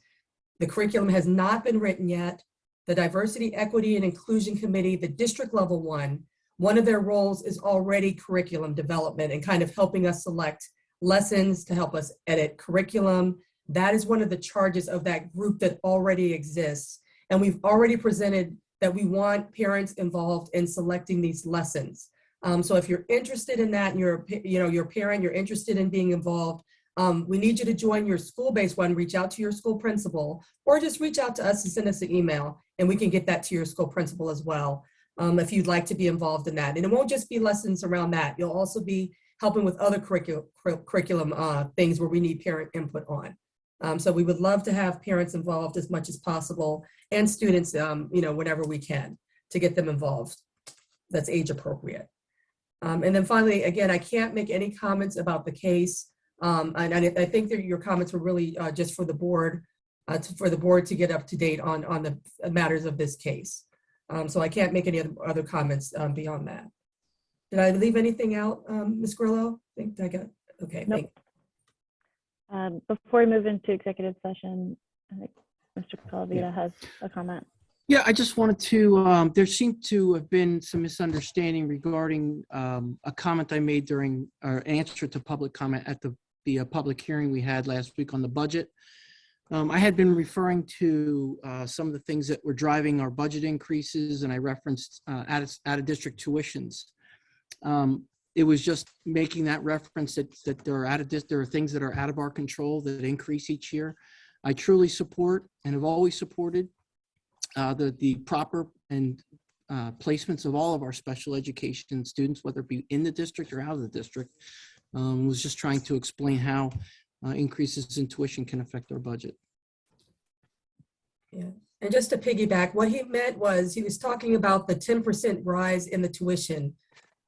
The curriculum has not been written yet. The Diversity, Equity, and Inclusion Committee, the district level one of their roles is already curriculum development and kind of helping us select lessons to help us edit curriculum. That is one of the charges of that group that already exists. And we've already presented that we want parents involved in selecting these lessons. So if you're interested in that and you're a parent, you're interested in being involved, we need you to join your school-based one, reach out to your school principal, or just reach out to us and send us an email and we can get that to your school principal as well, if you'd like to be involved in that. And it won't just be lessons around that. You'll also be helping with other curriculum things where we need parent input on. So we would love to have parents involved as much as possible and students, whenever we can to get them involved. That's age appropriate. And then finally, again, I can't make any comments about the case. And I think that your comments were really just for the board, to get up to date on the matters of this case. So I can't make any other comments beyond that. Did I leave anything out, Ms. Grillo? I think I got, okay. Nope. Before we move into executive session, I think Mr. Calavita has a comment. Yeah, I just wanted to, there seemed to have been some misunderstanding regarding a comment I made during our answer to public comment at the public hearing we had last week on the budget. I had been referring to some of the things that were driving our budget increases, and I referenced out-of-district tuitions. It was just making that reference that there are things that are out of our control that increase each year. I truly support and have always supported the proper and placements of all of our special education students, whether it be in the district or out of the district. Was just trying to explain how increases in tuition can affect our budget. Yeah, and just to piggyback, what he meant was he was talking about the 10% rise in the tuition.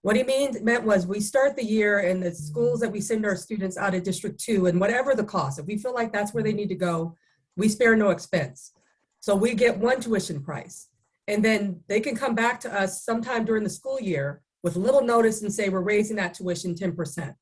What he meant was we start the year in the schools that we send our students out of District 2, and whatever the cost, if we feel like that's where they need to go, we spare no expense. So we get one tuition price, and then they can come back to us sometime during the school year with little notice and say, we're raising that tuition 10%.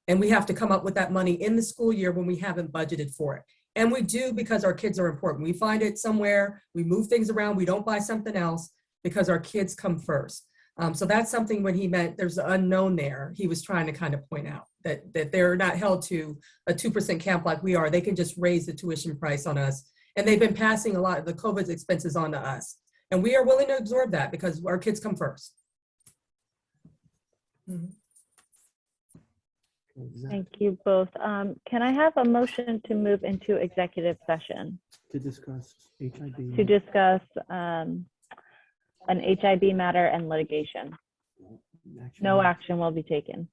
And we have to come up with that money in the school year when we haven't budgeted for it. And we do, because our kids are important. We find it somewhere, we move things around, we don't buy something else because our kids come first. So that's something when he meant there's an unknown there, he was trying to kind of point out that they're not held to a 2% camp like we are. They can just raise the tuition price on us. And they've been passing a lot of the COVID expenses on to us. And we are willing to absorb that because our kids come first. Mm-hmm. Thank you both. Can I have a motion to move into executive session? To discuss HIB. To discuss an HIB matter and litigation. No action will be taken.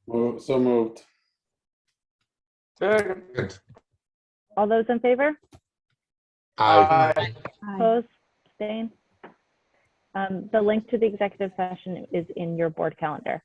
So moved. Good. All those in favor? Aye. Opposed? Abstain? The link to the executive session is in your board calendar.